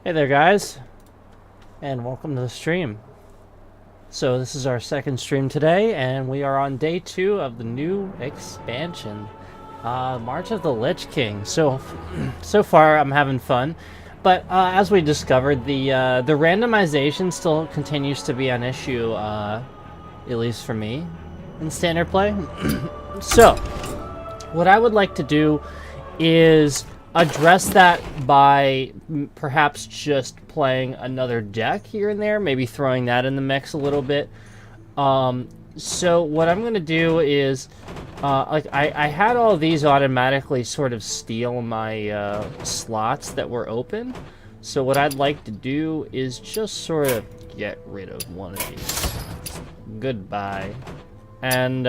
Hey there, guys, and welcome to the stream. So this is our second stream today, and we are on day 2 of the new expansion, March of the Lich King. So far I'm having fun, but as we discovered, the randomization still continues to be an issue, at least for me, in standard play. So what I would like to do is address that by perhaps just playing another deck here and there, maybe throwing that in the mix a little bit. So what I'm going to do is, I had all these automatically sort of steal my slots that were open. So what I'd like to do is just sort of get rid of one of these. Goodbye. And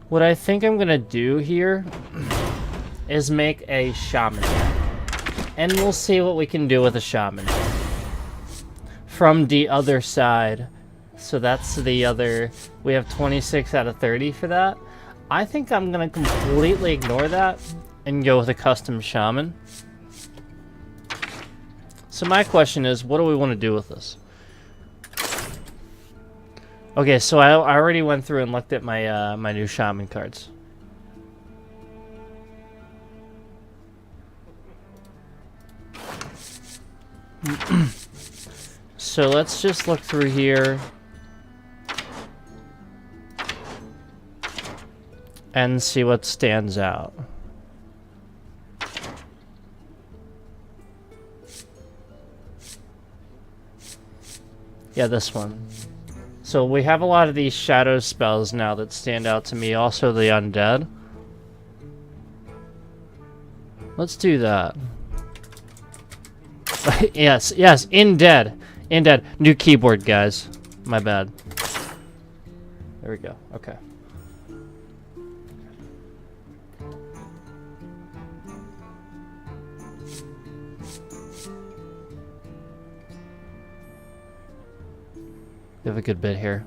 what I think I'm going to do here is make a shaman deck. And we'll see what we can do with a shaman from the other side. So that's the other, we have 26 out of 30 for that. I think I'm gonna completely ignore that and go with a custom shaman. So my question is, what do we want to do with this? Okay, so I already went through and looked at my my new shaman cards. So let's just look through here and see what stands out. Yeah, this one. So we have a lot of these shadow spells now that stand out to me. Also the undead. Let's do that. yes, in dead. New keyboard, guys. My bad. There we go. Okay. We have a good bit here.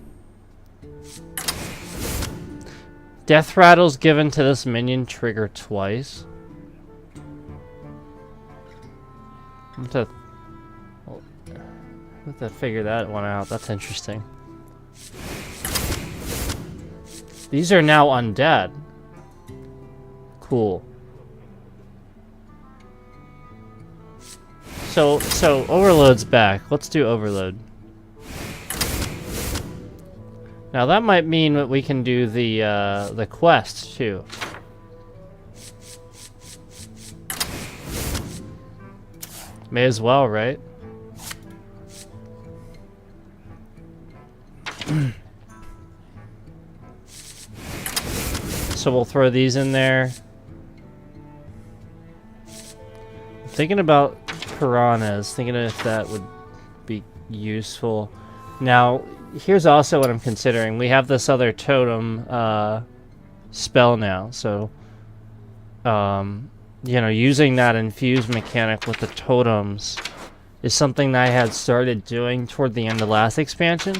Death rattles given to this minion trigger twice. I'm have to figure that one out. That's interesting. These are now undead. Cool. So Overload's back. Let's do Overload. Now that might mean that we can do the quest too. May as well, right? So we'll throw these in there. I'm thinking about piranhas, thinking if that would be useful. Now, here's also what I'm considering. We have this other totem spell now, so you know, using that infused mechanic with the totems is something that I had started doing toward the end of last expansion.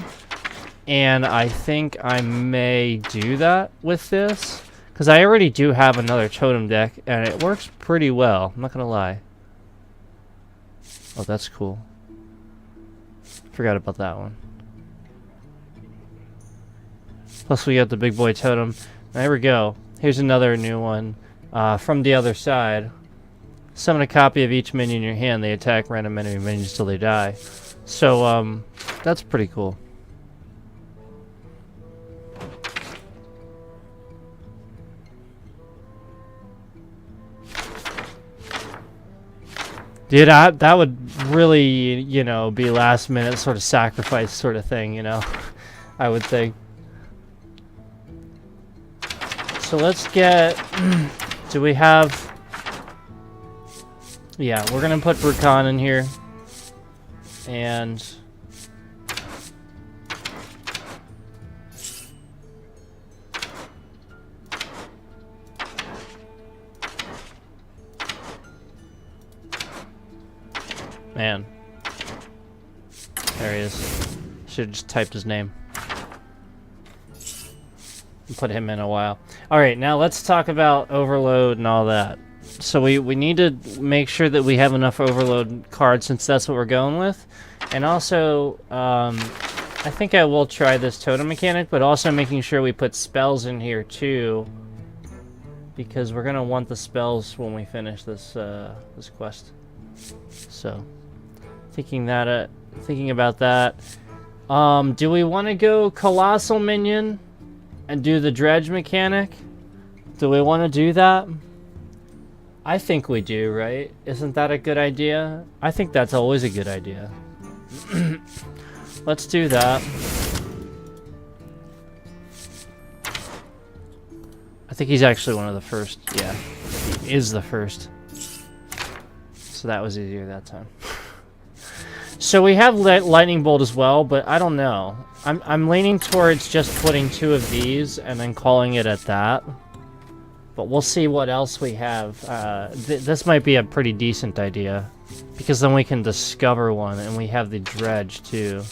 And I think I may do that with this, because I already do have another totem deck, and it works pretty well. I'm not going to lie. Oh, that's cool. Forgot about that one. Plus we got the big boy totem. There we go. Here's another new one. From the other side. Summon a copy of each minion in your hand. They attack random enemy minions till they die. So, that's pretty cool. Dude, that would really, you know, be last minute sort of sacrifice sort of thing, you know, I would think. So let's get, do we have, yeah, we're going to put Brukan in here. And man, there he is. Should have just typed his name. Put him in a while. Alright, now let's talk about overload and all that. So we need to make sure that we have enough overload cards since that's what we're going with. And also, I think I will try this totem mechanic, but also making sure we put spells in here too. Because we're gonna want the spells when we finish this this quest. So, thinking about that. Do we want to go colossal minion and do the dredge mechanic? Do we want to do that? I think we do, right? Isn't that a good idea? I think that's always a good idea. Let's do that. I think he's actually one of the first. Yeah, he is the first. So that was easier that time. So we have lightning bolt as well, but I don't know. I'm leaning towards just putting 2 of these and then calling it at that. But we'll see what else we have. This might be a pretty decent idea, because then we can discover one, and we have the dredge too.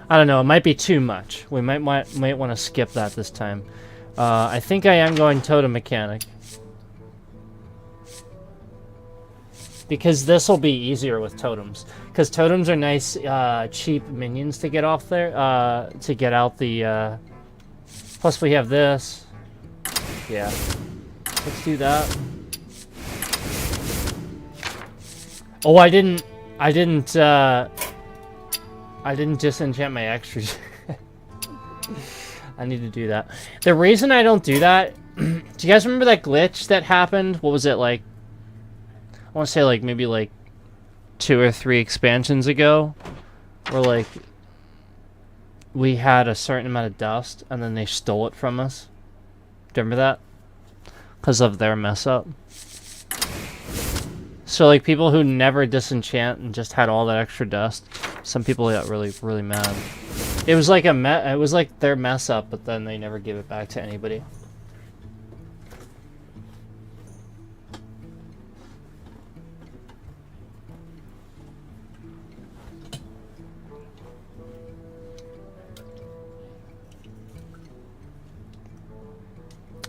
I don't know, it might be too much. We might want to skip that this time. I think I am going totem mechanic. Because this will be easier with totems. Because totems are nice, cheap minions to get off there, to get out the, plus we have this. Yeah. Let's do that. Oh, I didn't disenchant my extras. I need to do that. The reason I don't do that, do you guys remember that glitch that happened? What was it, like, I want to say, like, maybe, like, 2 or 3 expansions ago, where, like, we had a certain amount of dust, and then they stole it from us. Do you remember that? Because of their mess up. So, like, people who never disenchant and just had all that extra dust, some people got really, really mad. It was like it was like their mess up, but then they never give it back to anybody.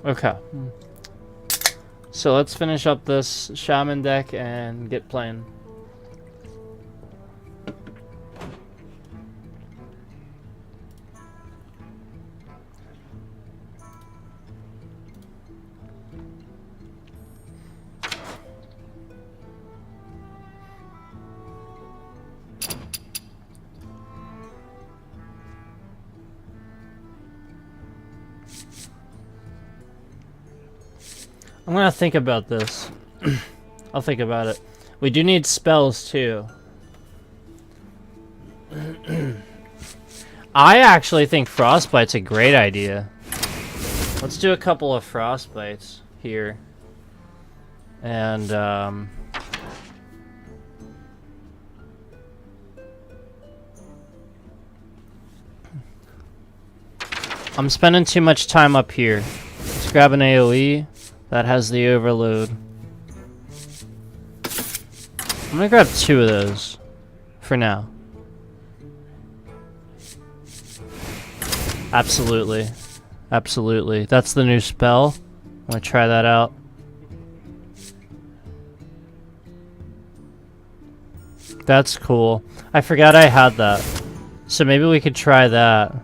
Okay. So let's finish up this shaman deck and get playing. I'm gonna think about this. I'll think about it. We do need spells too. I actually think Frostbite's a great idea. Let's do a couple of Frostbites here. And, I'm spending too much time up here. Let's grab an AoE. That has the overload. I'm gonna grab 2 of those for now. Absolutely. Absolutely. That's the new spell. I'm gonna try that out. That's cool. I forgot I had that. So maybe we could try that.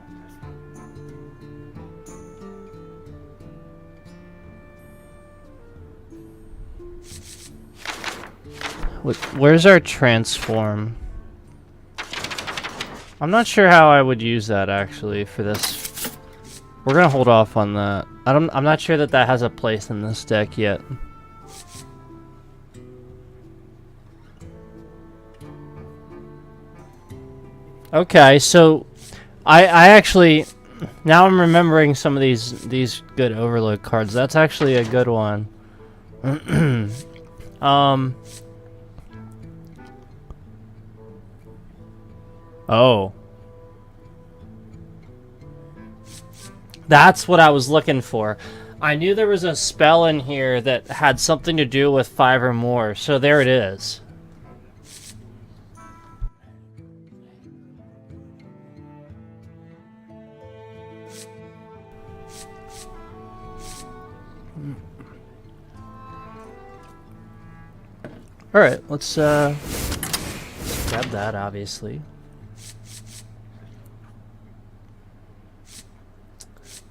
Where's our transform? I'm not sure how I would use that actually for this. We're gonna hold off on that. I'm not sure that has a place in this deck yet. Okay, so I actually, now I'm remembering some of these good overload cards. That's actually a good one. Oh. That's what I was looking for. I knew there was a spell in here that had something to do with 5 or more, so there it is. Alright, let's grab that, obviously.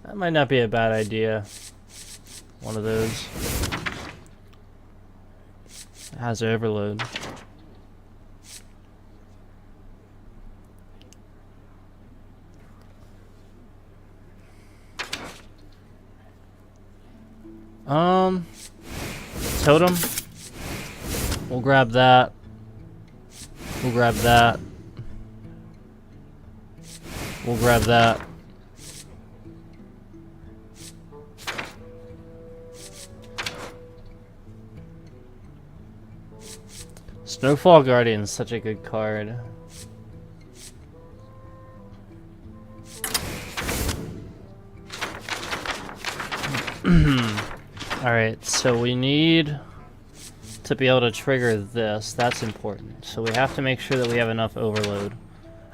That might not be a bad idea. One of those. It has overload. Totem. We'll grab that. We'll grab that. We'll grab that. Snowfall Guardian is such a good card. Alright, so we need to be able to trigger this. That's important. So we have to make sure that we have enough overload.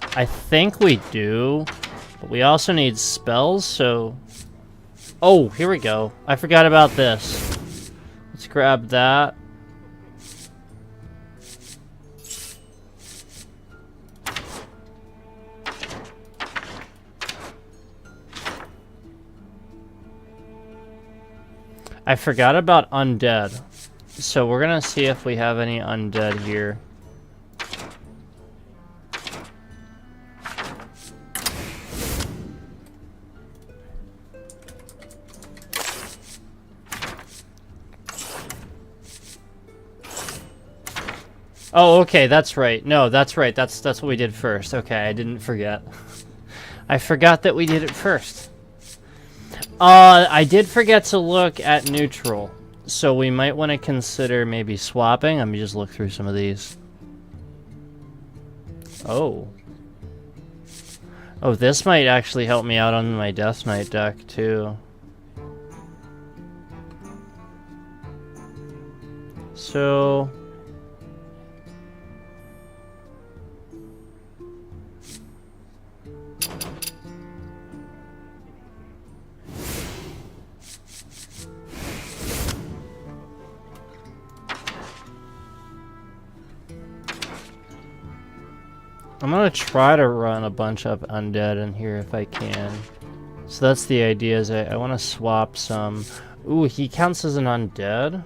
I think we do, but we also need spells, so... Oh, here we go. I forgot about this. Let's grab that. I forgot about undead. So we're gonna see if we have any undead here. Oh, okay, that's right. No, that's right. That's what we did first. Okay, I didn't forget. I forgot that we did it first. I did forget to look at neutral, so we might want to consider maybe swapping. Let me just look through some of these. Oh. Oh, this might actually help me out on my Death Knight deck, too. So... I'm gonna try to run a bunch of undead in here if I can. So that's the idea, is I want to swap some... Ooh, he counts as an undead?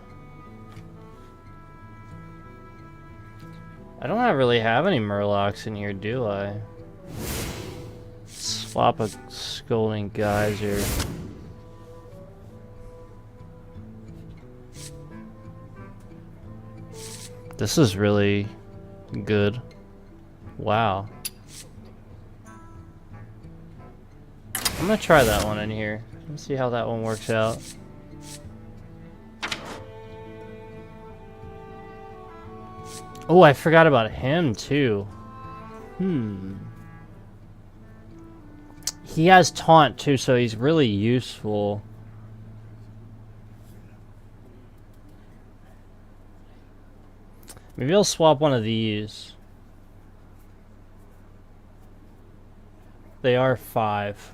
I don't really have any Murlocs in here, do I? Swap a Scolding Geyser. This is really good. Wow. I'm gonna try that one in here. Let's see how that one works out. Oh, I forgot about him too. He has taunt too, so he's really useful. Maybe I'll swap one of these. They are 5.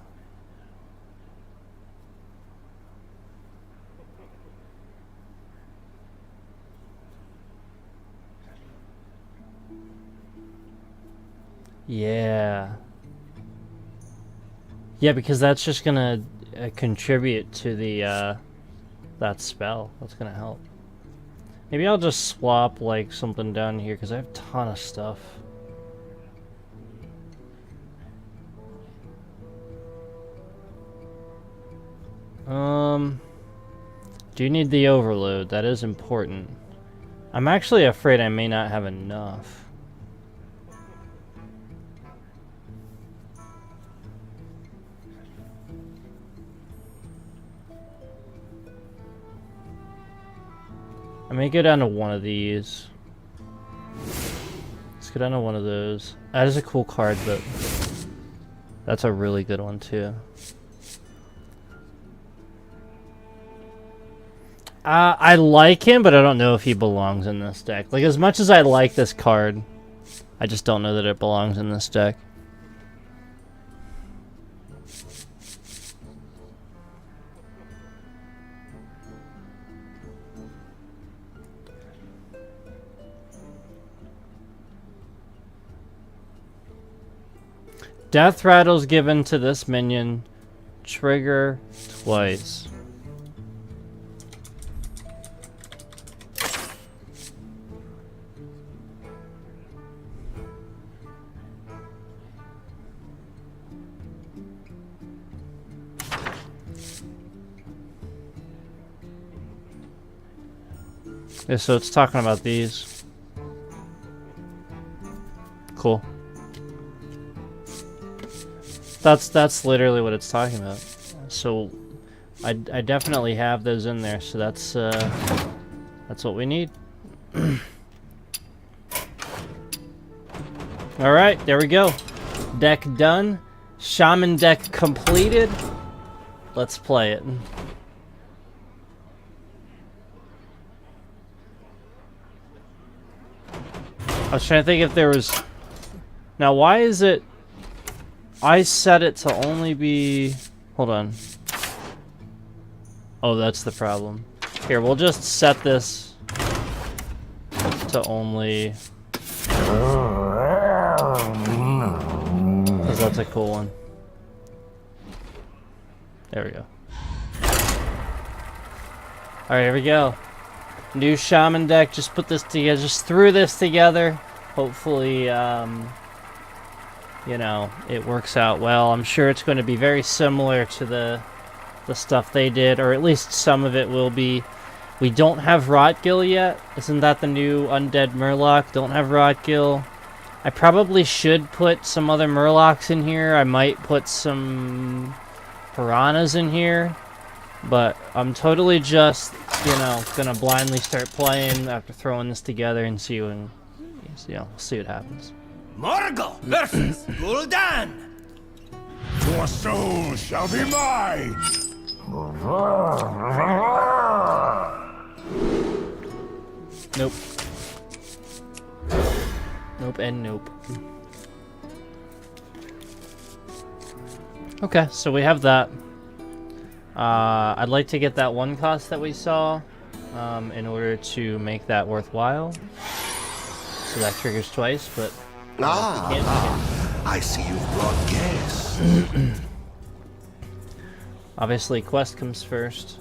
Yeah. Yeah, because that's just gonna contribute to the that spell. That's gonna help. Maybe I'll just swap like something down here because I have a ton of stuff. Do you need the overload? That is important. I'm actually afraid I may not have enough. I may go down to one of these. Let's go down to one of those. That is a cool card, but that's a really good one too. I like him, but I don't know if he belongs in this deck. Like, as much as I like this card, I just don't know that it belongs in this deck. Death rattles given to this minion. Trigger twice. Yeah, so it's talking about these. Cool. That's literally what it's talking about. So I definitely have those in there, so that's what we need. Alright, there we go. Deck done. Shaman deck completed. Let's play it. I was trying to think if there was... Now, why is it... I set it to only be... Hold on. Oh, that's the problem. Here, we'll just set this to only... Because that's a cool one. There we go. Alright, here we go. New Shaman deck, just put this together, just threw this together. Hopefully, you know, it works out well. I'm sure it's going to be very similar to the stuff they did, or at least some of it will be. We don't have Rotgill yet. Isn't that the new Undead Murloc? Don't have Rotgill. I probably should put some other Murlocs in here. I might put some Piranhas in here. But I'm totally just, you know, gonna blindly start playing after throwing this together and see when, you know, see what happens. Morgul versus Gul'dan. Your soul shall be mine. Nope. Nope and nope. Okay, so we have that. I'd like to get that one cost that we saw in order to make that worthwhile. So that triggers twice, but I see you've brought guests. Obviously, quest comes first.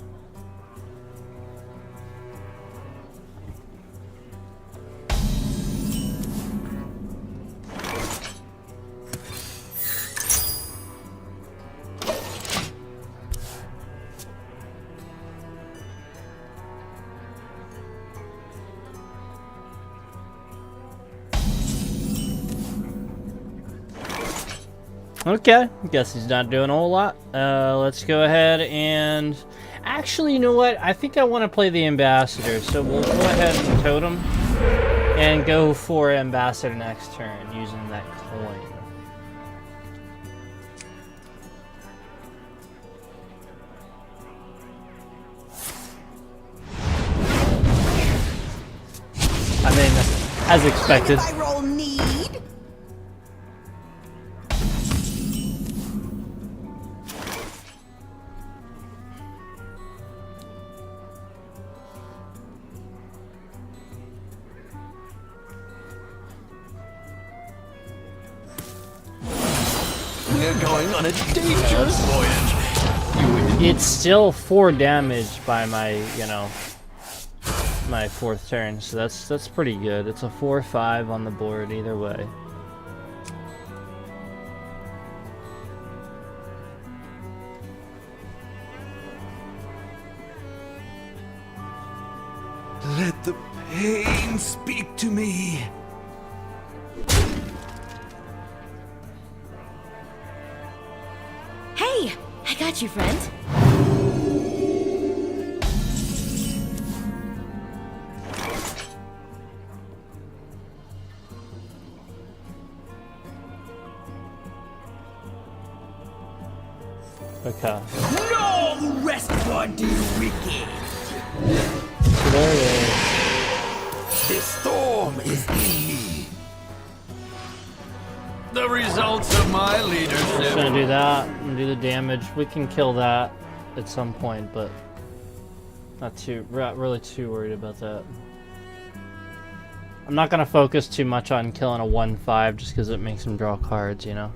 Okay, guess he's not doing a whole lot. Let's go ahead and... Actually, you know what? I think I want to play the Ambassador, so we'll go ahead and totem and go for Ambassador next turn using that coin. I mean, as expected. If I roll need. We're going on a dangerous voyage. It's still 4 damage by my, you know, my 4th turn, so that's pretty good. It's a 4/5 on the board either way. Let the pain speak to me. Hey, I got you, friend. Okay. No rest for the wicked. So there it is. The storm is in me. The results of my Just leadership. gonna do that and do the damage. We can kill that at some point, but not really too worried about that. I'm not gonna focus too much on killing a 1/5 just because it makes him draw cards, you know.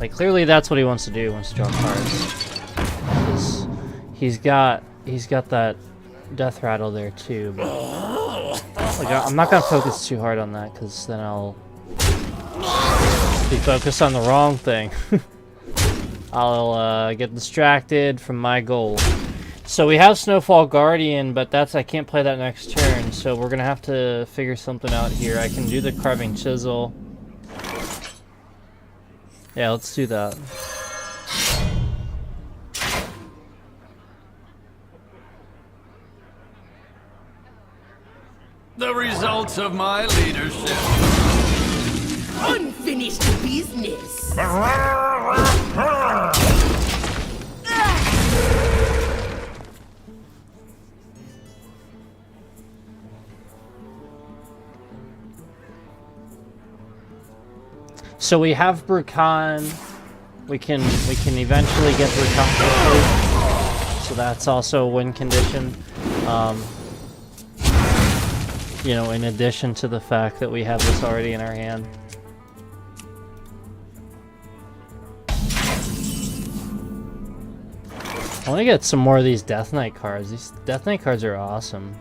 Like, clearly that's what he wants to do. He wants to draw cards. 'Cause he's got that death rattle there too. But, like, I'm not gonna focus too hard on that, because then I'll be focused on the wrong thing. I'll get distracted from my goal. So we have Snowfall Guardian, but I can't play that next turn, so we're gonna have to figure something out here. I can do the Carving Chisel. Yeah, let's do that. The results of my leadership. Unfinished business. So we have Brukan. We can eventually get Brukan. So that's also a win condition. You know, in addition to the fact that we have this already in our hand. I want to get some more of these Death Knight cards. These Death Knight cards are awesome.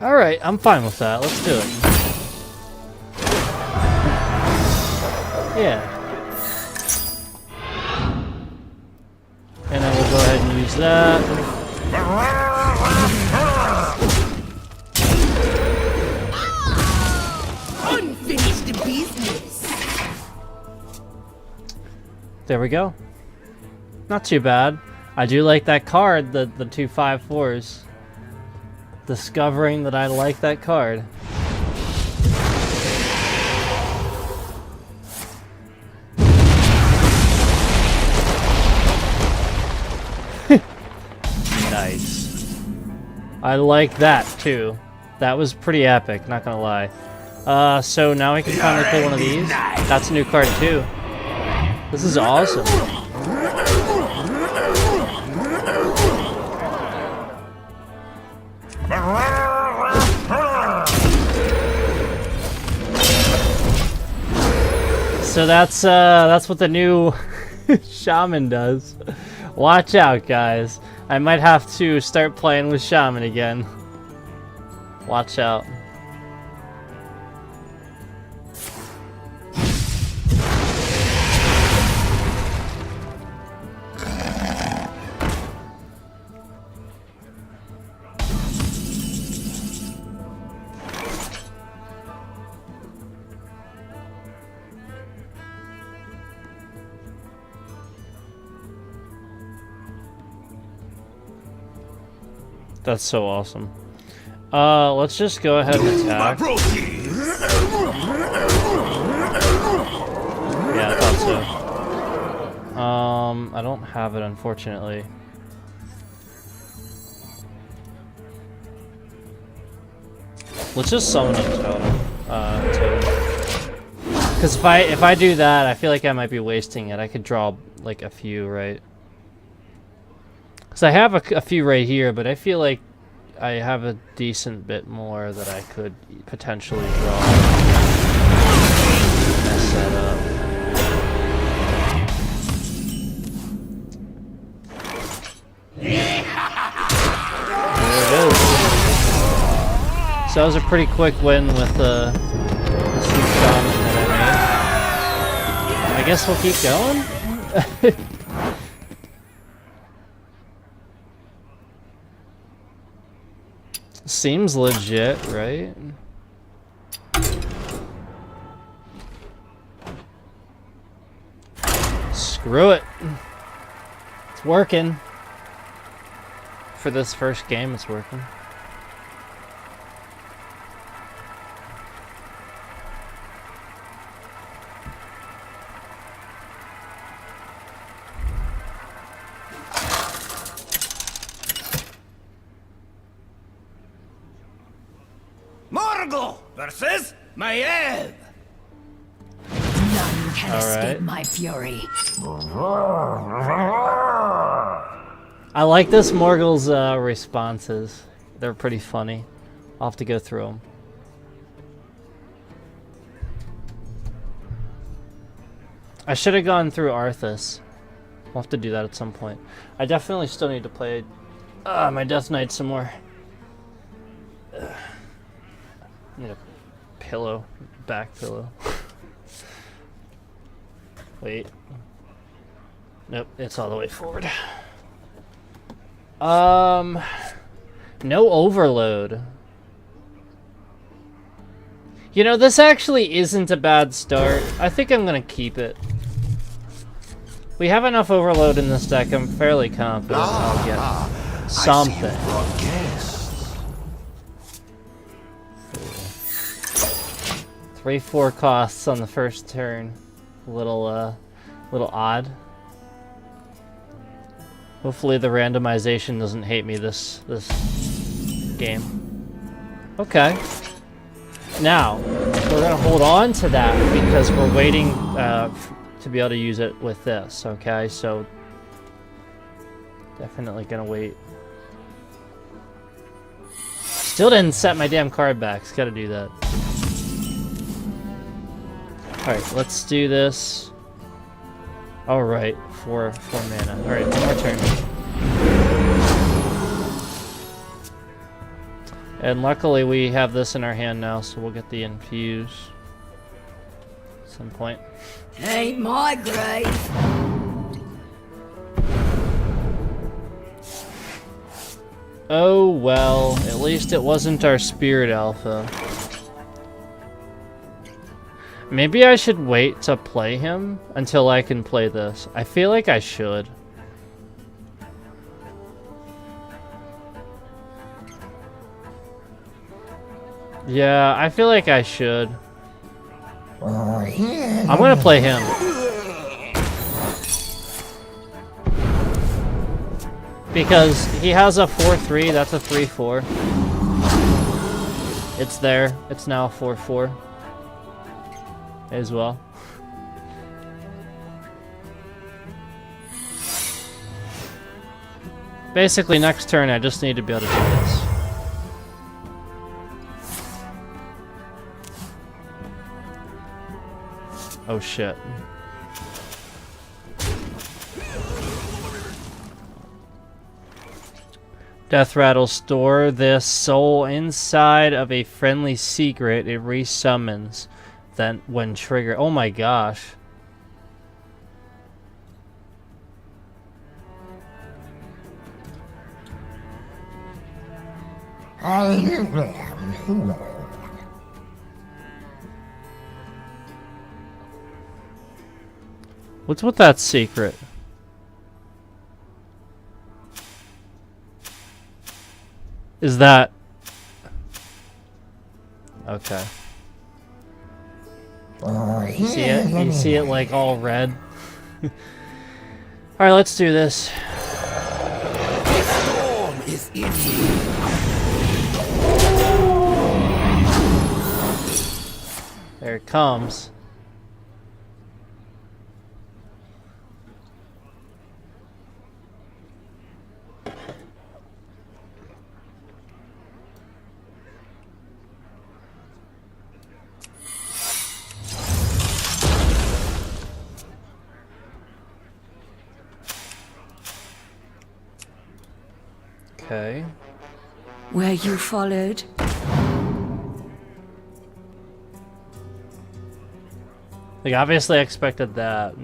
Alright, I'm fine with that. Let's do it. Yeah. And then we'll go ahead and use that. Unfinished business. There we go. Not too bad. I do like that card, the 2 5/4s. Discovering that I like that card. Nice. I like that too. That was pretty epic, not gonna lie. So now we can finally play one of these. That's a new card too. This is awesome. So that's what the new Shaman does. Watch out, guys. I might have to start playing with Shaman again. Watch out. That's so awesome. Let's just go ahead and attack. Yeah, I thought so. I don't have it, unfortunately. Let's just summon a totem. Because if I do that, I feel like I might be wasting it. I could draw like a few, right? Because I have a few right here, but I feel like I have a decent bit more that I could potentially draw. Mess that up. There it is. So that was a pretty quick win with the Sweet Shaman that I made. I guess we'll keep going. Seems legit, right? Screw it. It's working. For this first game, it's working. Rotgill versus Maiev. None can escape right. my fury. I like this Morgul's responses. They're pretty funny. I'll have to go through them. I should have gone through Arthas. We'll have to do that at some point. I definitely still need to play my Death Knight some more. I need a pillow, back pillow. Wait. Nope, it's all the way forward. No overload. You know, this actually isn't a bad start. I think I'm gonna keep it. We have enough overload in this deck. I'm fairly confident I'll get something. 3-4 costs on the first turn. A little odd. Hopefully the randomization doesn't hate me this game. Okay. Now, we're gonna hold on to that because we're waiting to be able to use it with this, okay? So, definitely gonna wait. Still didn't set my damn card backs, gotta do that. Alright, let's do this. Alright, 4 mana. Alright, one more turn. And luckily we have this in our hand now, so we'll get the infuse at some point. Ain't my grave. Oh well, at least it wasn't our Spirit Alpha. Maybe I should wait to play him until I can play this. I feel like I should. Yeah, I feel like I should. I'm gonna play him. Because he has a 4-3, that's a 3-4. It's there. It's now a 4-4. As well. Basically, next turn I just need to be able to do this. Oh shit. Death Rattle, store this soul inside of a friendly secret. It resummons. Then when triggered. Oh my gosh. What's with that secret? Is that... Okay. You see it? You see it like all red? Alright, let's do this. The storm is in you. There it comes. Okay. Were you followed? Like, obviously I expected that.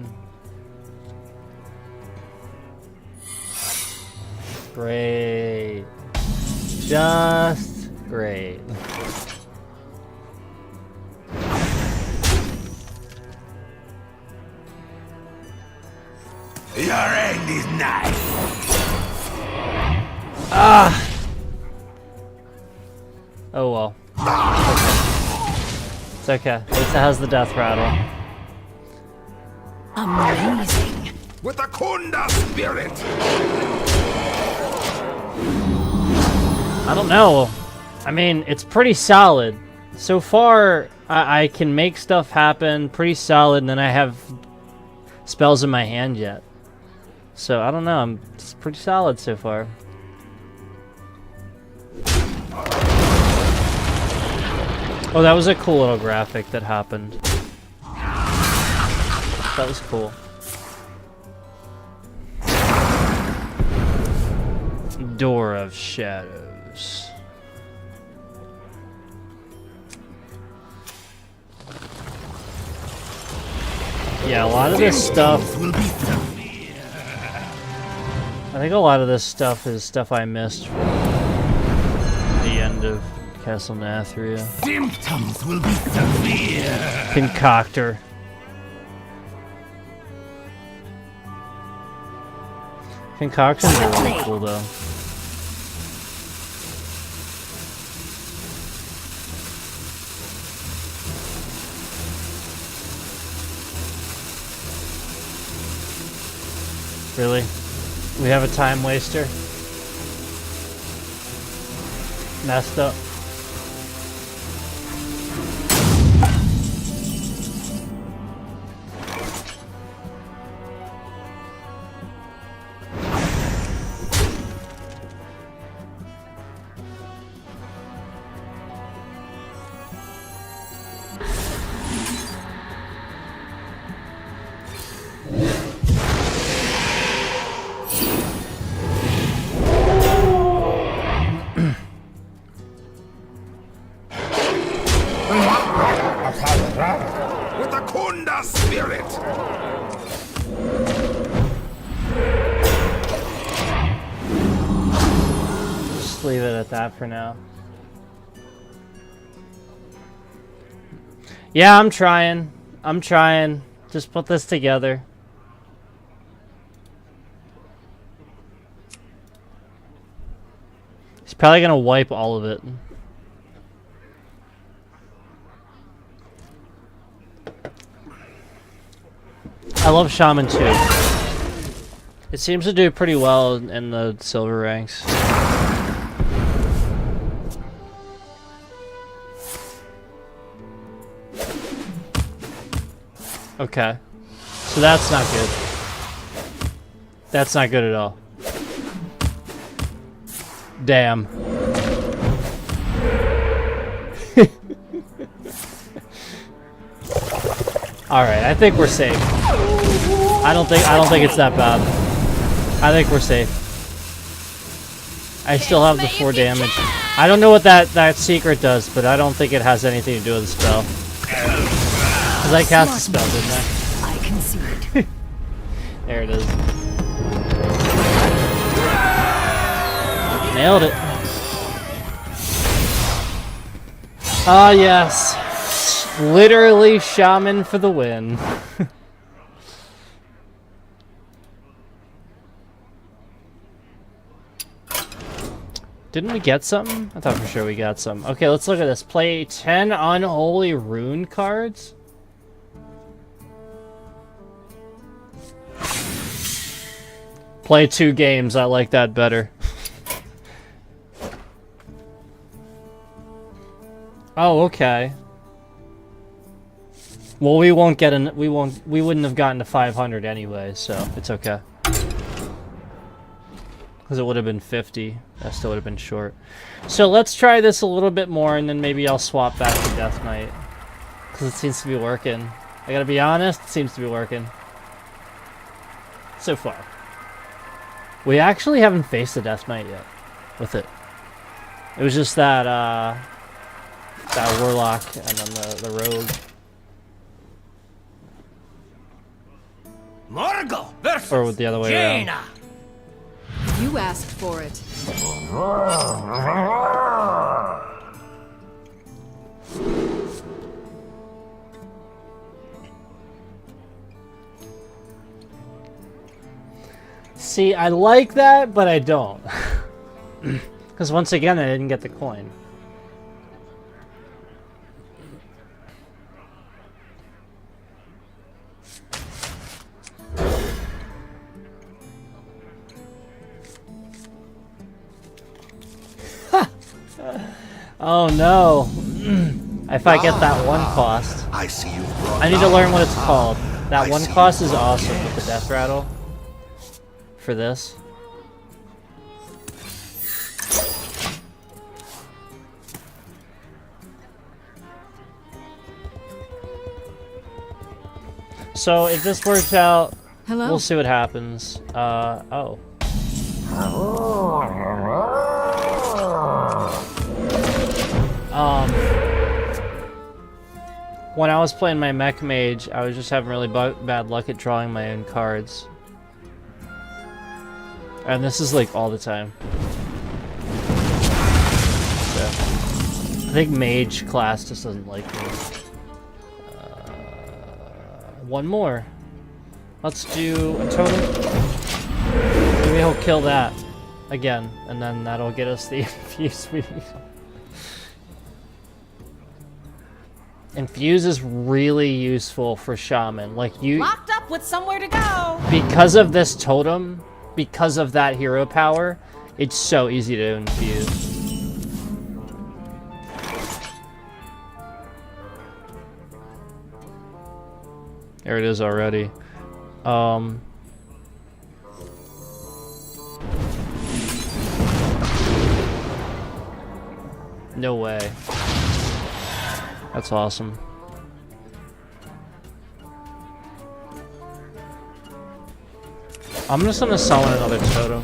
Great. Just great. Your end is nigh. Ah! Oh well. It's okay. At least it has the death rattle. Amazing. With a Kunda spirit. I don't know. I mean, it's pretty solid. So far, I can make stuff happen pretty solid, and then I have spells in my hand yet. So, I don't know. It's pretty solid so far. Oh, that was a cool little graphic that happened. That was cool. Door of Shadows. Yeah, a lot of this stuff... I think a lot of this stuff is stuff I missed from the end of Castle Nathria. Symptoms will be severe. Concoctor. Concoctions are really cool though. Really? We have a time waster? Messed up. With a Kunda spirit. Just leave it at that for now. Yeah, I'm trying. I'm trying. Just put this together. He's probably gonna wipe all of it. I love Shaman too. It seems to do pretty well in the silver ranks. Okay. So that's not good. That's not good at all. Damn. Alright, I think we're safe. I don't think it's that bad. I think we're safe. I still have the 4 damage. I don't know what that secret does, but I don't think it has anything to do with the spell. Because I cast a spell, didn't I? I concede. There it is. Nailed it. Ah, yes. Literally Shaman for the win. Didn't we get something? I thought for sure we got some. Okay, let's look at this. Play 10 unholy rune cards. Play 2 games. I like that better. Oh, okay. Well, we won't get in. We wouldn't have gotten to 500 anyway, so it's okay. Because it would have been 50. That still would have been short. So let's try this a little bit more, and then maybe I'll swap back to Death Knight. Because it seems to be working. I gotta be honest, it seems to be working. So far. We actually haven't faced the Death Knight yet with it. It was just that, that Warlock and then the Rogue. Morgul versus Or the other way around. Jaina. You asked for it. See, I like that, but I don't. Because once again, I didn't get the coin. Oh no. If I get that one cost. I see you. I need to learn what it's called. That one cost is awesome with the death rattle. For this. So if this works out, Hello? we'll see what happens. Oh. When I was playing my mech mage, I was just having really bad luck at drawing my own cards. And this is like all the time. So, I think mage class just doesn't like me. One more. Let's do a totem. Maybe he'll kill that again, and then that'll get us the infuse we need. Infuse is really useful for shaman. Like you, Locked up with somewhere to go. because of this totem, because of that hero power, it's so easy to infuse. There it is already. No way. That's awesome. I'm just gonna summon another totem.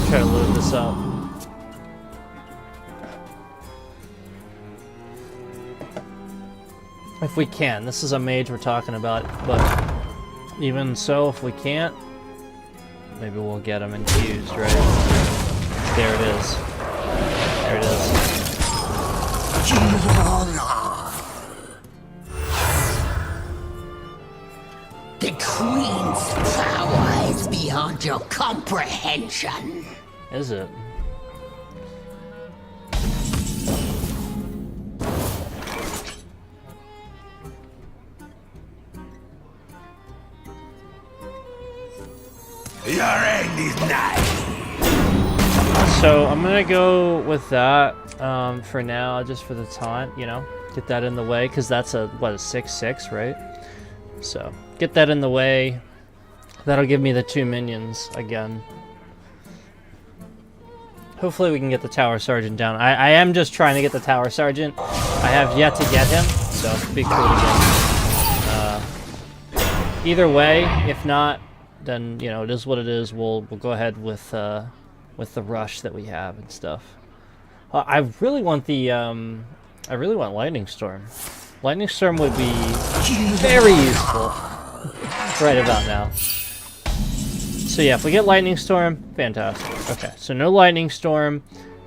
Try to load this up. If we can. This is a mage we're talking about, but even so, if we can't, maybe we'll get him infused, right? There it is. There it is. The Queen's power is beyond your comprehension. Is it? Your end is nigh. So I'm gonna go with that for now, just for the taunt, you know, get that in the way, because that's a, what, a 6/6, right? So get that in the way. That'll give me the 2 minions again. Hopefully we can get the Tower Sergeant down. I am just trying to get the Tower Sergeant. I have yet to get him, so it'd be cool to get him. Either way, if not, then, you know, it is what it is. We'll go ahead with the rush that we have and stuff. I really want the I really want Lightning Storm. Lightning Storm would be very useful right about now. So yeah, if we get Lightning Storm, fantastic. Okay, so no Lightning Storm.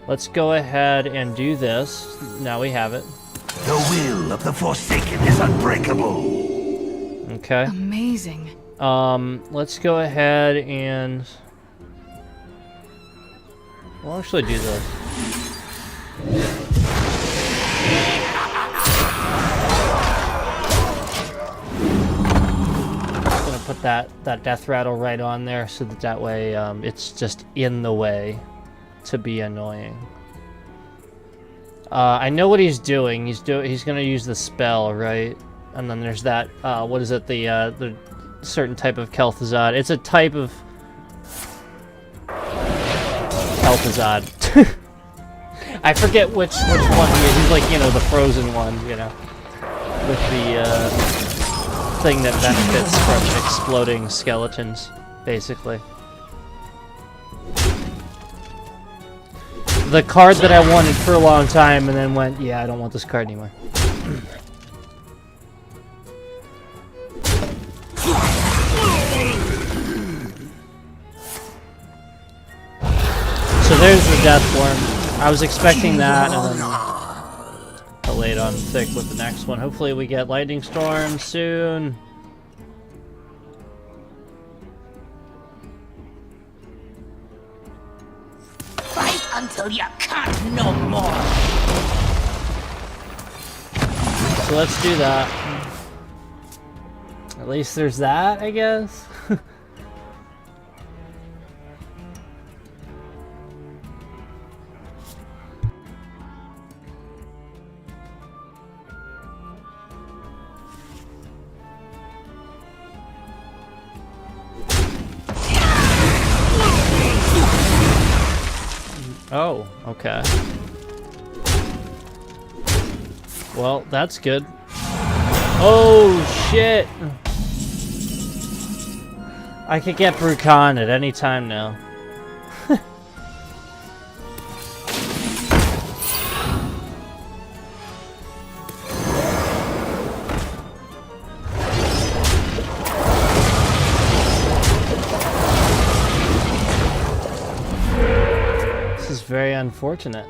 Let's go ahead and do this. Now we have it. The will of the Forsaken is unbreakable. Okay. Amazing. Let's go ahead and we'll actually do this. Put that death rattle right on there so that way it's just in the way to be annoying. I know what he's doing. He's gonna use the spell, right? And then there's that what is it, the certain type of Kel'Thuzad. It's a type of Kel'Thuzad. I forget which one he is. He's like, you know, the frozen one, you know, with the thing that benefits from exploding skeletons, basically. The card that I wanted for a long time and then went, yeah, I don't want this card anymore. So there's the Death Worm. I was expecting that, and then I laid on thick with the next one. Hopefully we get Lightning Storm soon. Fight until you can't no more. So let's do that. At least there's that, I guess. Oh, okay. Well, that's good. Oh shit! I could get Brucon at any time now. This is very unfortunate.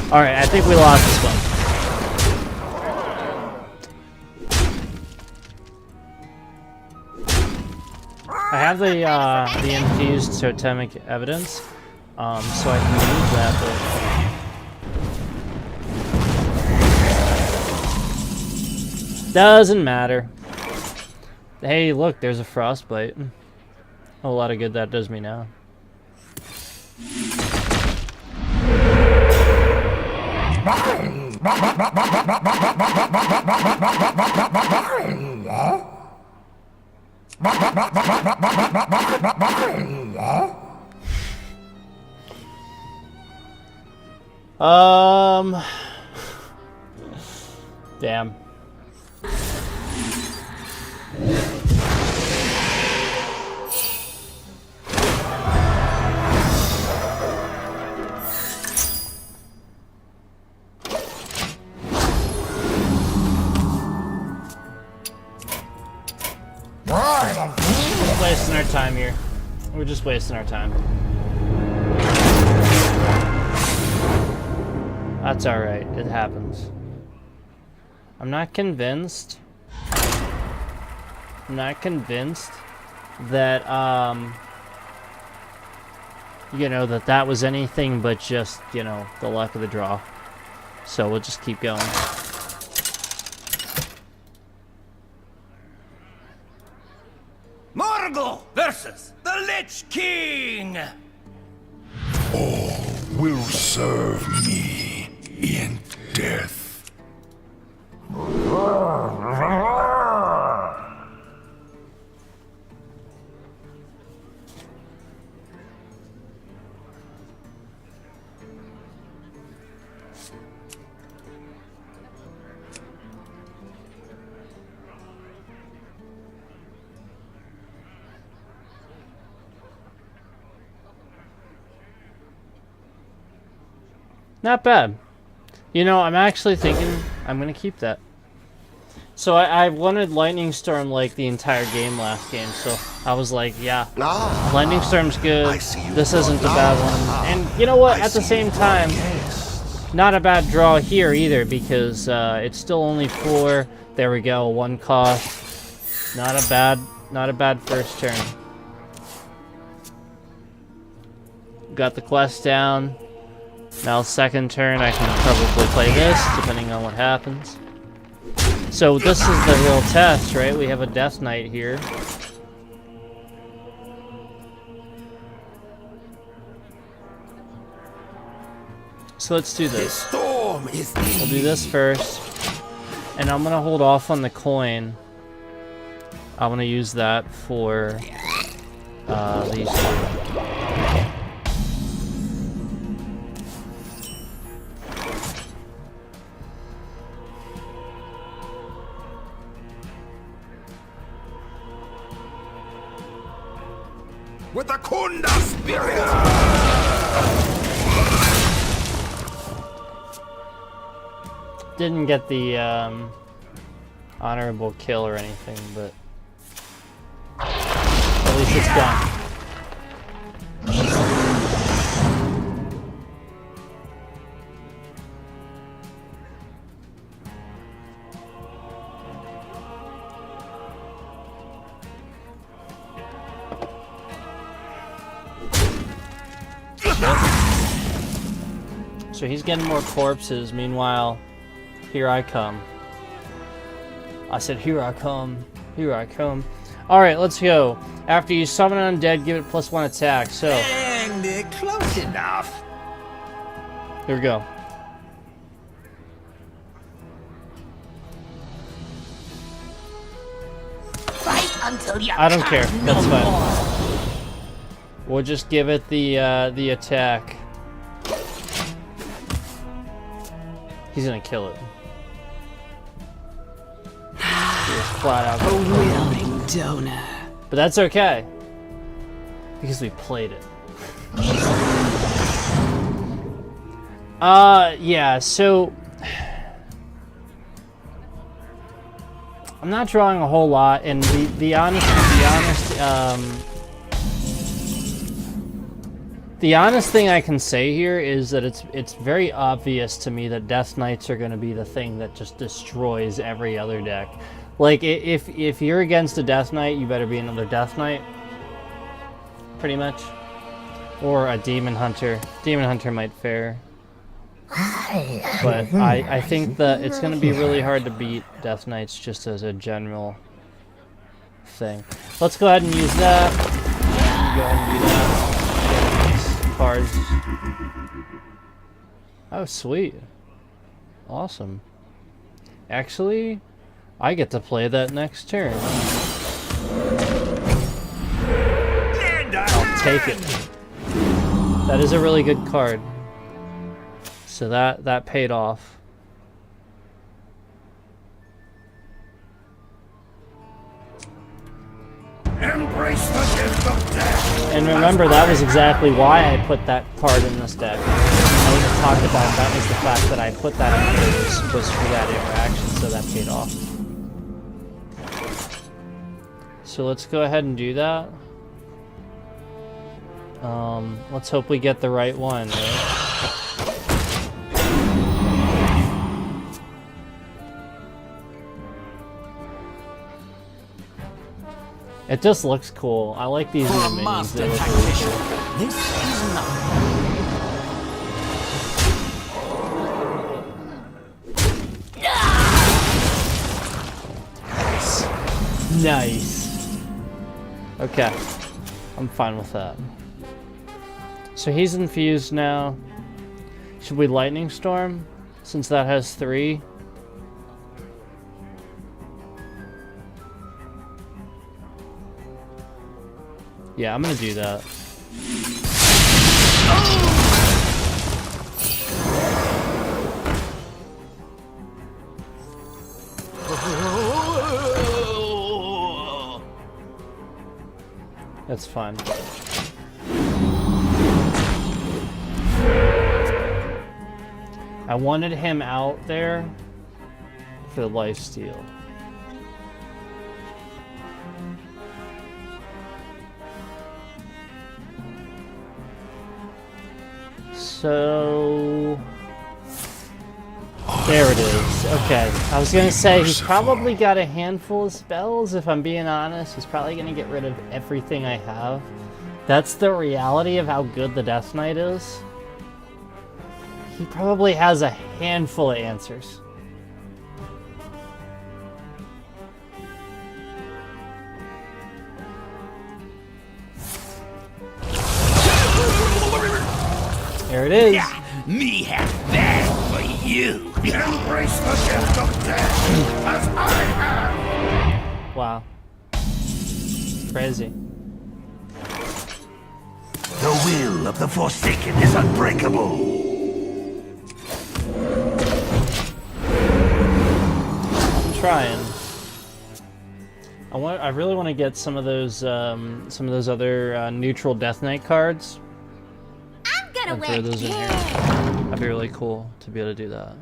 Alright, I think we lost this one. I have the infused totemic evidence, so I can use that, but doesn't matter. Hey, look, there's a frostbite. A lot of good that does me now. Damn. Wasting our time here. We're just wasting our time. That's alright, it happens. I'm not convinced that, you know, that was anything but just, you know, the luck of the draw. So we'll just keep going. Morgul versus the Lich King! All will serve me in death. Not bad. You know, I'm actually thinking I'm gonna keep that. So I wanted Lightning Storm like the entire game last game, so I was like, yeah, Lightning Storm's good, this isn't the bad one. And you know what, at the same time, not a bad draw here either, because it's still only 4, there we go, 1 cost. Not a bad first turn. Got the quest down. Now second turn I can probably play this, depending on what happens. So this is the real test, right? We have a Death Knight here. So let's do this. We'll do this first. And I'm gonna hold off on the coin. I'm gonna use that for these two. With the Kunda spirit! Didn't get the honorable kill or anything, but at least it's done. So he's getting more corpses. Meanwhile, here I come. I said, here I come. Here I come. Alright, let's go. After you summon an undead, give it +1 attack. So, And close enough. here we go. Fight until you I don't care. can't That's no fine. more. We'll just give it the attack. He's gonna kill it. He is flat out. A willing donor. But that's okay. Because we played it. Yeah, so I'm not drawing a whole lot, and the honest thing I can say here is that it's very obvious to me that Death Knights are going to be the thing that just destroys every other deck. Like, if you're against a Death Knight, you better be another Death Knight, pretty much, or a Demon Hunter. Demon Hunter might fare. But I think that it's going to be really hard to beat Death Knights just as a general thing. Let's go ahead and use that. Go ahead and do that. Get these cards. Oh, sweet. Awesome. Actually, I get to play that next turn. I'll take it. That is a really good card. So that paid off. Embrace the gift of death. And remember, that was exactly why I put that card in this deck. I even talked about that was the fact that I put that in here was for that interaction, so that paid off. So let's go ahead and do that. Let's hope we get the right one, right? It just looks cool. I like these new minis. They look really cool. This is nothing. Nice. Okay. I'm fine with that. So he's infused now. Should we Lightning Storm? Since that has 3. Yeah, I'm gonna do that. That's fine. I wanted him out there for the lifesteal. So there it is. Okay, I was gonna say he's probably got a handful of spells. If I'm being honest, he's probably gonna get rid of everything I have. That's the reality of how good the Death Knight is. He probably has a handful of answers. There it is. Me have that for you. Embrace the gift of death, as I have. Wow. Crazy. The will of the Forsaken is unbreakable. I'm trying. I really want to get some of those other neutral Death Knight cards. And throw those in here. That'd be really cool to be able to do that.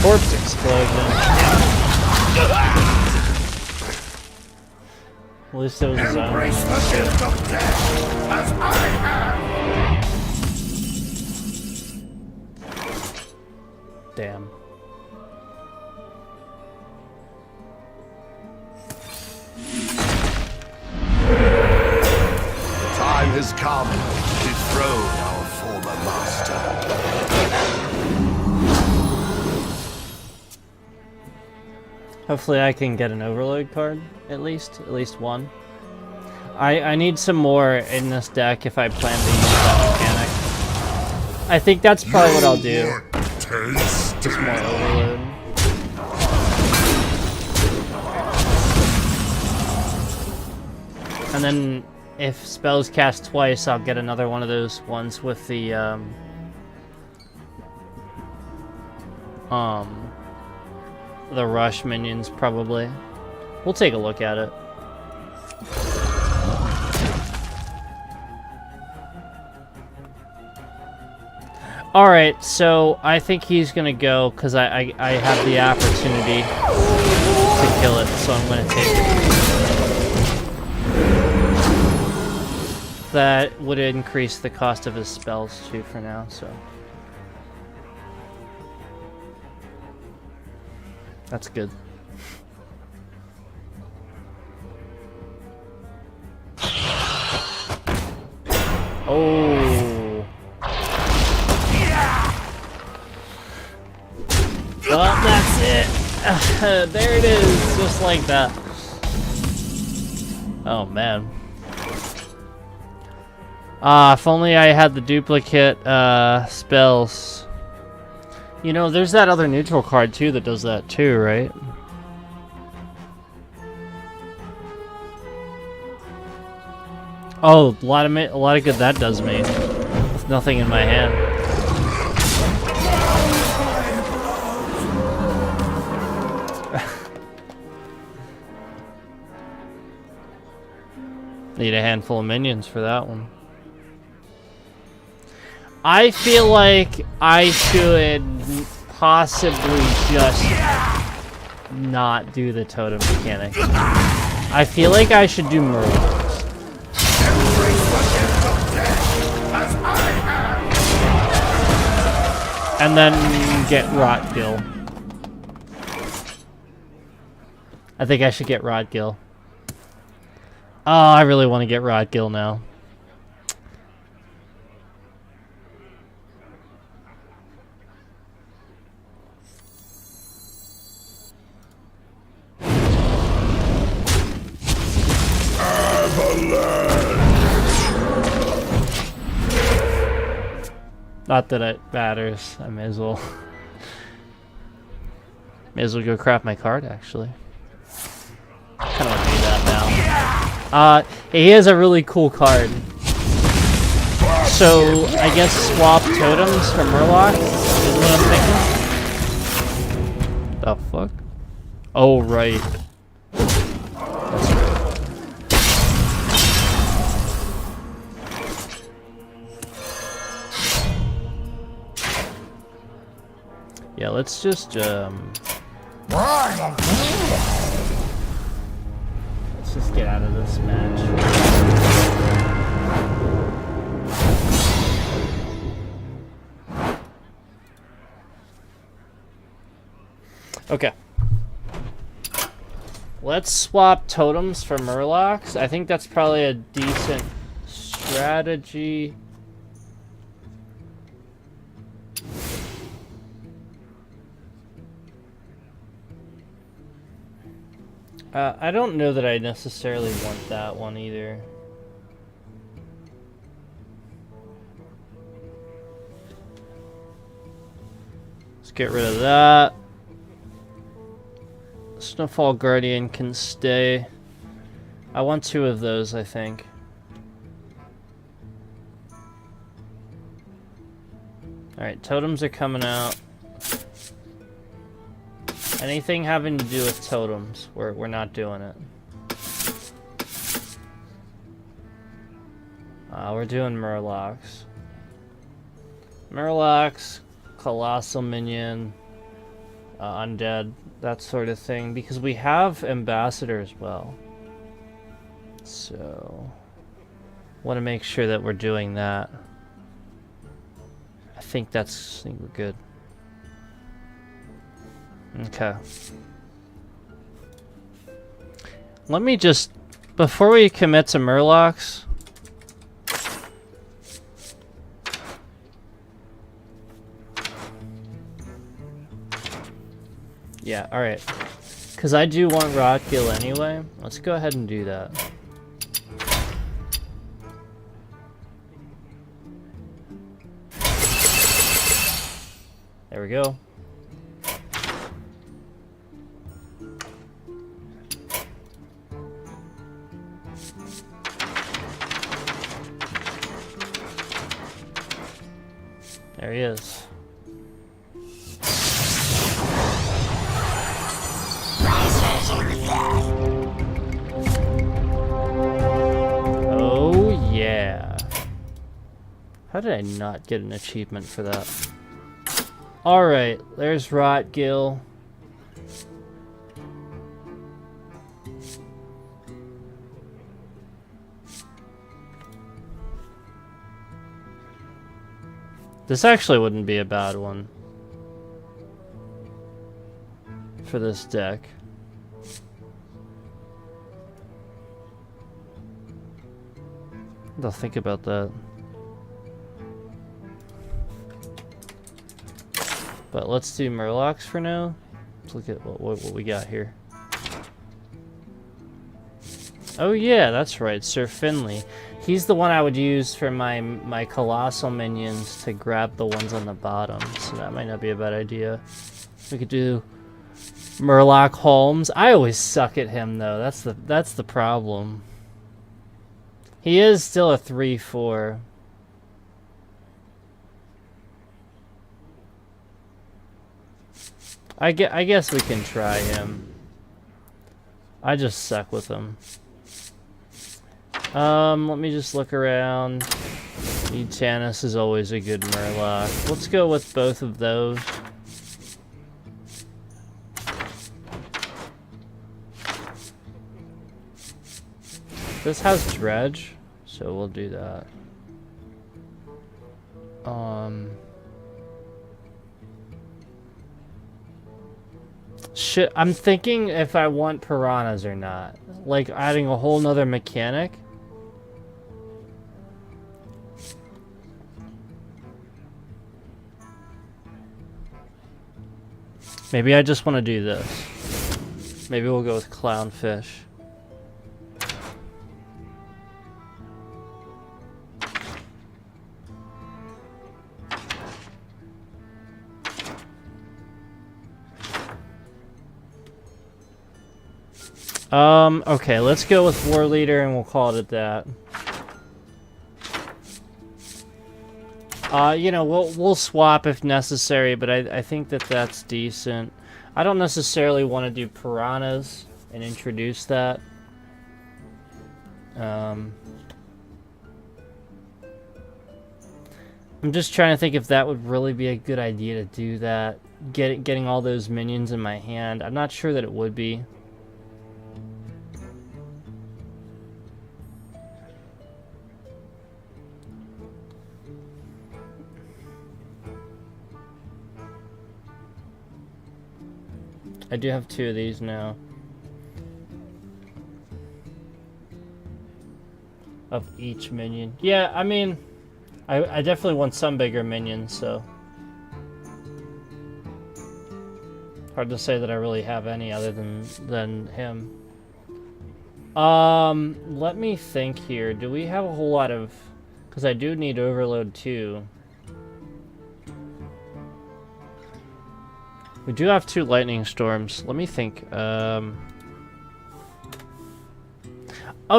Corpse explosion. At least it was his own. Embrace the gift of death, as I have. Damn. The time has come to dethrone our former master. Hopefully I can get an overload card, at least one. I need some more in this deck if I plan to use that mechanic. I think that's probably what I'll do. Just more overload. And then if spells cast twice, I'll get another one of those ones with the rush minions probably. We'll take a look at it. Alright, so I think he's gonna go because I have the opportunity to kill it, so I'm gonna take it. That would increase the cost of his spells too for now, so. That's good. Oh. Well, that's it. There it is, just like that. Oh, man. If only I had the duplicate spells. You know, there's that other neutral card too that does that too, right? Oh, a lot of good that does me. With nothing in my hand. Need a handful of minions for that one. I feel like I should possibly just not do the totem mechanic. I feel like I should do Murlocs. And then get Rotgill. I think I should get Rotgill. Oh, I really want to get Rotgill now. Not that it matters. I may as well. May as well go craft my card, actually. Kind of want to do that now. He has a really cool card. So, I guess swap totems for Murloc is what I'm thinking. The fuck? Oh, right. That's right. Yeah, let's just, let's just get out of this match. Okay. Let's swap totems for Murlocs. I think that's probably a decent strategy. I don't know that I necessarily want that one either. Let's get rid of that. Snowfall Guardian can stay. I want two of those, I think. Alright, totems are coming out. Anything having to do with totems, we're not doing it. We're doing Murlocs. Murlocs, Colossal Minion, Undead, that sort of thing, because we have Ambassador as well. So, want to make sure that we're doing that. I think we're good. Okay. Let me just, before we commit to Murlocs, yeah, alright. Because I do want Rotgill anyway. Let's go ahead and do that. There we go. There he is. Oh yeah. How did I not get an achievement for that? Alright, there's Rotgill. This actually wouldn't be a bad one for this deck. I'll think about that. But let's do Murlocs for now. Let's look at what we got here. Oh yeah, that's right, Sir Finley. He's the one I would use for my colossal minions to grab the ones on the bottom. So that might not be a bad idea. We could do Murloc Holmes. I always suck at him though. That's the problem. He is still a 3/4. I guess we can try him. I just suck with him. Let me just look around. Etanus is always a good Murloc. Let's go with both of those. This has Dredge, so we'll do that. Shit, I'm thinking if I want piranhas or not. Like adding a whole nother mechanic. Maybe I just want to do this. Maybe we'll go with clownfish. Okay, let's go with War Leader and we'll call it at that. You know, we'll swap if necessary, but I think that's decent. I don't necessarily want to do piranhas and introduce that. I'm just trying to think if that would really be a good idea to do that. Getting all those minions in my hand. I'm not sure that it would be. I do have 2 of these now. Of each minion. Yeah, I mean, I definitely want some bigger minions, so. Hard to say that I really have any other than him. Let me think here. Do we have a whole lot of... Because I do need Overload too. We do have 2 lightning storms. Let me think. Oh,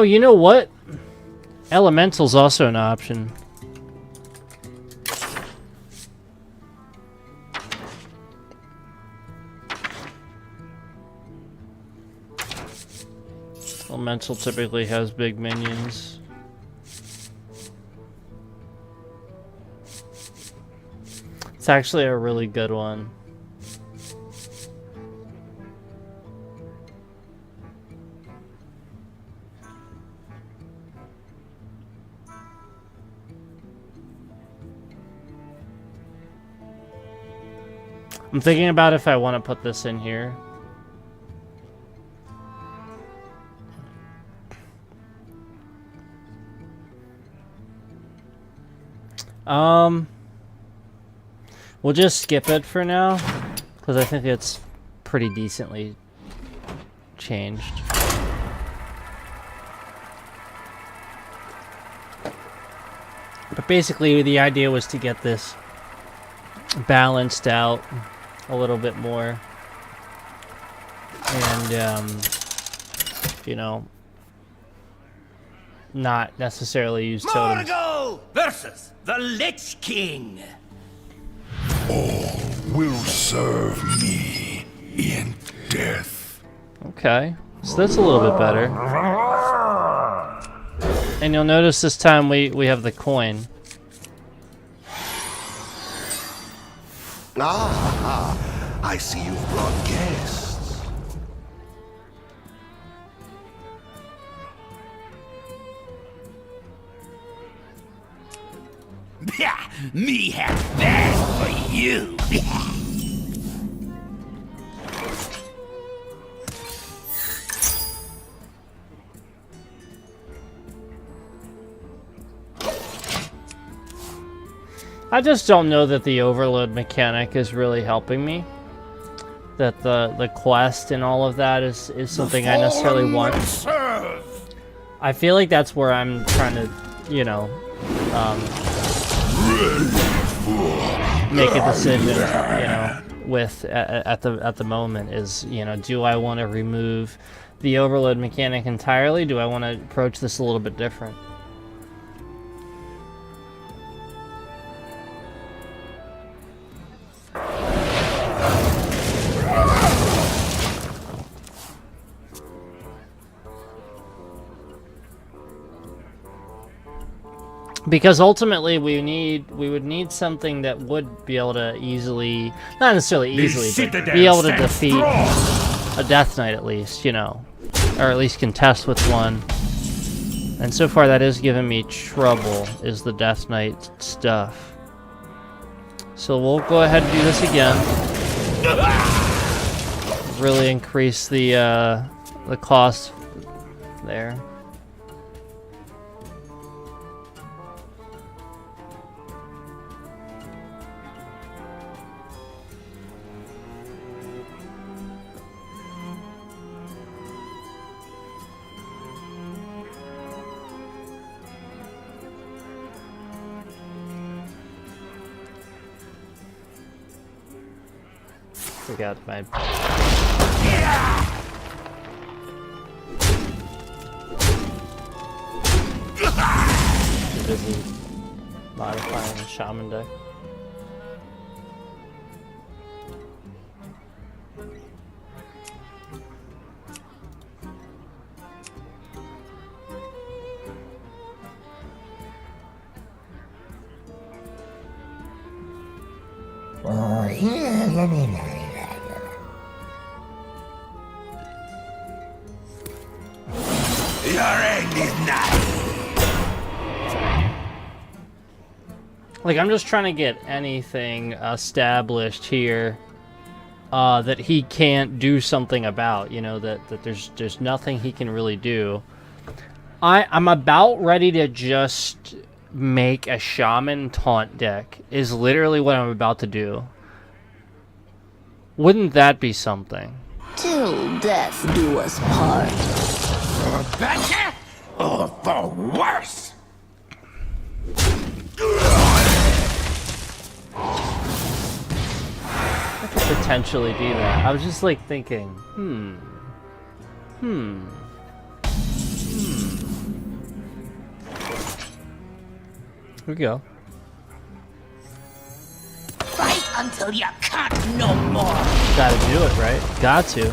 you know what? Elemental's also an option. Elemental typically has big minions. It's actually a really good one. I'm thinking about if I want to put this in here. We'll just skip it for now, because I think it's pretty decently changed. But basically, the idea was to get this balanced out a little bit more. And, you know, not necessarily use totems. Rotgill versus the Lich King. Will serve me in death. Okay, so that's a little bit better. And you'll notice this time we have the coin. I see you've brought guests. Me have that for you. I just don't know that the overload mechanic is really helping me. That the quest and all of that is something I necessarily want. I feel like that's where I'm trying to, you know, make a decision, you know, with at the moment is, you know, do I want to remove the overload mechanic entirely? Do I want to approach this a little bit different? Because ultimately we would need something that would be able to easily, not necessarily easily, but be able to defeat a Death Knight at least, you know, or at least contest with one. And so far that is giving me trouble, is the Death Knight stuff. So we'll go ahead and do this again. Really increase the cost there. Forgot my... Too busy modifying the shaman deck. Your end is nigh. Like, I'm just trying to get anything established here that he can't do something about, you know, that there's nothing he can really do. I'm about ready to just make a shaman taunt deck, is literally what I'm about to do. Wouldn't that be something? Till death do us part. For better or for worse? I could potentially do that. I was just like thinking, Here we go. Fight until you can't no more. Gotta do it, right? Got to.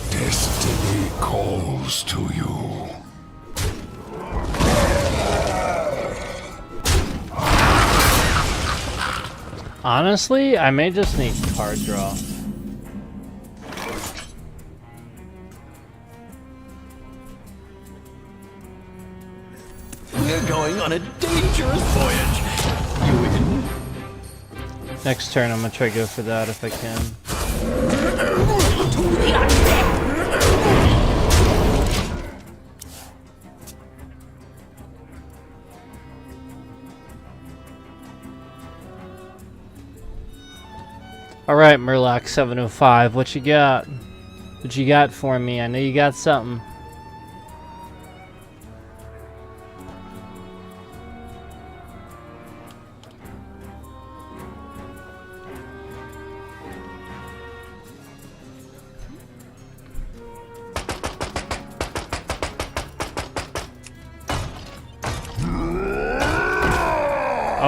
Destiny calls to you. Honestly, I may just need card draw. going on a dangerous voyage. You in? Next turn, I'm gonna try to go for that if I can. Alright, Murloc 705, what you got? What you got for me? I know you got something.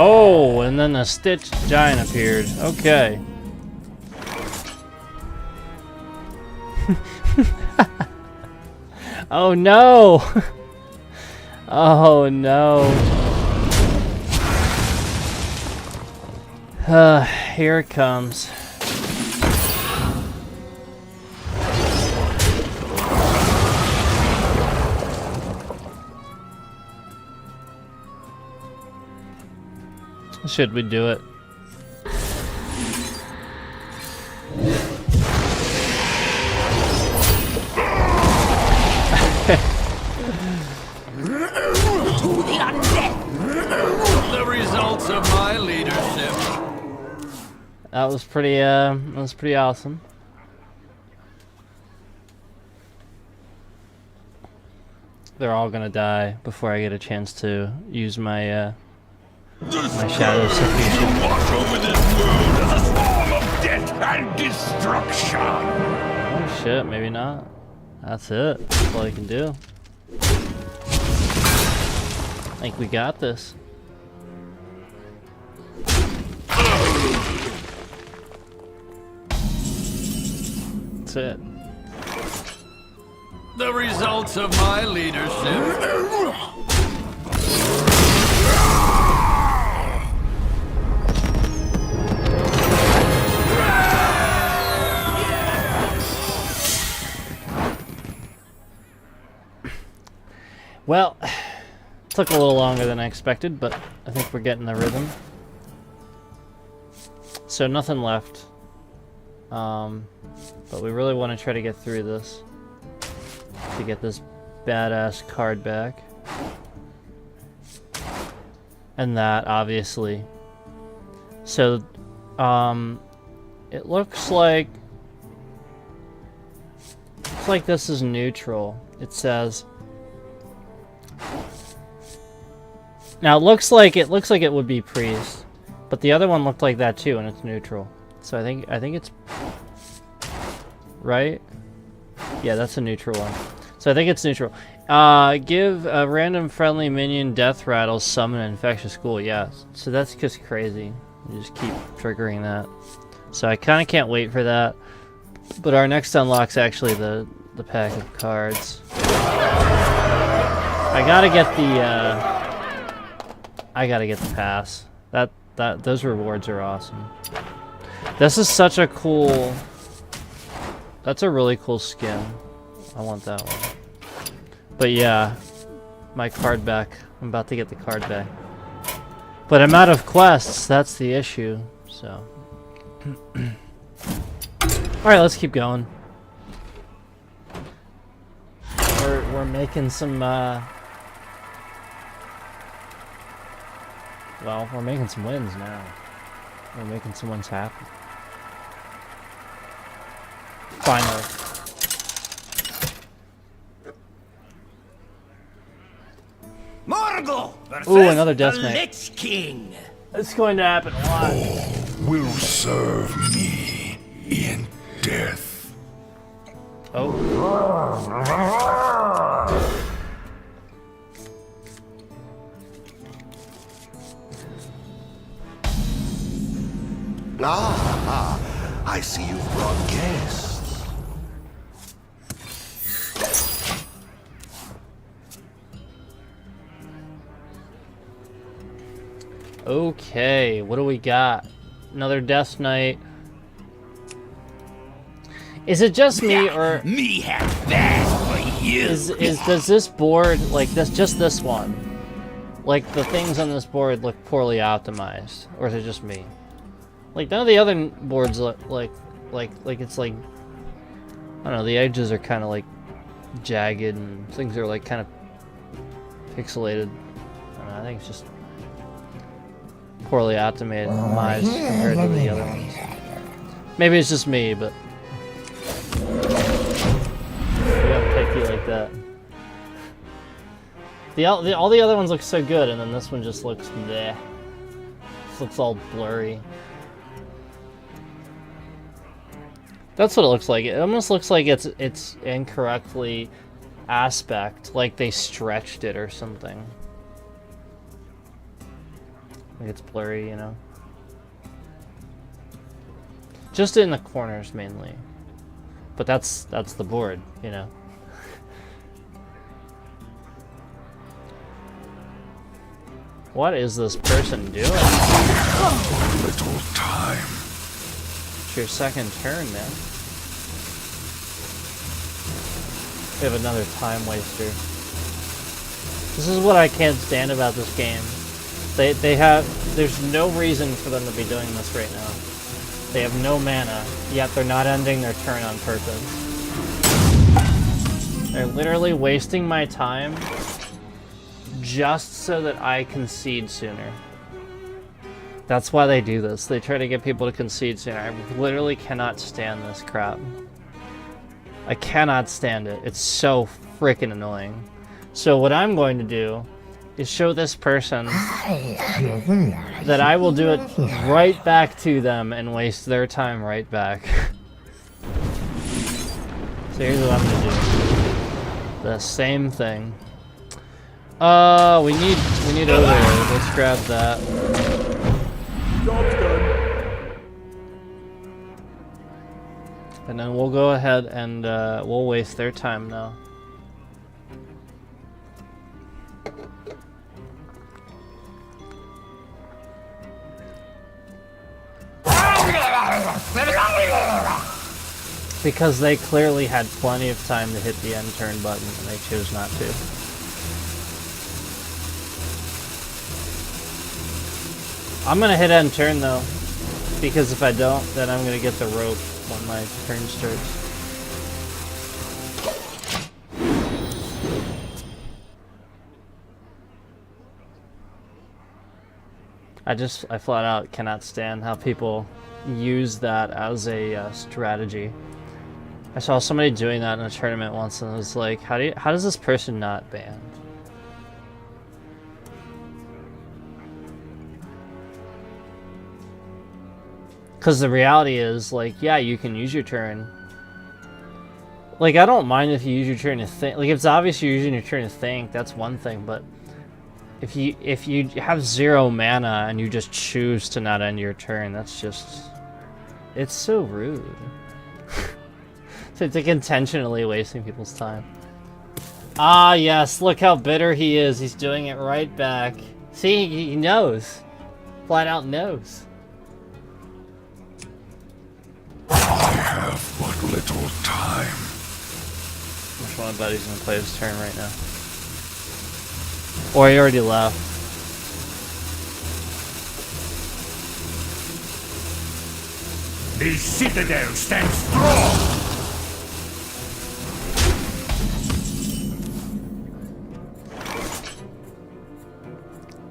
Oh, and then the Stitch Giant appeared. Okay. Oh no! Oh no. Here it comes. Should we do it? The results of my leadership. That was pretty awesome. They're all gonna die before I get a chance to use my my shadow suffusion. Watch over this world as a storm of death and destruction. Oh shit, maybe not. That's it. That's all I can do. I think we got this. That's it. The results of my leadership. Well, took a little longer than I expected, but I think we're getting the rhythm. So nothing left. But we really want to try to get through this to get this badass card back. And that, obviously. So, it looks like this is neutral. It says. Now it looks like it would be priest, but the other one looked like that too, and it's neutral. So I think it's right. Yeah, that's a neutral one. So I think it's neutral. Give a random friendly minion death rattle, summon an infectious ghoul. Yeah, so that's just crazy. You just keep triggering that. So I kind of can't wait for that. But our next unlock's actually the pack of cards. I gotta get the pass. Those rewards are awesome. This is such a cool. That's a really cool skin. I want that one. But yeah, my card back. I'm about to get the card back. But I'm out of quests. That's the issue. So. All right, let's keep going. We're making some. Well, we're making some wins now. We're making some wins happen. Finally. Morgul versus Ooh, another Death the Knight. Lich King. It's going to happen a lot. Will serve me in death. Oh. I see you've brought guests. Okay, what do we got? Another Death Knight. Is it just me, or Me have bad for you. does this board, like this, just this one, Like, the things on this board look poorly optimized. Or is it just me? Like, none of the other boards look like it's like... I don't know, the edges are kind of like jagged and things are like kind of pixelated. I don't know, I think it's just poorly optimized compared to the other ones. Maybe it's just me, but... We don't picky like that. All the other ones look so good, and then this one just looks bleh. This looks all blurry. That's what it looks like. It almost looks like it's incorrectly aspect, like they stretched it or something. Like it's blurry, you know. Just in the corners mainly. But that's the board, you know. What is this person doing? Little time. It's your second turn, man. We have another time waster. This is what I can't stand about this game. There's no reason for them to be doing this right now. They have no mana, yet they're not ending their turn on purpose. They're literally wasting my time just so that I concede sooner. That's why they do this. They try to get people to concede sooner. I literally cannot stand this crap. I cannot stand it. It's so freaking annoying. So what I'm going to do is show this person that I will do it right back to them and waste their time right back. So here's what I'm gonna do. The same thing. We need over here. Let's grab that. Job's done. And then we'll go ahead and we'll waste their time now. Because they clearly had plenty of time to hit the end turn button and they chose not to. I'm gonna hit end turn though, because if I don't, then I'm gonna get the rope when my turn starts. I flat out cannot stand how people use that as a strategy. I saw somebody doing that in a tournament once, and I was like, how does this person not ban? Because the reality is, like, yeah, you can use your turn. Like, I don't mind if you use your turn to think. Like, if it's obvious you're using your turn to think, that's one thing, but if you have 0 mana and you just choose to not end your turn, that's just... It's so rude. It's like intentionally wasting people's time. Ah, yes, look how bitter he is. He's doing it right back. See, he knows. Flat out knows. I have but little time. Which one of my buddies gonna play his turn right now? Or he already left. The citadel stands strong.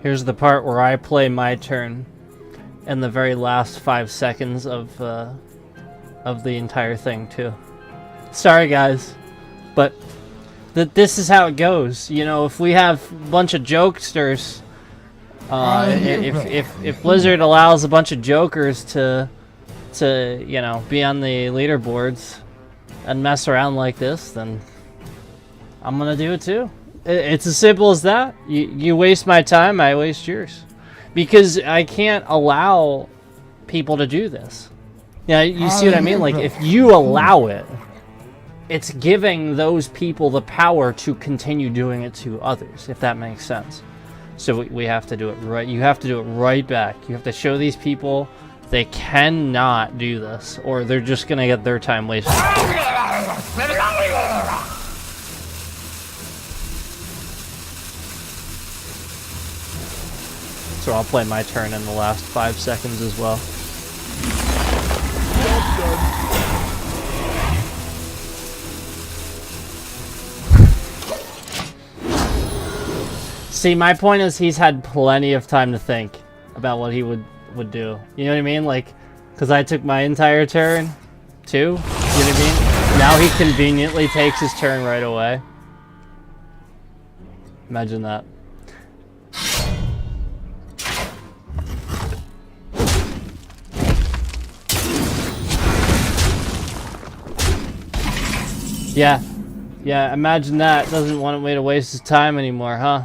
Here's the part where I play my turn in the very last 5 seconds of the entire thing too. Sorry guys, but this is how it goes. You know, if we have a bunch of jokesters, if Blizzard allows a bunch of jokers to you know, be on the leaderboards and mess around like this, then I'm gonna do it too. It's as simple as that. You waste my time, I waste yours. Because I can't allow people to do this. Yeah, you see what I mean? Like, if you allow it, it's giving those people the power to continue doing it to others, if that makes sense. So we have to do it right. You have to do it right back. You have to show these people they cannot do this, or they're just gonna get their time wasted. So I'll play my turn in the last 5 seconds as well. See, my point is he's had plenty of time to think about what he would do. You know what I mean? Like, because I took my entire turn, too. You know what I mean? Now he conveniently takes his turn right away. Imagine that. Yeah. Yeah, imagine that. Doesn't want me to waste his time anymore, huh?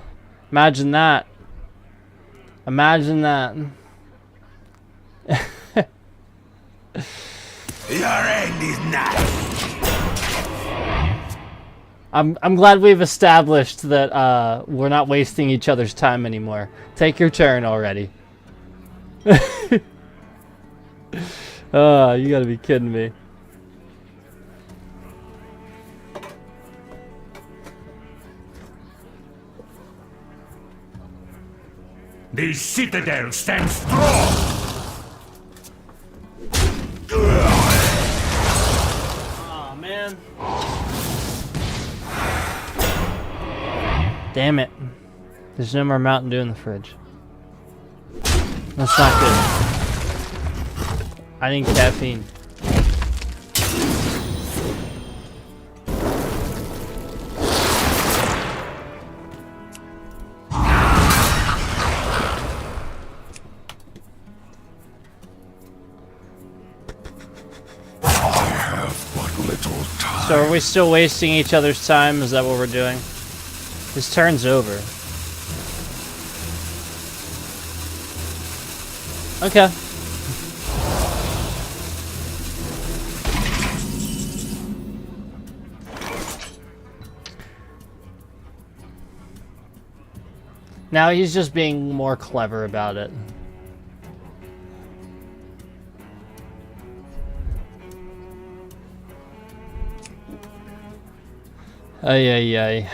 Imagine that. Imagine that. Your end is nigh. I'm glad we've established that we're not wasting each other's time anymore. Take your turn already. Oh, you gotta be kidding me. The citadel stands strong. Oh man. Damn it. There's no more Mountain Dew in the fridge. That's not good. I need caffeine. So are we still wasting each other's time? Is that what we're doing? His turn's over. Okay. Now he's just being more clever about it. Ay, ay, ay.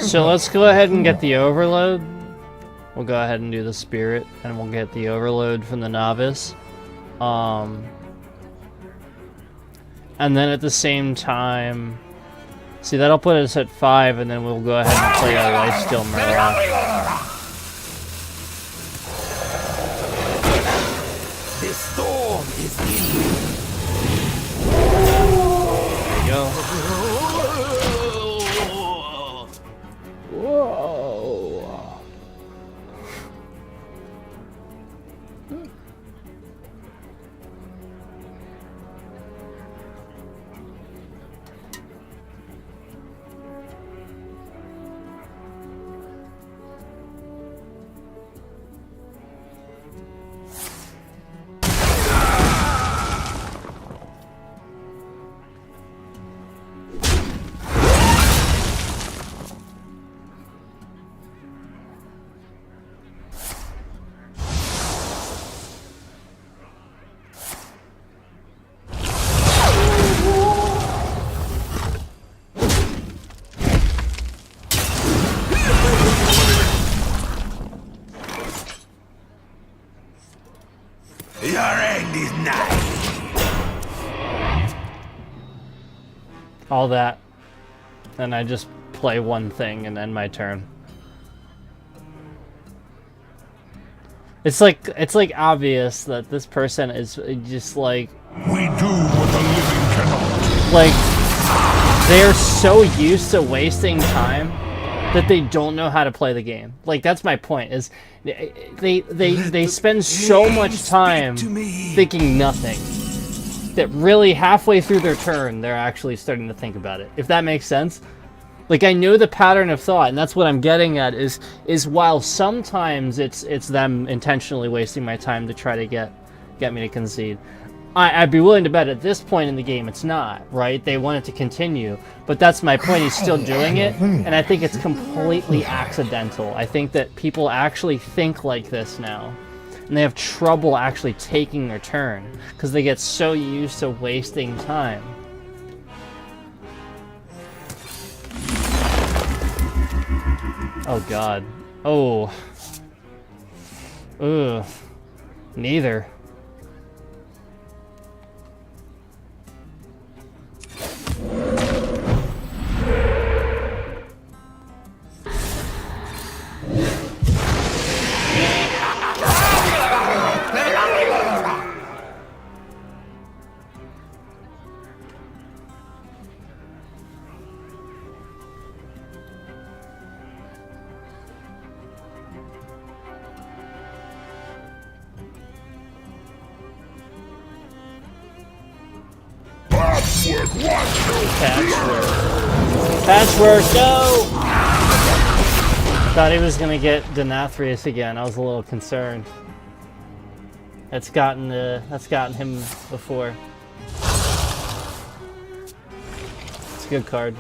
So let's go ahead and get the overload. We'll go ahead and do the spirit, and we'll get the overload from the novice. And then at the same time, see, that'll put us at 5, and then we'll go ahead and play our lifesteal Murloc. The storm is in. There you go. Whoa. Your end is nigh. All that. And I just play one thing and end my turn. It's like obvious that this person is just like, We do what the living cannot. like, they're so used to wasting time that they don't know how to play the game. Like, that's my point, is they spend so much time thinking nothing that really halfway through their turn they're actually starting to think about it, if that makes sense. Like, I know the pattern of thought, and that's what I'm getting at, is while sometimes it's them intentionally wasting my time to try to get me to concede, I'd be willing to bet at this point in the game it's not, right? They want it to continue, but that's my point. He's still doing it, and I think it's completely accidental. I think that people actually think like this now, and they have trouble actually taking their turn because they get so used to wasting time. Oh God. Oh. Ugh. Neither. Patchwork, no! Thought he was gonna get Denathrius again. I was a little concerned. That's gotten him before. It's a good card.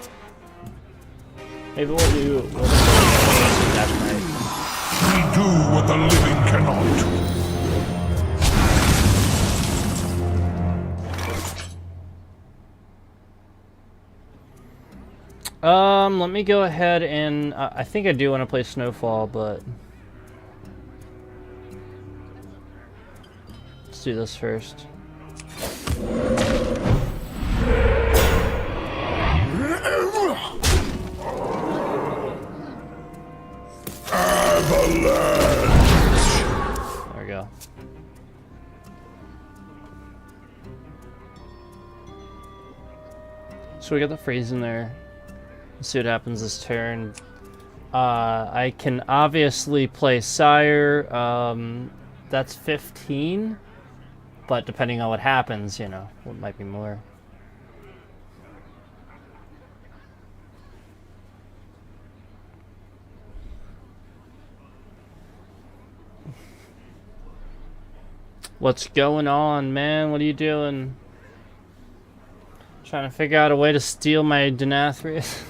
Maybe we'll do that night. We do what the living cannot. Let me go ahead and I think I do want to play Snowfall, but let's do this first. There we go. So we got the freeze in there. Let's see what happens this turn. I can obviously play Sire. That's 15. But depending on what happens, you know, it might be more. What's going on, man? What are you doing? Trying to figure out a way to steal my Denathrius.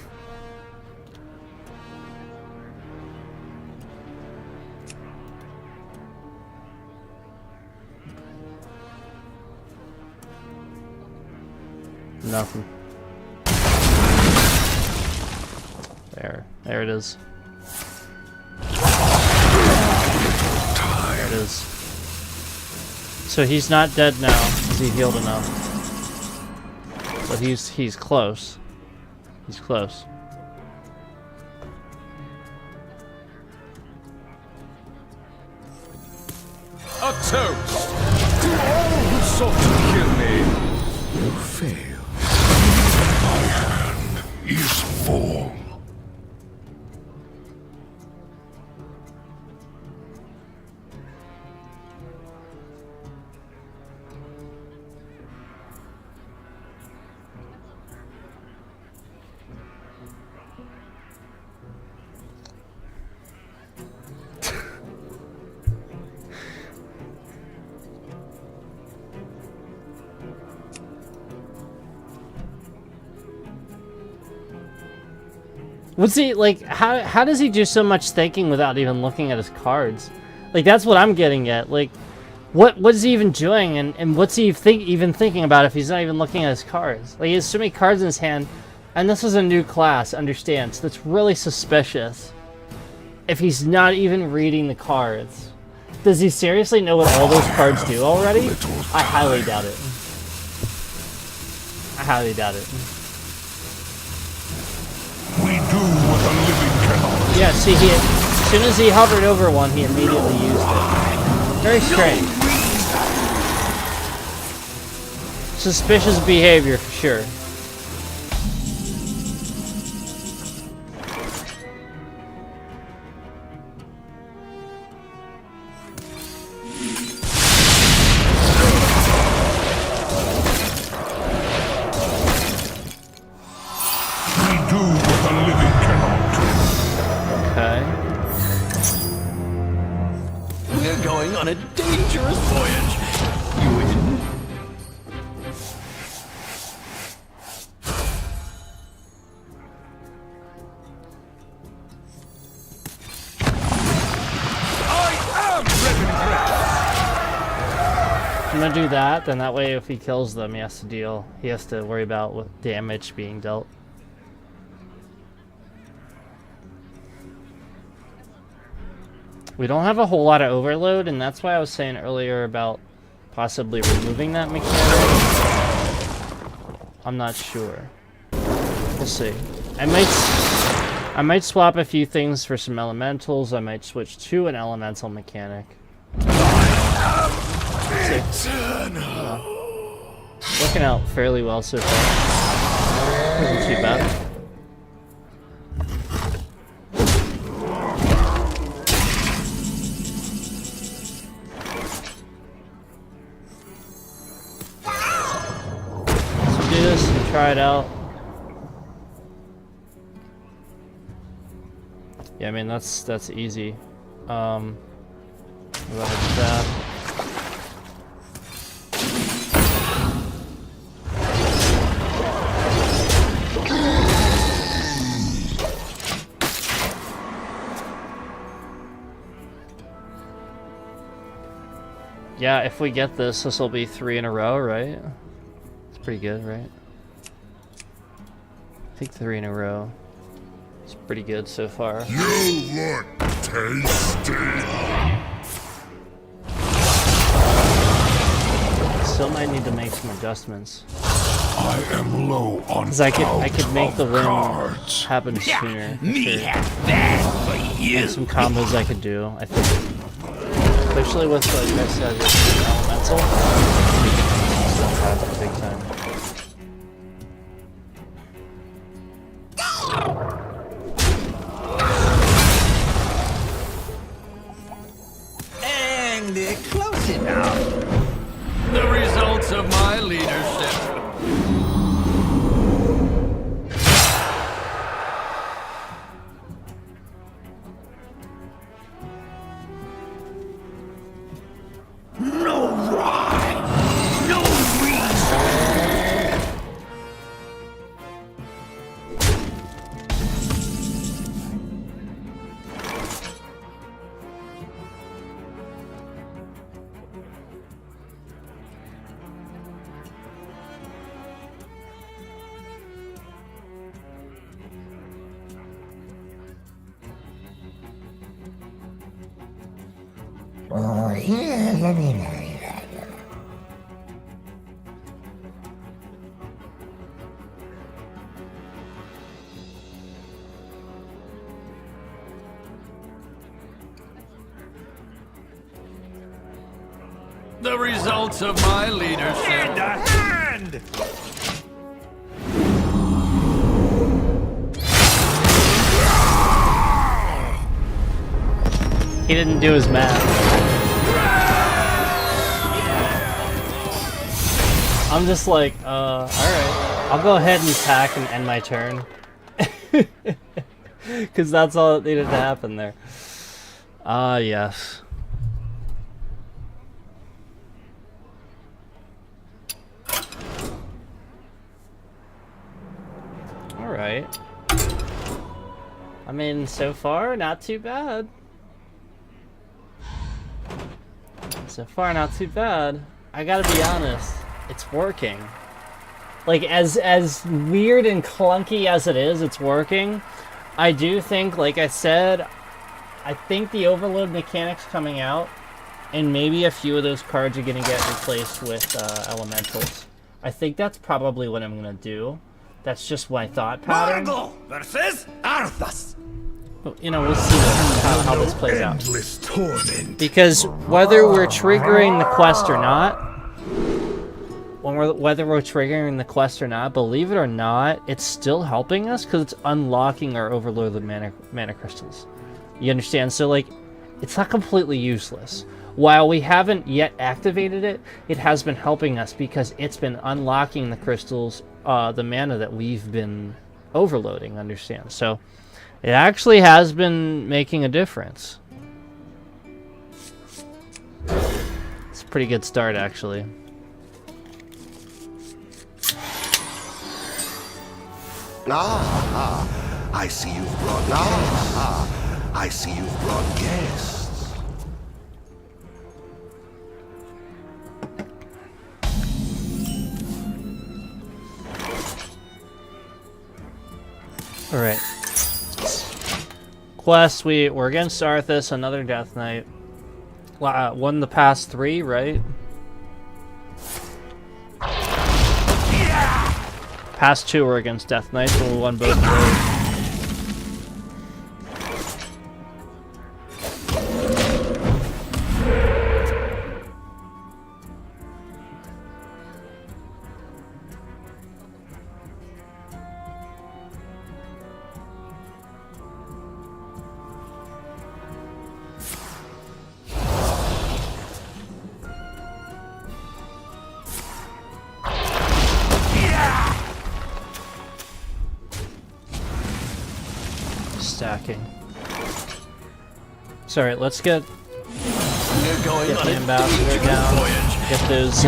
Nothing. There it is. There it is. So he's not dead now, because he healed enough. But he's close. He's close. A toast to all who sought to kill me. You fail. My hand is full. What's he like? How does he do so much thinking without even looking at his cards? Like that's what I'm getting at. Like, what is he even doing, and what's he even thinking about if he's not even looking at his cards? Like he has so many cards in his hand, and this is a new class. Understand? So that's really suspicious. If he's not even reading the cards, does he seriously know what all those cards do already? I highly doubt it. I highly doubt it. We do what the living cannot. Yeah, see, as soon as he hovered over one, he immediately used it. Very strange. Suspicious behavior, for sure. On a dangerous voyage. You in? I'm gonna do that, then that way if he kills them, he has to worry about what damage being dealt. We don't have a whole lot of overload, and that's why I was saying earlier about possibly removing that mechanic. I'm not sure. We'll see. I might swap a few things for some elementals. I might switch to an elemental mechanic. Working out fairly well so far. Isn't too bad. Let's do this and try it out. Yeah, I mean that's easy. We'll go ahead with that. Yeah, if we get this will be 3 in a row, right? It's pretty good, right? I think 3 in a row. It's pretty good so far. You look tasty. Still might need to make some adjustments. I am low on Because I could make the win cards. happen sooner. For Me sure. have that for you. And some combos I could do, I think. Especially with, like I said, with the elemental. Stuff happen big time. And they're close enough. The results of my leadership. No rhyme, no reason. The results of my leadership. And a hand. He didn't do his math. I'm just like, alright. I'll go ahead and attack and end my turn. Because that's all that needed to happen there. Ah, yes. Alright. I mean, so far, not too bad. So far, not too bad. I gotta be honest, it's working. Like, as weird and clunky as it is, it's working. I do think, like I said, I think the overload mechanic's coming out, and maybe a few of those cards are gonna get replaced with elementals. I think that's probably what I'm gonna do. That's just my thought pattern. Rotgill versus Arthas. But, you know, we'll see how this plays out. Endless torment. Because whether we're triggering the quest or not, whether we're triggering the quest or not, believe it or not, it's still helping us because it's unlocking our overloaded mana crystals. You understand? So, like, it's not completely useless. While we haven't yet activated it, it has been helping us because it's been unlocking the crystals, the mana that we've been overloading, understand? So, it actually has been making a difference. It's a pretty good start, actually. I see you've brought I see you've brought guests. quest. We're against Arthas, another Death Knight. Won the past 3, right? Past 2 were against Death Knights, and we won both of those. Stacking. Sorry, let's get the ambassador down. Get those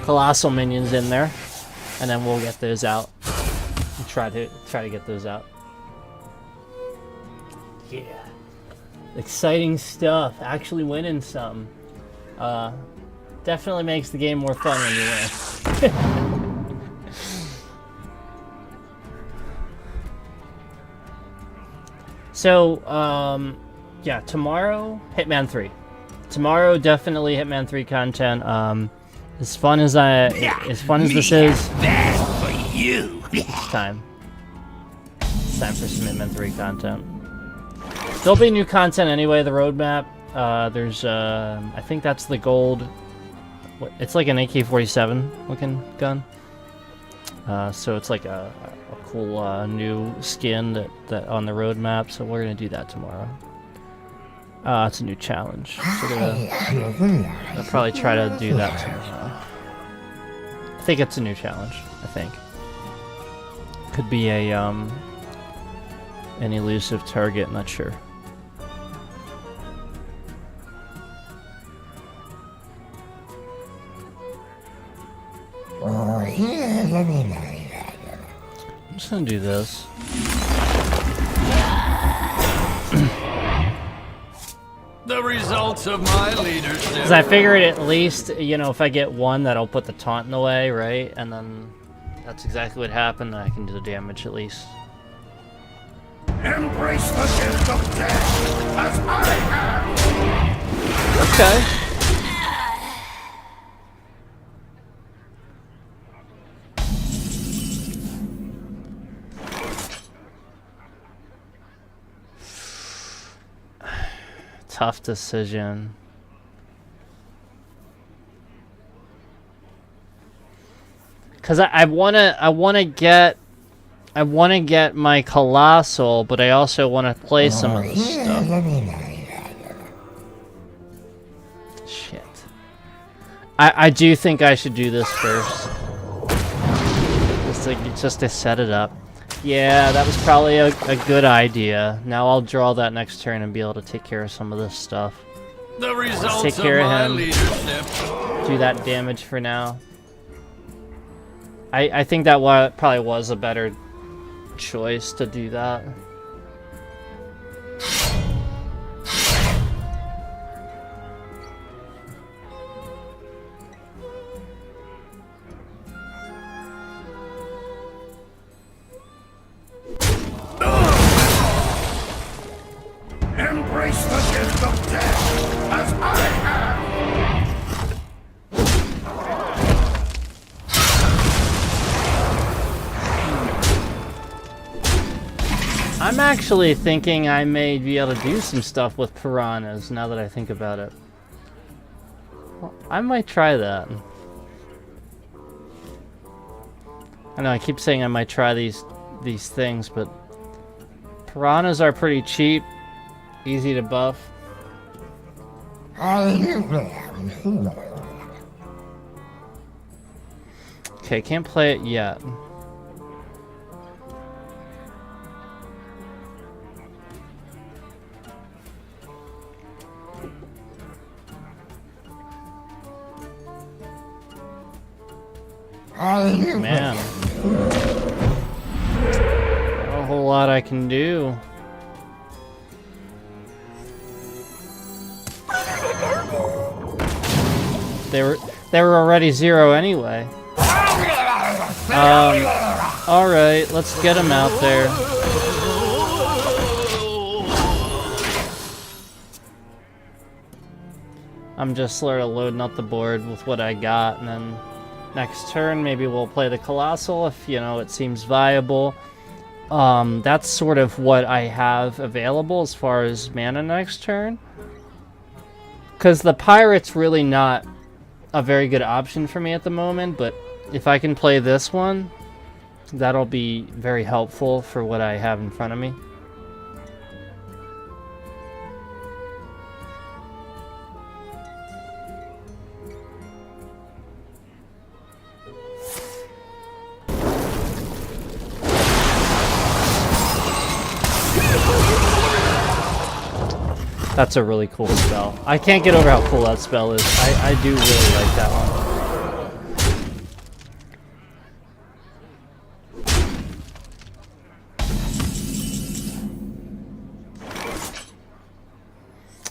colossal minions in there, and then we'll get those out. And try to get those out. Yeah, exciting stuff. Actually winning some. Definitely makes the game more fun when you win. So, yeah, tomorrow, Hitman 3. Tomorrow, definitely Hitman 3 content. As fun as this is, For you. it's time. It's time for some Hitman 3 content. There'll be new content anyway. The roadmap. There's, I think that's the gold. It's like an AK-47 looking gun. So it's like a cool new skin that on the roadmap. So we're gonna do that tomorrow. It's a new challenge. So I'll probably try to do that tomorrow. I think it's a new challenge. I think could be a an elusive target. Not sure. I'm just gonna do this. The results of my leadership. Because I figured at least, you know, if I get one, that'll put the taunt in the way, right? And then that's exactly what happened. I can do the damage at least. Embrace the gift of death as I am. Okay. Tough decision. Cause I wanna get my colossal, but I also wanna play some of this stuff. Shit. I do think I should do this first. Just to set it up. Yeah, that was probably a good idea. Now I'll draw that next turn and be able to take care of some of this stuff. The results Take care of of my him. leadership. Do that damage for now. I think that probably was a better choice to do that. Embrace the gift of death as I am. I'm actually thinking I may be able to do some stuff with piranhas now that I think about it. Well, I might try that. I know I keep saying I might try these things, but piranhas are pretty cheap, easy to buff. Okay, can't play it yet. Man. Not a whole lot I can do. They were already 0 anyway. Alright, let's get him out there. I'm just sort of loading up the board with what I got, and then next turn maybe we'll play the Colossal if, you know, it seems viable. That's sort of what I have available as far as mana next turn. Because the Pirate's really not a very good option for me at the moment, but if I can play this one, that'll be very helpful for what I have in front of me. That's a really cool spell. I can't get over how cool that spell is. I do really like that one.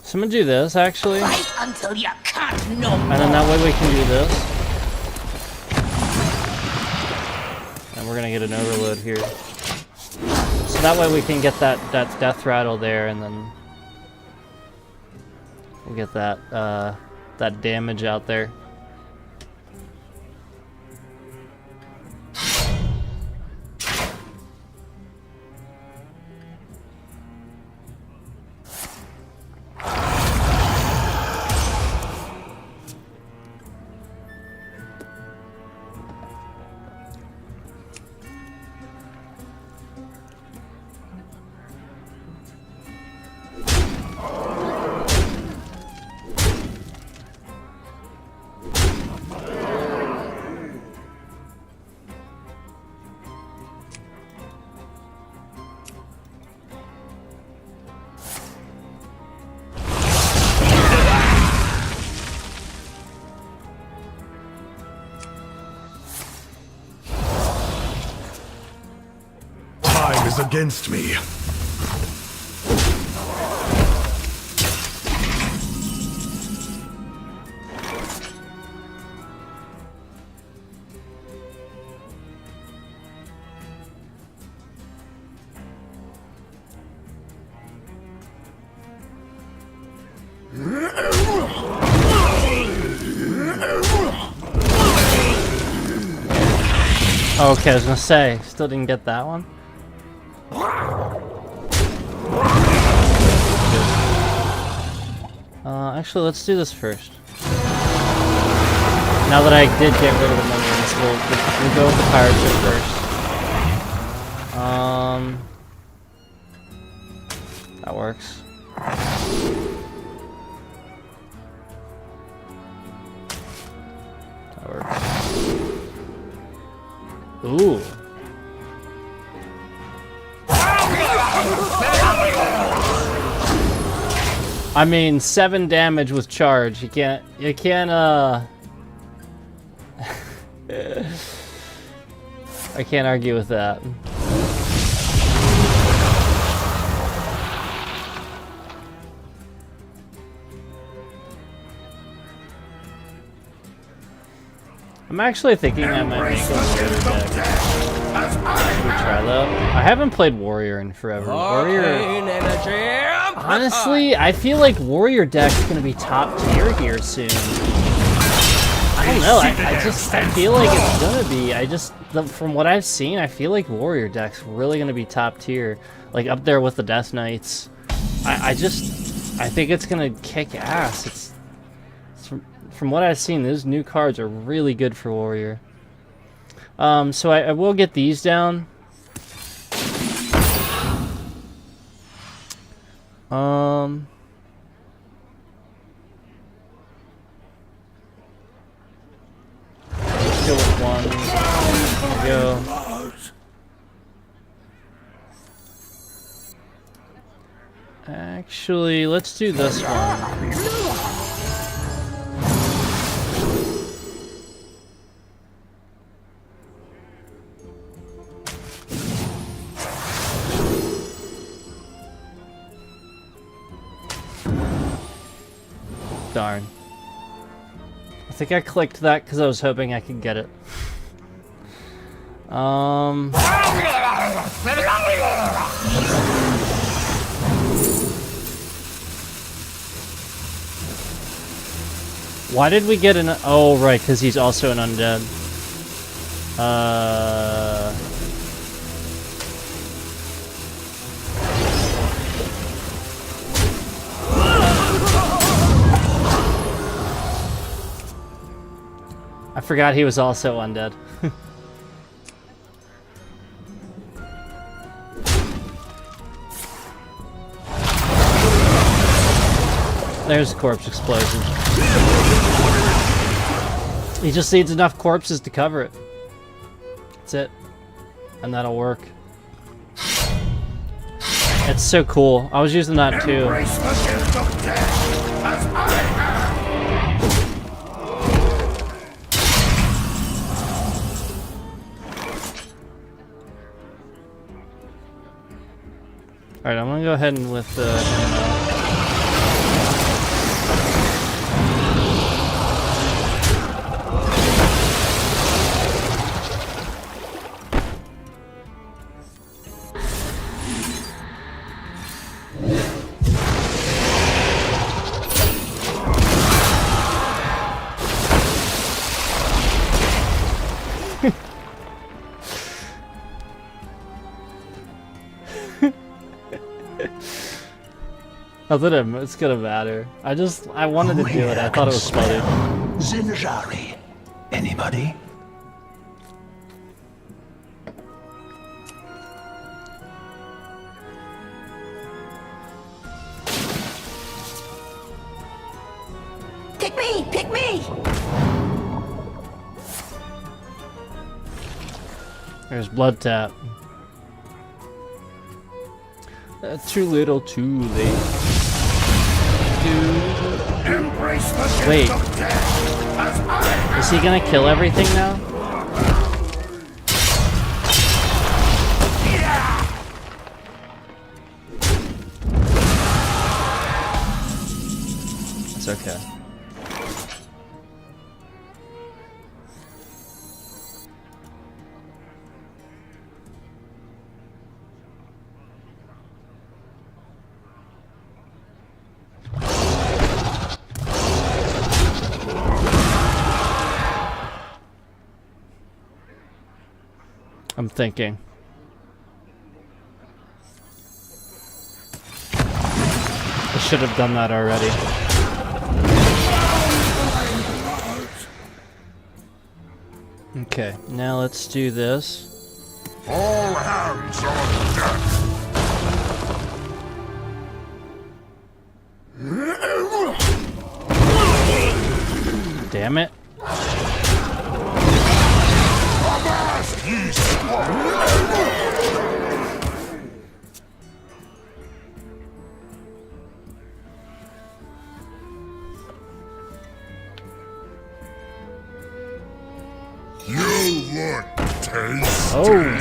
So I'm gonna do this, actually. Fight until you can't no more. And then that way we can do this. And we're gonna get an overload here. So that way we can get that death rattle there, and then we'll get that that damage out there. Time is against me. Okay, I was gonna say, still didn't get that one. Actually, let's do this first. Now that I did get rid of the minions, we'll go with the pirate ship first. That works. That works. Ooh. I mean, 7 damage with charge. You can't I can't argue with that. I'm actually thinking I might make a warrior deck. Should we try that? I haven't played warrior in forever. Honestly, I feel like warrior deck's gonna be top tier here soon. I don't know. I feel like it's gonna be. From what I've seen, I feel like warrior deck's really gonna be top tier, like up there with the Death Knights. I think it's gonna kick ass. It's from what I've seen, those new cards are really good for warrior. So I will get these down. Let's go with one. There we go. Actually, let's do this one. Darn. I think I clicked that because I was hoping I could get it. Why did we get an... Oh, right, because he's also an undead. I forgot he was also undead. There's a corpse explosion. He just needs enough corpses to cover it. That's it. And that'll work. It's so cool. I was using that too. Embrace the gift of death as I have. Alright, I'm gonna go ahead and lift the... Nothing it's gonna matter. I wanted to do it. I thought it was funny. Zinjari. Anybody? Pick me! Pick me! There's blood tap. Too little, too late. Embrace the gift Wait. of death as I have. Is he gonna kill everything now? It's okay. I'm thinking. I should have done that already. Okay, now let's do this. All hands on deck. Damn it. Avast ye squad. You look tasty. Oh.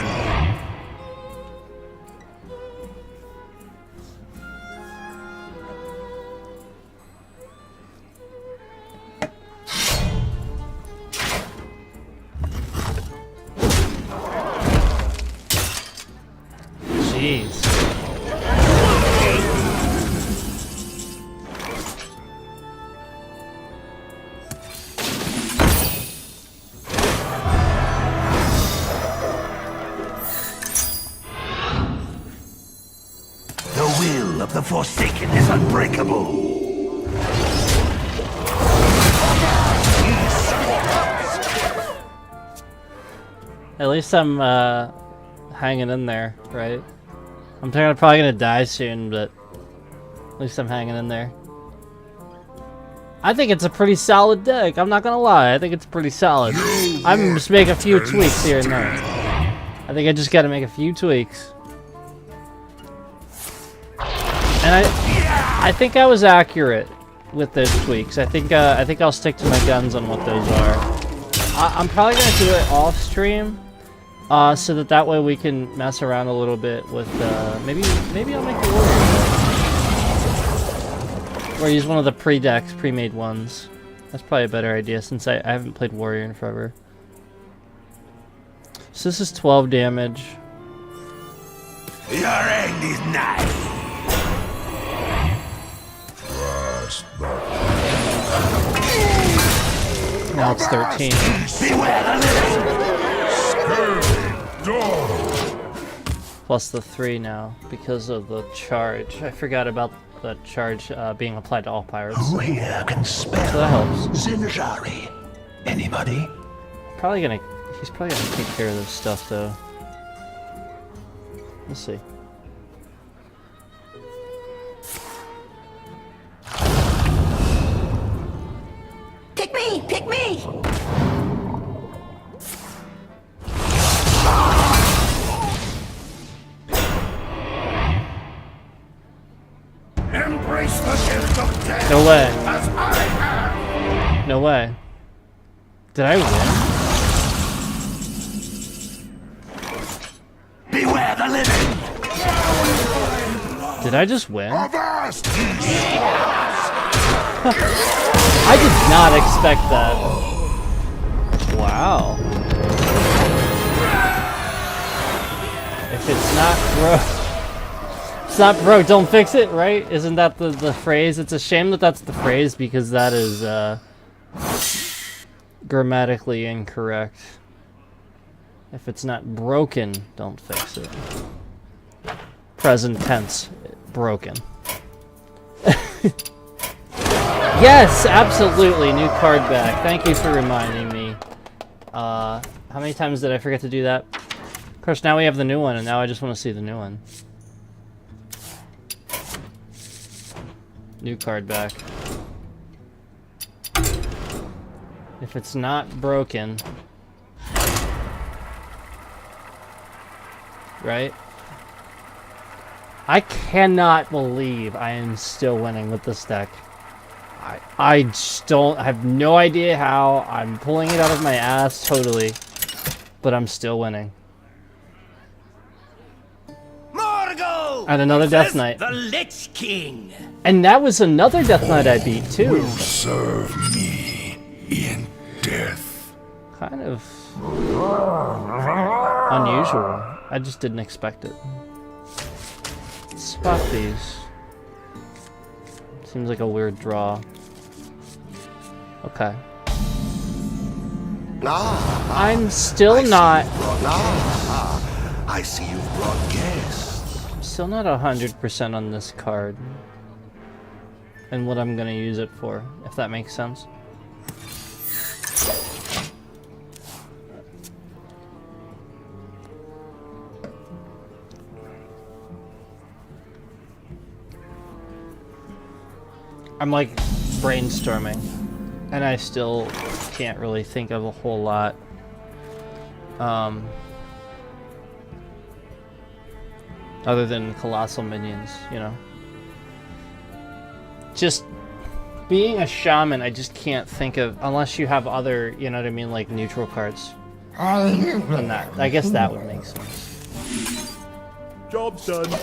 Jeez. The will of the Forsaken is unbreakable. At least I'm hanging in there, right? I'm probably gonna die soon, but at least I'm hanging in there. I think it's a pretty solid deck. I'm not gonna lie. I think it's pretty solid. I'm just make a few tweaks here and there. I think I just gotta make a few tweaks. And I think I was accurate with those tweaks. I think I'll stick to my guns on what those are. I'm probably gonna do it off stream, so that way we can mess around a little bit with maybe I'll make the warrior. Or use one of the pre-made ones. That's probably a better idea since I haven't played warrior in forever. So this is 12 damage. Your end is nigh. Last but Now it's 13. Beware the living! Dawn. Plus the 3 now because of the charge. I forgot about the charge being applied to all pirates. Who here can spell So that helps. Zinjari? Anybody? He's probably gonna take care of this stuff though. Let's see. Pick me! Pick me! Embrace the gift of death No way. as I have! No way. Did I win? Beware the living! Did I just win? Avast! I did not expect that. Wow. If it's not broke, it's not broke, don't fix it, right? Isn't that the phrase? It's a shame that that's the phrase because that is grammatically incorrect. If it's not broken, don't fix it. Present tense, broken. Yes, absolutely. New card back. Thank you for reminding me. How many times did I forget to do that? Of course, now we have the new one, and now I just want to see the new one. New card back. If it's not broken... Right? I cannot believe I am still winning with this deck. I just don't, I have no idea how. I'm pulling it out of my ass totally, but I'm still winning. Morgo! And another Death Knight. The Lich King! And that was another Death Knight I beat too. Will serve me in death. Kind of unusual. I just didn't expect it. Swap these. Seems like a weird draw. Okay. I'm still not. I see you've brought guests. I'm still not 100% on this card. And what I'm gonna use it for, if that makes sense. I'm like brainstorming, and I still can't really think of a whole lot. Other than colossal minions, you know. Just being a shaman, I just can't think of, unless you have other, you know what I mean, like neutral cards. And that, I guess that would make sense. Job's done.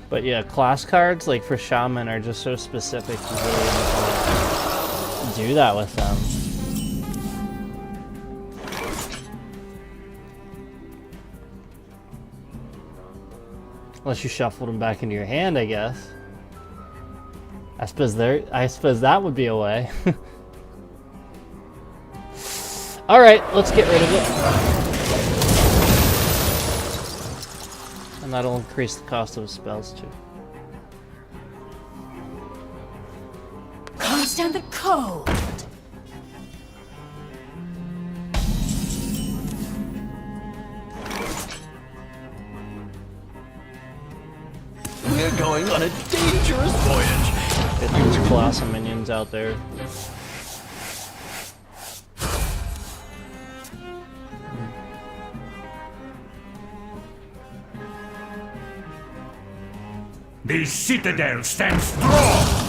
But yeah, class cards, like for shaman, are just so specific. You really need to do that with them. Unless you shuffled them back into your hand, I guess. I suppose that would be a way. All right, let's get rid of it. And that'll increase the cost of spells too. Constant the cold. We're going on a dangerous voyage. Get these colossal minions out there. The citadel stands strong!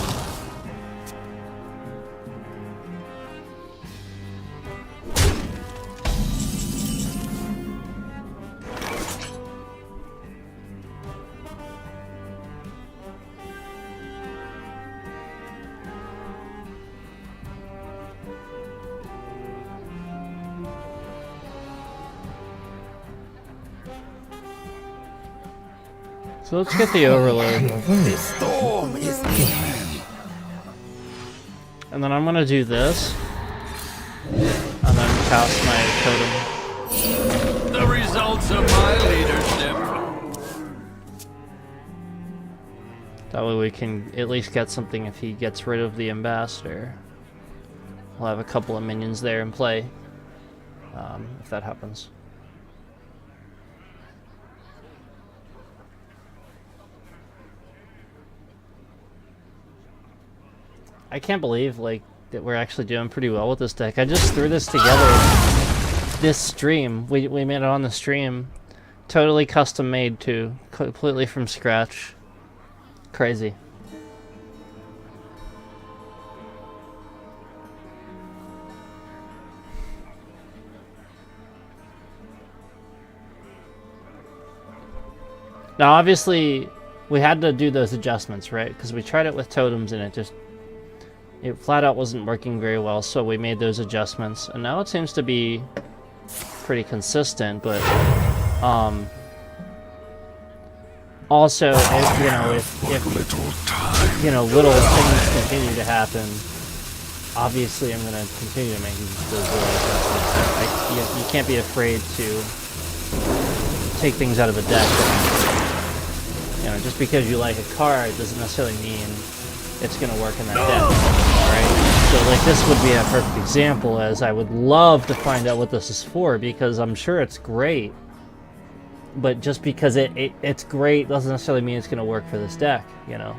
So let's get the overload. The storm is near. And then I'm gonna do this. And then cast my totem. The results of my leadership. That way we can at least get something if he gets rid of the ambassador. We'll have a couple of minions there in play. If that happens. I can't believe like that we're actually doing pretty well with this deck. I just threw this together this stream. We made it on the stream. Totally custom made too. Completely from scratch. Crazy. Now obviously we had to do those adjustments, right? Because we tried it with totems and it flat out wasn't working very well, so we made those adjustments, and now it seems to be pretty consistent. But also, if you know, little things continue to happen, obviously I'm going to continue to make those little adjustments. You can't be afraid to take things out of the deck. You know, just because you like a card doesn't necessarily mean it's going to work in that deck, right? So like this would be a perfect example, as I would love to find out what this is for, because I'm sure it's great, but just because it's great doesn't necessarily mean it's going to work for this deck, you know?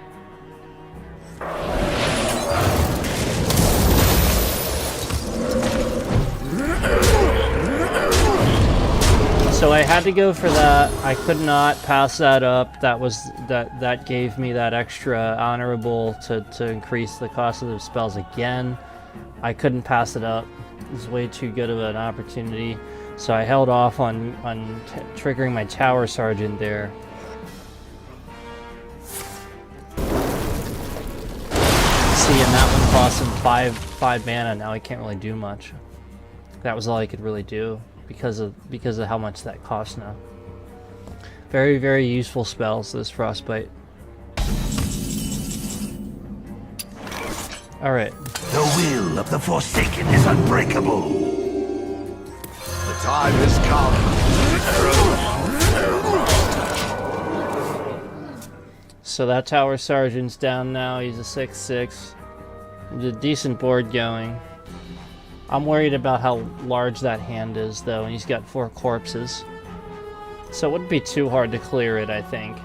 So I had to go for that. I could not pass that up. That gave me that extra honorable to increase the cost of the spells again. I couldn't pass it up. It was way too good of an opportunity. So I held off on triggering my Tower Sergeant there. See, and that one cost him five mana. Now I can't really do much. That was all I could really do because of how much that costs now. Very, very useful spells, this Frostbite. Alright. The will of the Forsaken is unbreakable. The time has come to dethrone. So that Tower Sergeant's down now. He's a 6/6. There's a decent board going. I'm worried about how large that hand is, though, and he's got 4 corpses. So it wouldn't be too hard to clear it, I think.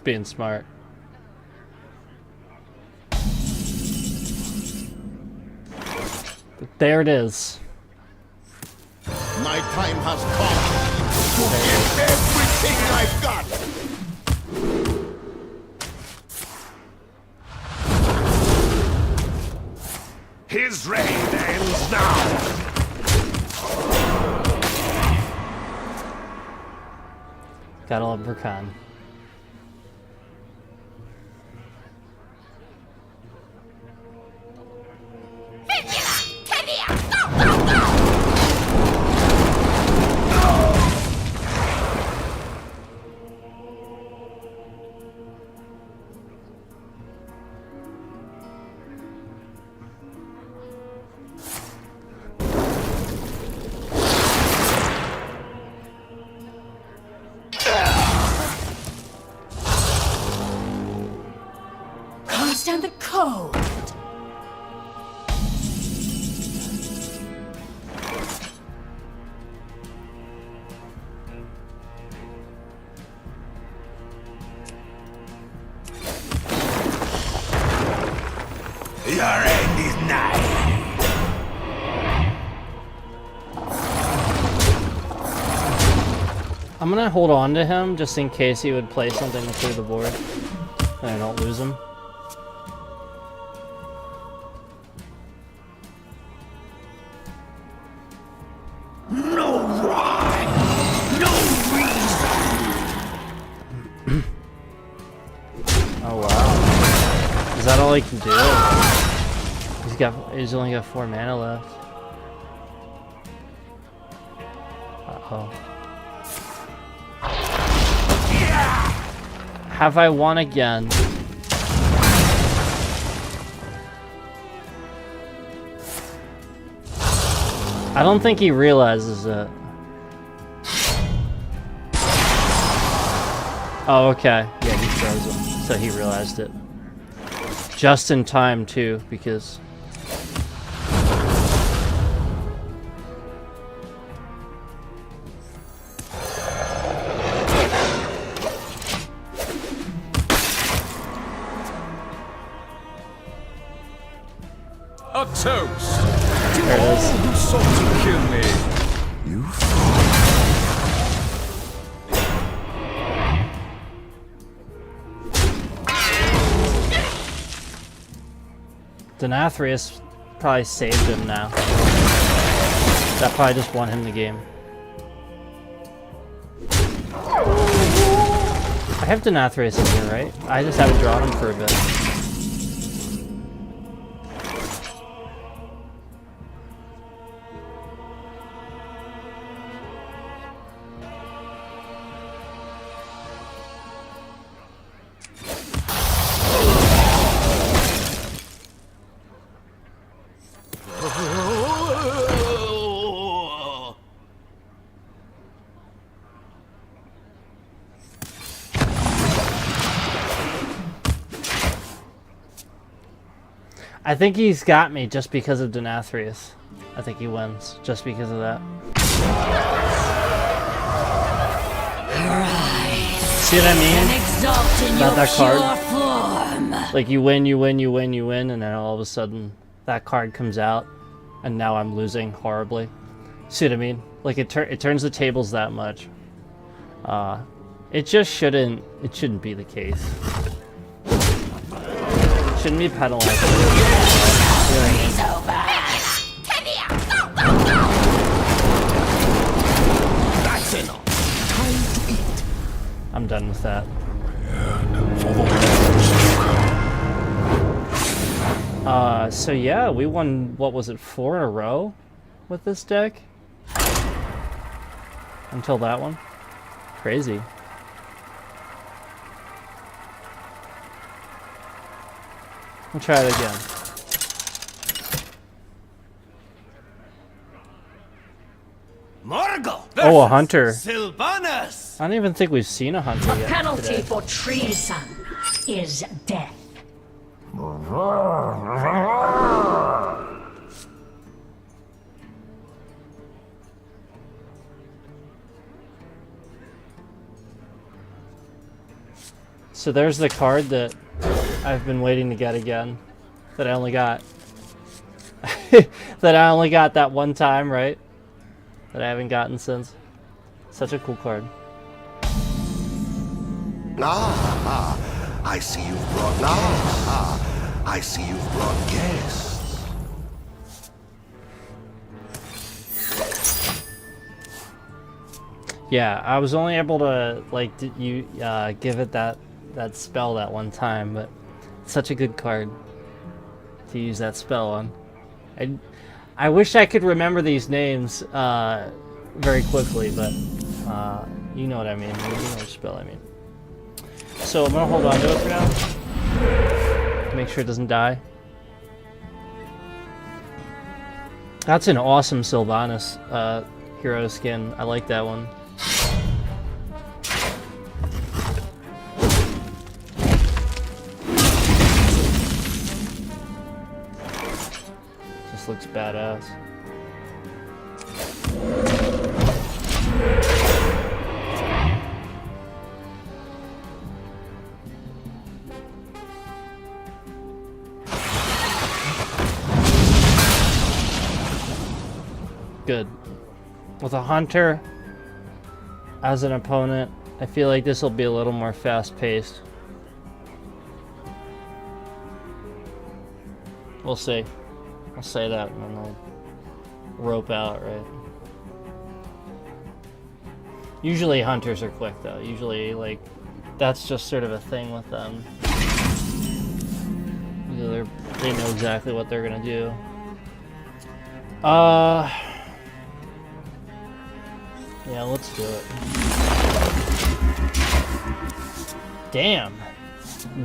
Being smart. But there it is. My time has come to give everything I've got. His reign ends now. Gotta love Burkhan. Stand the code. Your end is nigh. I'm gonna hold on to him just in case he would play something to clear the board and I don't lose him. No rhyme, no reason. Oh wow. Is that all he can do? He's only got 4 mana left. Uh-oh. Have I won again? I don't think he realizes it. Oh, okay. Yeah, he froze him, so he realized it. Just in time, too, because... A toast There it is. who sought to kill me. You Denathrius probably saved him now. That probably just won him the game. I have Denathrius in here, right? I just haven't drawn him for a bit. I think he's got me just because of Denathrius. I think he wins just because of that. See what I mean? About that card. Like you win, and then all of a sudden that card comes out, and now I'm losing horribly. See what I mean? Like it turns the tables that much. It just shouldn't. It shouldn't be the case. Shouldn't be penalized. That's enough. Time to eat. I'm done with that. So yeah, we won, what was it, 4 in a row with this deck? Until that one. Crazy. We'll try it again. Morgul. Oh, a hunter. Sylvanas. I don't even think we've seen a hunter yet Penalty today. for treason is death. So there's the card that I've been waiting to get again. That I only got. That I only got that one time, right? That I haven't gotten since. Such a cool card. I see you've brought. I see you've brought guests. Yeah, I was only able to like give it that spell that one time, but it's such a good card to use that spell on. I wish I could remember these names very quickly, but you know what I mean. You know which spell I mean. So I'm gonna hold on to it for now. Make sure it doesn't die. That's an awesome Sylvanas hero skin. I like that one. Just looks badass. Good. With a hunter, as an opponent. I feel like this will be a little more fast-paced. We'll see. I'll say that and then I'll rope out, right? Usually hunters are quick though. Usually, like, that's just sort of a thing with them. They know exactly what they're gonna do. Yeah, let's do it. Damn.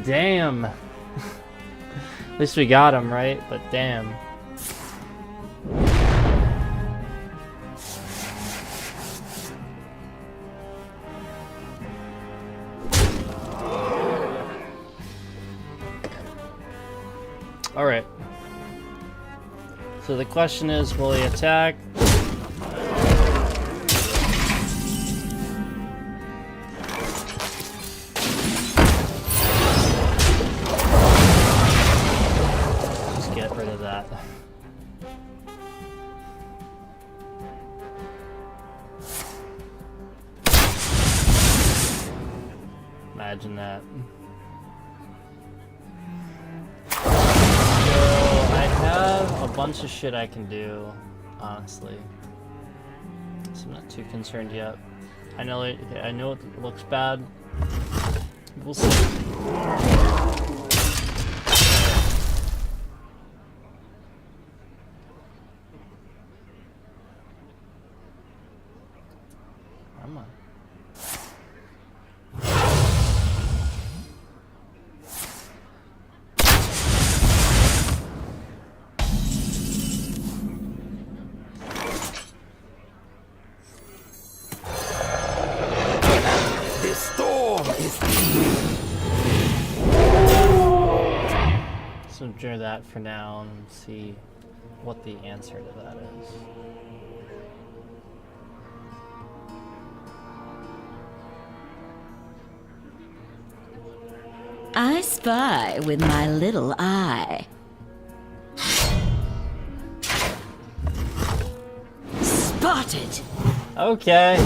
Damn. At least we got him, right? But damn. Alright. So the question is, will he attack? Just get rid of that. Imagine that. A bunch of shit I can do, honestly. So I'm not too concerned yet. I know it looks bad. We'll see. Come on. So endure that for now and see what the answer to that is. I spy with my little eye. Spotted! Okay.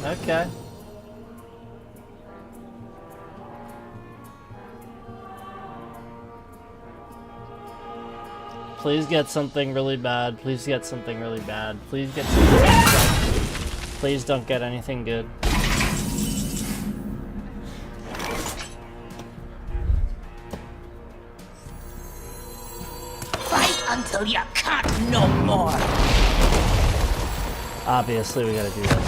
Okay. Please get something really bad. Please get something really bad. Please get something really bad. Please don't get anything good. Fight until you can't no more. Obviously, we gotta do that.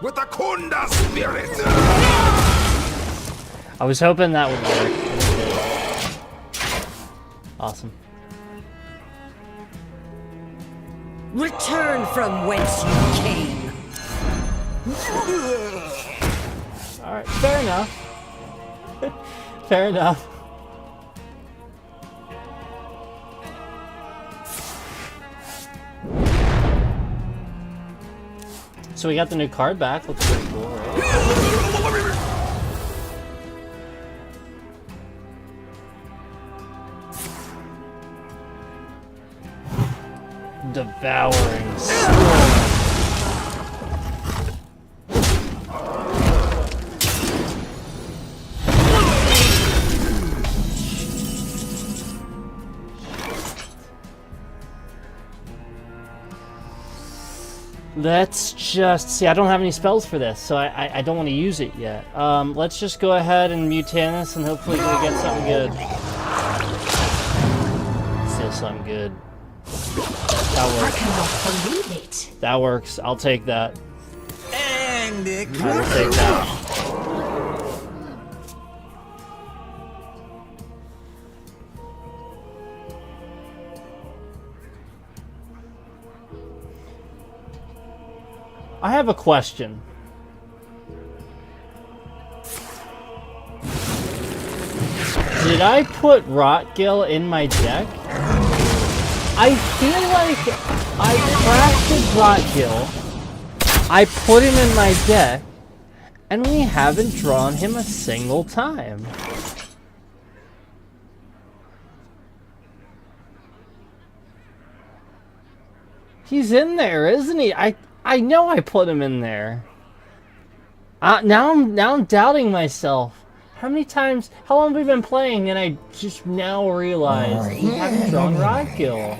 With the Kunda spirit! I was hoping that would work. Awesome. Return from whence you came. Alright, fair enough. Fair enough. So we got the new card back. Looks pretty cool, right? Devouring storm. Let's just see. I don't have any spells for this, so I don't want to use it yet. Let's just go ahead and Mutanus and hopefully we get something good. Still something good. That works. I cannot believe it. That works. I'll take that. And I will take that. I have a question. Did I put Rotgill in my deck? I feel like I crafted Rotgill, I put him in my deck, and we haven't drawn him a single time. He's in there, isn't he? I know I put him in there. Now I'm doubting myself. How many times? How long have we been playing? And I just now realized we haven't drawn Rotgill.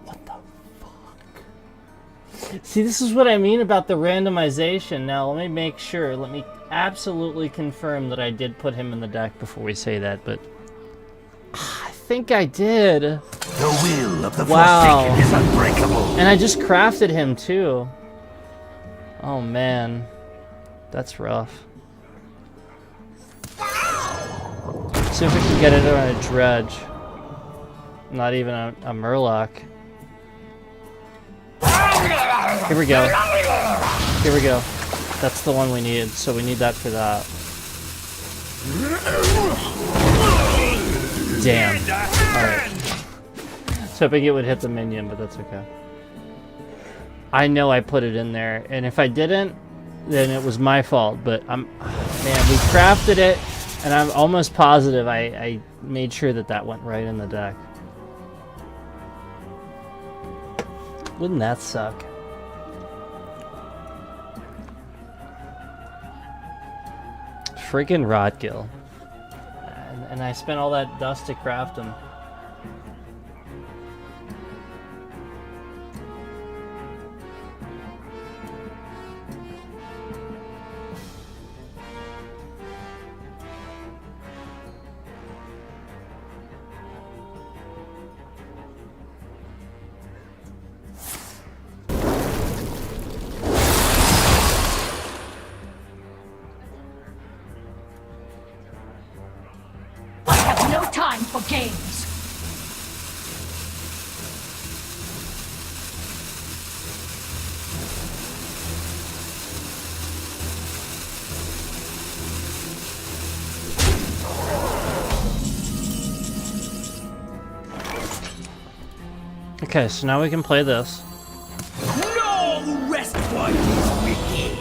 What the fuck? See, this is what I mean about the randomization. Now let me make sure. Let me absolutely confirm that I did put him in the deck before we say that. But I think I did. The will of the Wow. Forsaken is unbreakable. And I just crafted him too. Oh man, that's rough. See if we can get it on a dredge. Not even a murloc. Here we go. Here we go. That's the one we need, so we need that for that. Damn. Alright. I was hoping it would hit the minion, but that's okay. I know I put it in there, and if I didn't, then it was my fault, but man, we crafted it, and I'm almost positive I made sure that that went right in the deck. Wouldn't that suck? Freaking Rotgill. And I spent all that dust to craft him. No time for games. Okay, so now we can play this. No rest for these wicked.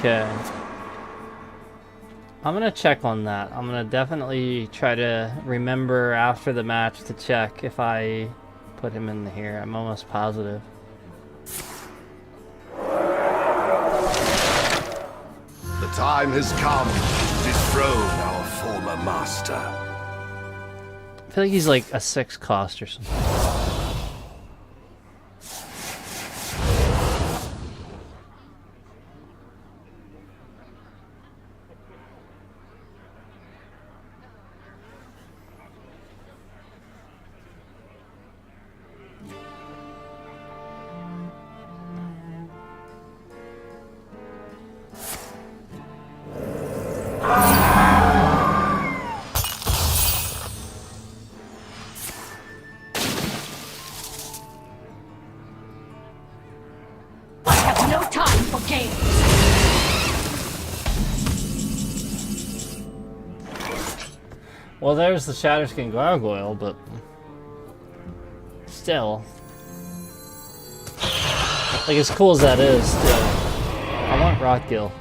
Okay. I'm gonna check on that. I'm gonna definitely try to remember after the match to check if I put him in here. I'm almost positive. The time has come to dethrone our former master. I feel like he's like a 6 cost or something. No time for games. Well, there's the Shatterskin Gargoyle, but still. Like, as cool as that is, still. I want Rotgill.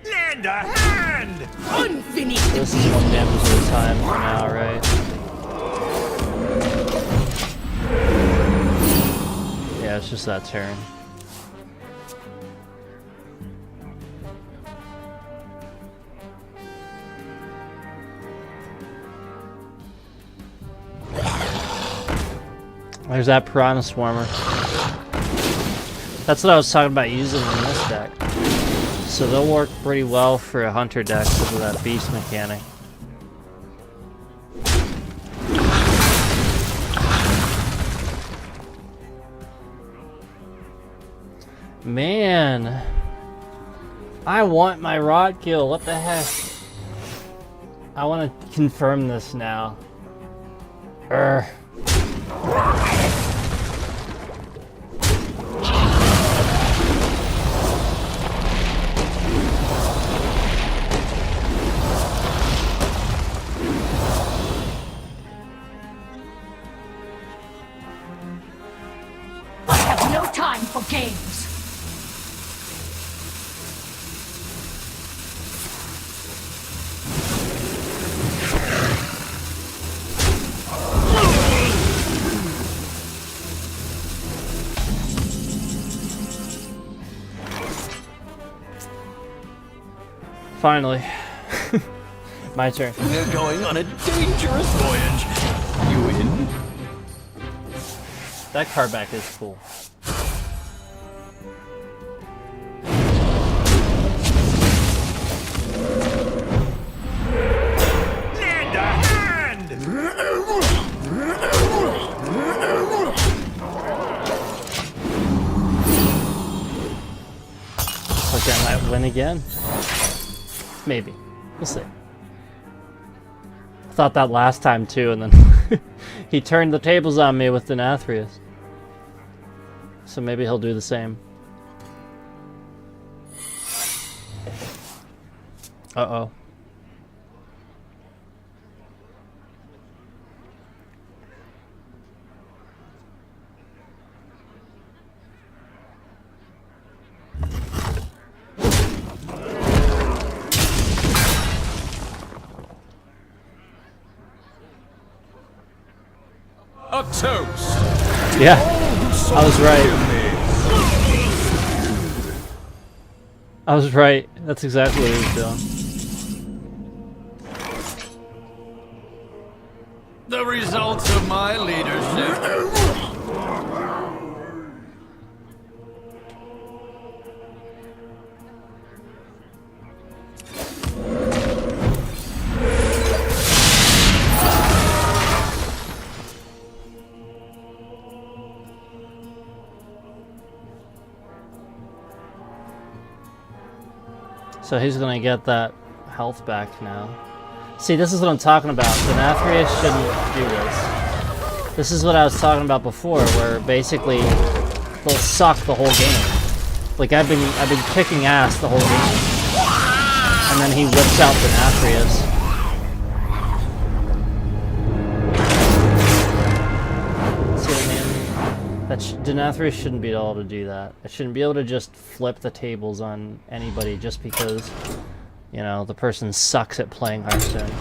Lend a hand! Unfinished. This is 1 damage at a time for now, right? Yeah, it's just that turn. There's that Piranha Swarmer. That's what I was talking about using in this deck. So they'll work pretty well for a Hunter deck because of that beast mechanic. Man, I want my Rotgill. What the heck? I want to confirm this now. for games. Finally. My turn. We're going on a dangerous voyage. You in? That card back is cool. Lend a hand! Looks like I might win again. Maybe. We'll see. I thought that last time too, and then he turned the tables on me with Denathrius. So maybe he'll do the same. Uh-oh. A toast. Yeah, I was right. I was right. That's exactly what he was doing. The results of my leadership. So he's gonna get that health back now. See, this is what I'm talking about. Denathrius shouldn't do this. This is what I was talking about before, where basically they'll suck the whole game. Like I've been kicking ass the whole game, and then he whips out Denathrius. See what I mean? Denathrius shouldn't be able to do that. I shouldn't be able to just flip the tables on anybody just because, you know, the person sucks at playing Hearthstone.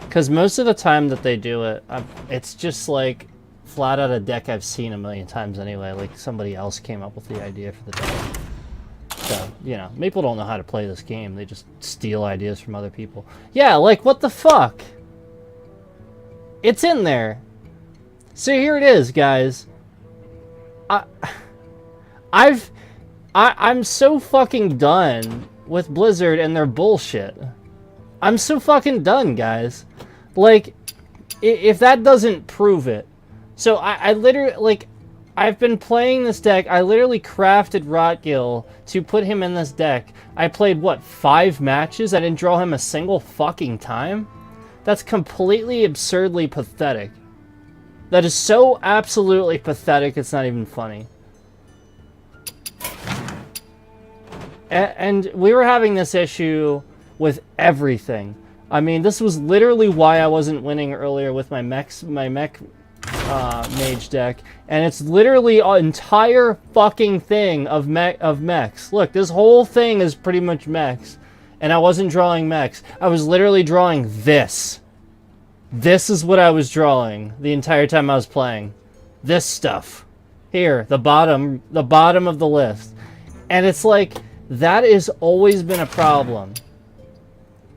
Because most of the time that they do it, it's just like flat out a deck I've seen a million times anyway. Like somebody else came up with the idea for the deck. So, you know, people don't know how to play this game. They just steal ideas from other people. Yeah, like what the fuck? It's in there. So here it is, guys. I'm so fucking done with Blizzard and their bullshit. I'm so fucking done, guys. Like, if that doesn't prove it. So I literally, like, I've been playing this deck. I literally crafted Rotgill to put him in this deck. I played, what, 5 matches? I didn't draw him a single fucking time? That's completely absurdly pathetic. That is so absolutely pathetic, it's not even funny. And we were having this issue with everything. I mean, this was literally why I wasn't winning earlier with my mech mage deck. And it's literally an entire fucking thing of mechs. Look, this whole thing is pretty much mechs. And I wasn't drawing mechs. I was literally drawing this. This is what I was drawing the entire time I was playing. This stuff. Here, the bottom of the list. And it's like, that has always been a problem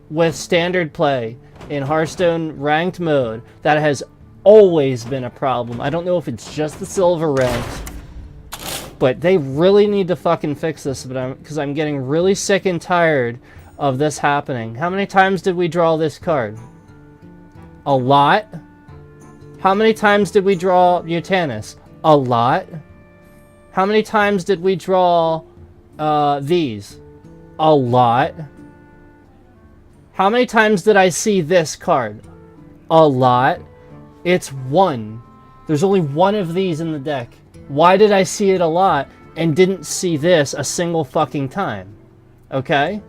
with standard play in Hearthstone ranked mode. That has always been a problem. I don't know if it's just the silver ranked, but they really need to fucking fix this, because I'm getting really sick and tired of this happening. How many times did we draw this card? A lot. How many times did we draw Mutanus? A lot. How many times did we draw these? A lot. How many times did I see this card? A lot. It's one. There's only one of these in the deck. Why did I see it a lot and didn't see this a single fucking time? Okay?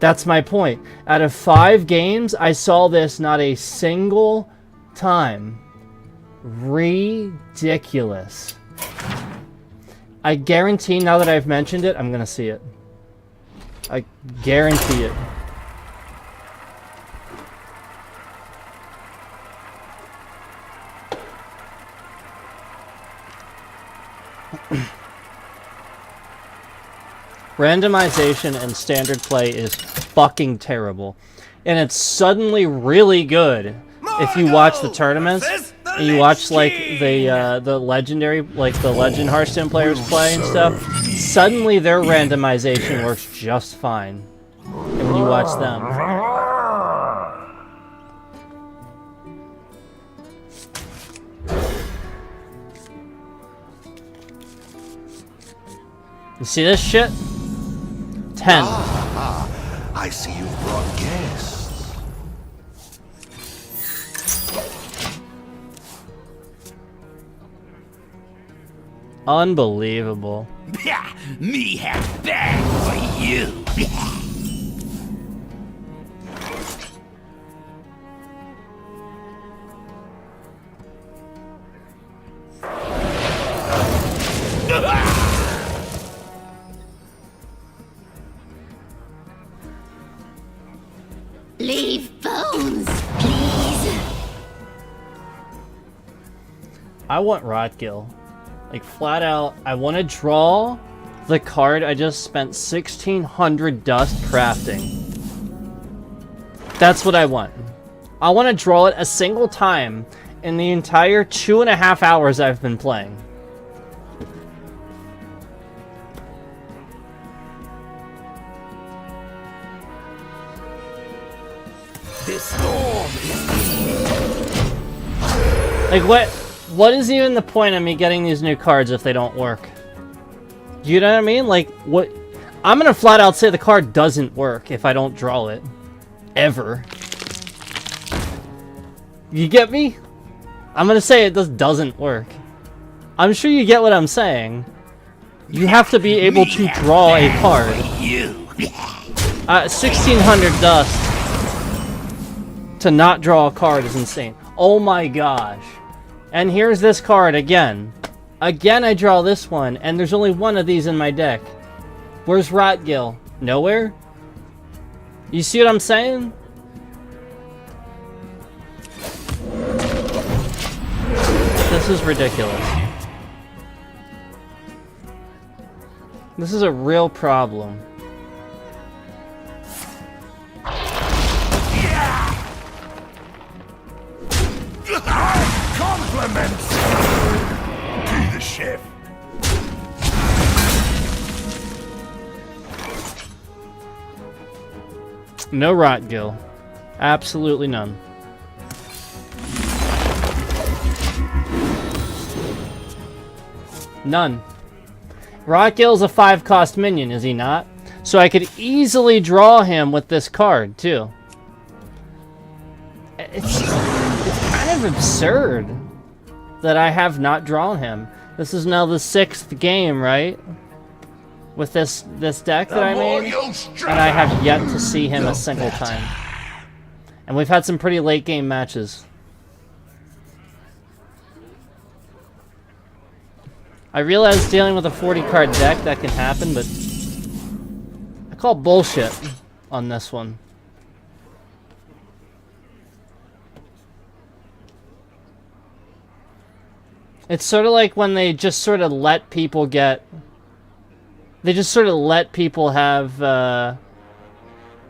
That's my point. Out of 5 games, I saw this not a single time. Ridiculous. I guarantee now that I've mentioned it, I'm gonna see it. I guarantee it. Randomization and standard play is fucking terrible. And it's suddenly really good if you watch the tournaments and you watch like the legendary, like the legend Hearthstone players play and stuff. Suddenly their randomization works just fine. And when you watch them. You see this shit? 10. I see you've brought guests. Unbelievable. Me have bad for you. Leave bones, please. I want Rotgill. Like, flat out, I want to draw the card I just spent 1,600 dust crafting. That's what I want. I want to draw it a single time in the entire 2.5 hours I've been playing. This storm is Like, what is even the point of me getting these new cards if they don't work? You know what I mean? Like, what? I'm gonna flat out say the card doesn't work if I don't draw it. Ever. You get me? I'm gonna say it just doesn't work. I'm sure you get what I'm saying. You have to be able to draw a card. 1,600 dust to not draw a card is insane. Oh my gosh. And here's this card again. Again, I draw this one, and there's only one of these in my deck. Where's Rotgill? Nowhere? You see what I'm saying? This is ridiculous. This is a real problem. Compliments to the chef. No Rotgill. Absolutely none. None. Rotgill's a 5-cost minion, is he not? So I could easily draw him with this card, too. It's kind of absurd that I have not drawn him. This is now the 6th game, right? With this deck that I made, and I have yet to see him a single time. And we've had some pretty late game matches. I realize dealing with a 40-card deck that can happen, but I call bullshit on this one. It's sort of like when they just sort of let people get... They just sort of let people have,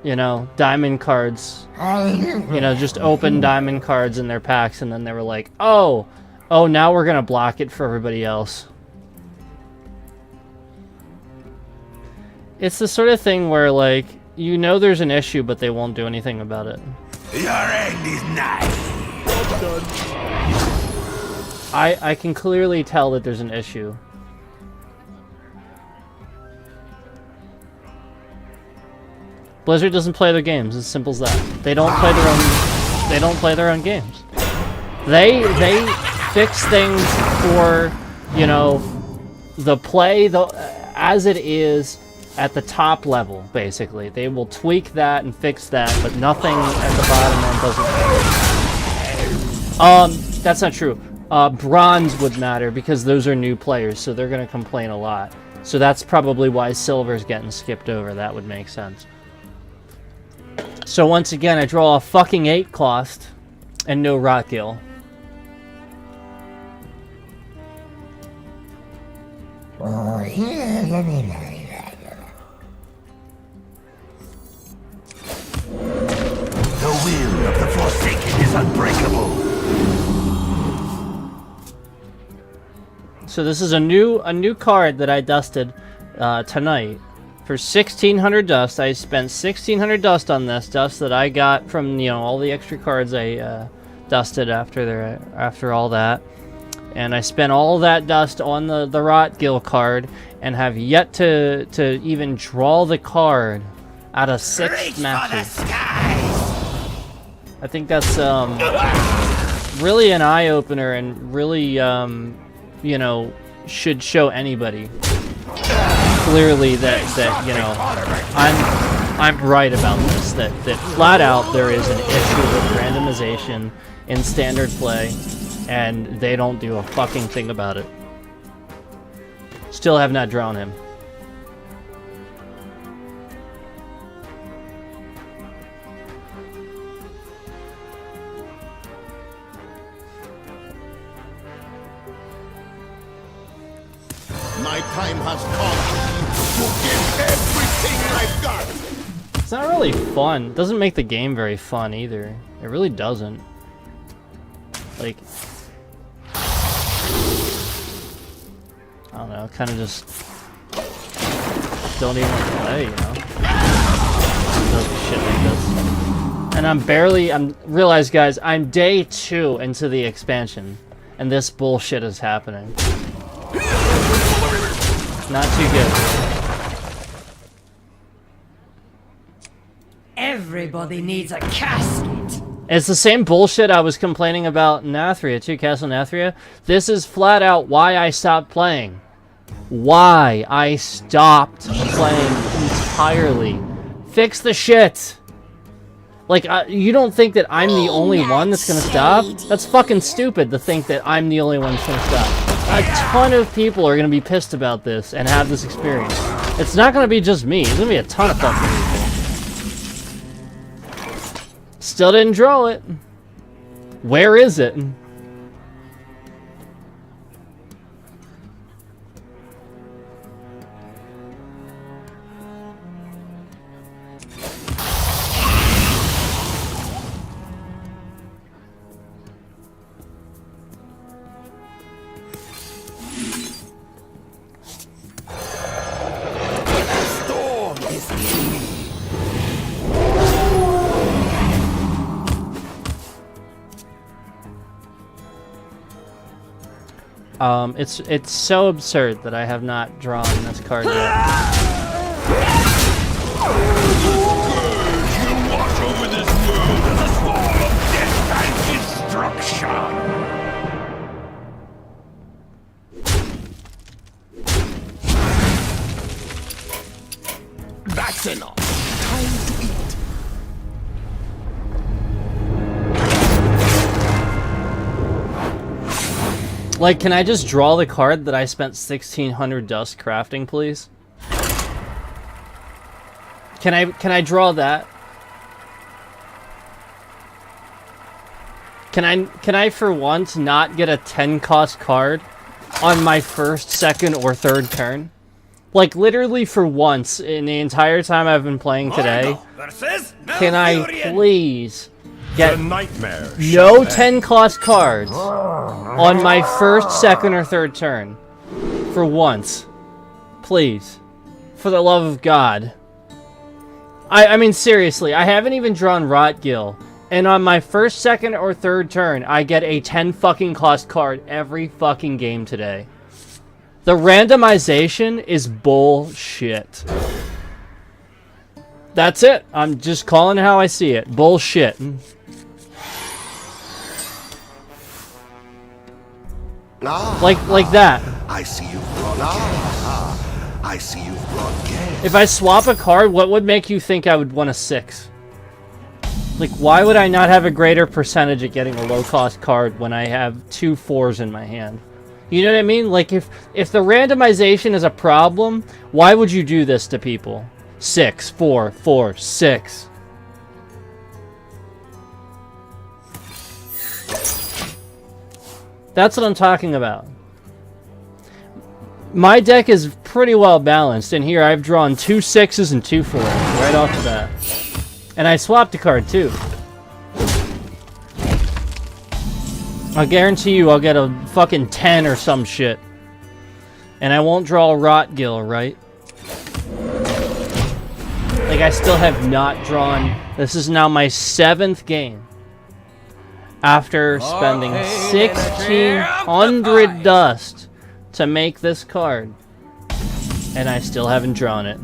you know, diamond cards. You know, just open diamond cards in their packs, and then they were like, oh, now we're gonna block it for everybody else. It's the sort of thing where, like, you know there's an issue, but they won't do anything about it. Your end is nigh. I can clearly tell that there's an issue. Blizzard doesn't play their games, as simple as that. They don't play their own games. They fix things for, you know, the play as it is at the top level, basically. They will tweak that and fix that, but nothing at the bottom end doesn't. That's not true. Bronze would matter because those are new players, so they're going to complain a lot. So that's probably why silver's getting skipped over. That would make sense. So once again, I draw a fucking 8 cost and no Rotgill. The will of the Forsaken is unbreakable. So this is a new card that I dusted tonight for 1,600 dust. I spent 1,600 dust on this dust that I got from all the extra cards I dusted after all that, and I spent all that dust on the Rotgill card and have yet to even draw the card out of 6 matches. I think that's really an eye-opener and really should show anybody clearly that I'm right about this, that flat out there is an issue with randomization in standard play and they don't do a fucking thing about it. Still have not drawn him. My time has come to give everything I've got. It's not really fun. It doesn't make the game very fun either. It really doesn't. Like, I don't know, kind of just don't even play, Does shit like this. And realize guys, I'm day 2 into the expansion, and this bullshit is happening. Not too good. Everybody needs a casket. It's the same bullshit I was complaining about in Nathria too, Castle Nathria. This is flat out why I stopped playing. Why I stopped playing entirely. Fix the shit. Like, you don't think that I'm the only one that's gonna stop? That's fucking stupid to think that I'm the only one that's gonna stop. A ton of people are gonna be pissed about this and have this experience. It's not gonna be just me. It's gonna be a ton of fucking people. Still didn't draw it. Where is it? It's so absurd that I have not drawn this card yet. You watch over this world as a swarm of death and destruction. That's enough. Time to eat. Like, can I just draw the card that I spent 1,600 dust crafting, please? Can I draw that? Can I for once not get a 10 cost card on my first, second, or third turn? Like, literally for once in the entire time I've been playing today, can I please get no 10 cost cards on my first, second, or third turn? For once. Please. For the love of God. I mean, seriously, I haven't even drawn Rotgill, and on my first, second, or third turn, I get a 10 fucking cost card every fucking game today. The randomization is bullshit. That's it. I'm just calling it how I see it. Bullshit. Like that. I see you've brought gas. I see you've brought gas. If I swap a card, what would make you think I would want a 6? Like, why would I not have a greater percentage at getting a low-cost card when I have 2 4s in my hand? You know what I mean? Like, if the randomization is a problem, why would you do this to people? 6, 4, 4, 6. That's what I'm talking about. My deck is pretty well balanced, and here I've drawn 2 6s and 2 4s right off the bat. And I swapped a card too. I guarantee you I'll get a fucking 10 or some shit. And I won't draw a Rotgill, right? Like, I still have not drawn... This is now my 7th game. After spending 1,600 dust to make this card. And I still haven't drawn it.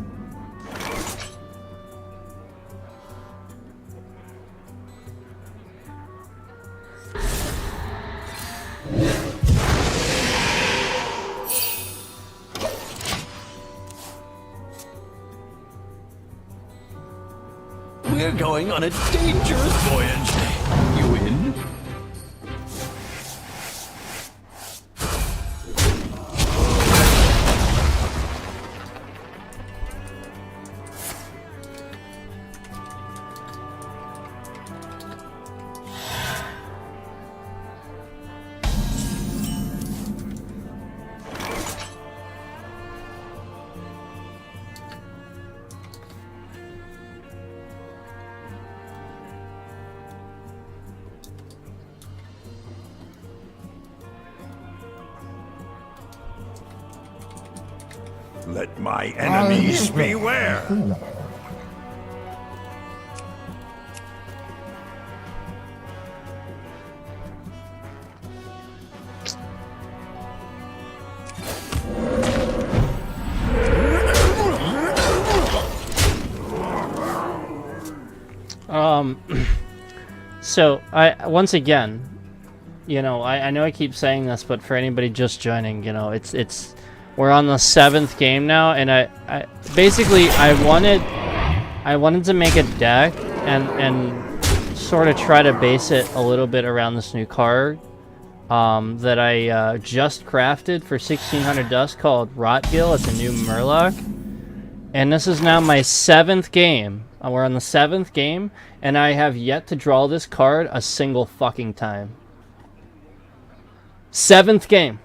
We're going on a dangerous voyage. You in? Let my enemies beware. So once again, you know, I know I keep saying this, but for anybody just joining, you know, it's we're on the 7th game now, and I basically I wanted to make a deck and sort of try to base it a little bit around this new card that I just crafted for 1,600 dust called Rotgill. It's a new Murloc, and this is now my 7th game. We're on the 7th game, and I have yet to draw this card a single fucking time. 7th game.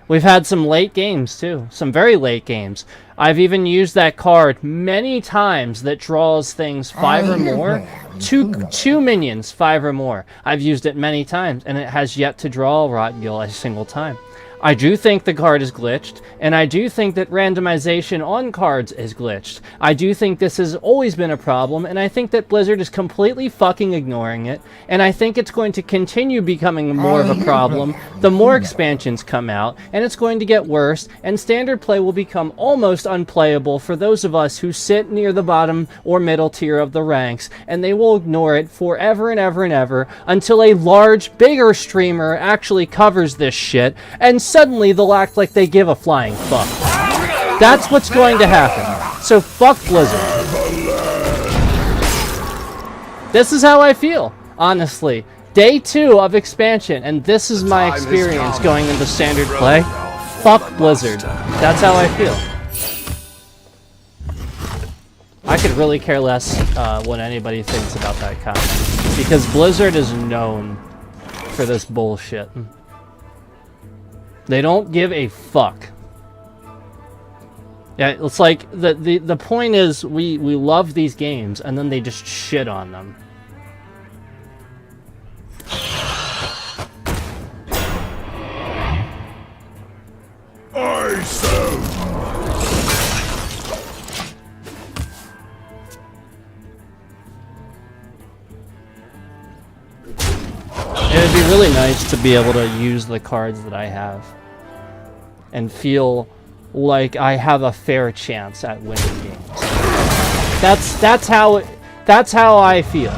We've had some late games, too. Some very late games. I've even used that card many times that draws things 5 or more. Two minions, 5 or more. I've used it many times, and it has yet to draw Rotgill a single time. I do think the card is glitched, and I do think that randomization on cards is glitched. I do think this has always been a problem, and I think that Blizzard is completely fucking ignoring it, and I think it's going to continue becoming more of a problem the more expansions come out, and it's going to get worse, and standard play will become almost unplayable for those of us who sit near the bottom or middle tier of the ranks, and they will ignore it forever and ever and ever until a large, bigger streamer actually covers this shit, and suddenly they'll act like they give a flying fuck. That's what's going to happen. So fuck Blizzard. This is how I feel, honestly. Day 2 of expansion, and this is my experience going into standard play. Fuck Blizzard. That's how I feel. I could really care less what anybody thinks about that comment, because Blizzard is known for this bullshit. They don't give a fuck. Yeah, it's like the point is we love these games and then they just shit on them. It would be really nice to be able to use the cards that I have and feel like I have a fair chance at winning games. That's how I feel.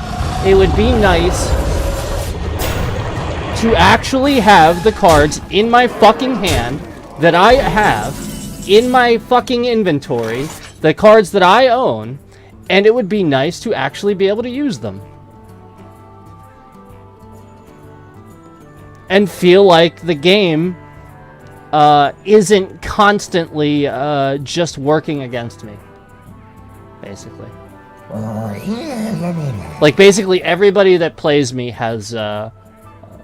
It would be nice to actually have the cards in my fucking hand that I have in my fucking inventory, the cards that I own, And it would be nice to actually be able to use them. And feel like the game isn't constantly just working against me. Basically. Like, basically everybody that plays me has a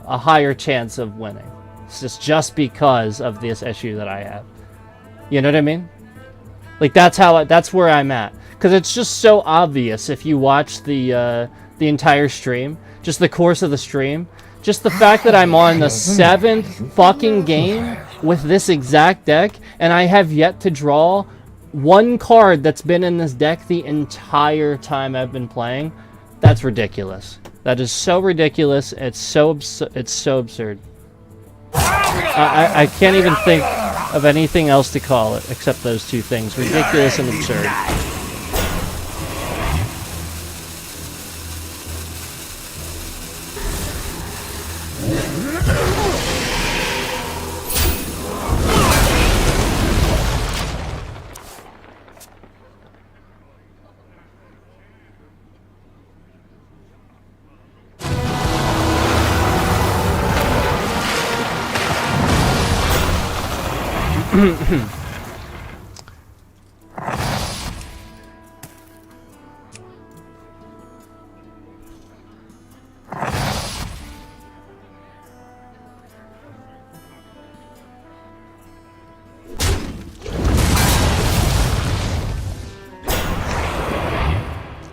higher chance of winning. It's just because of this issue that I have. You know what I mean? Like, that's where I'm at. Because it's just so obvious if you watch the entire stream. Just the course of the stream. Just the fact that I'm on the 7th fucking game with this exact deck, and I have yet to draw one card that's been in this deck the entire time I've been playing. That's ridiculous. That is so ridiculous. It's so absurd. I can't even think of anything else to call it except those two things. Ridiculous and absurd.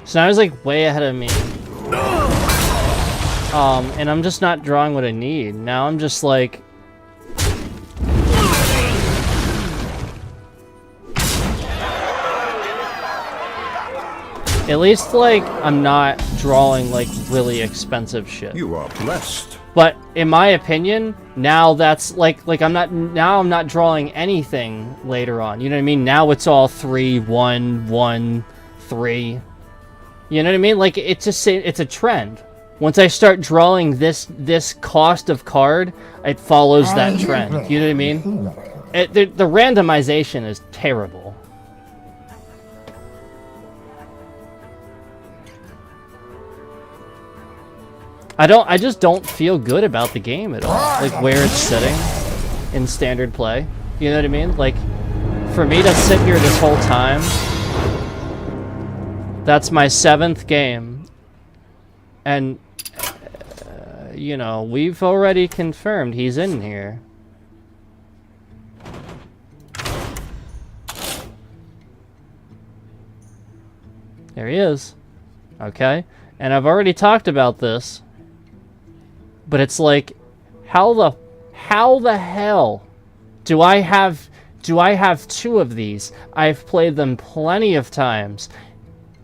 So now he's like way ahead of me. And I'm just not drawing what I need. Now I'm just like... At least, like, I'm not drawing, like, really expensive shit. You are blessed. But, in my opinion, now that's, like I'm not drawing anything later on. You know what I mean? Now it's all 3, 1, 1, 3. You know what I mean? Like, it's just, it's a trend. Once I start drawing this cost of card, it follows that trend. You know what I mean? The randomization is terrible. I just don't feel good about the game at all. Like, where it's sitting in standard play. You know what I mean? Like, for me to sit here this whole time, that's my 7th game. And, you know, we've already confirmed he's in here. There he is. Okay. And I've already talked about this. But it's like, how the hell do I have 2 of these? I've played them plenty of times,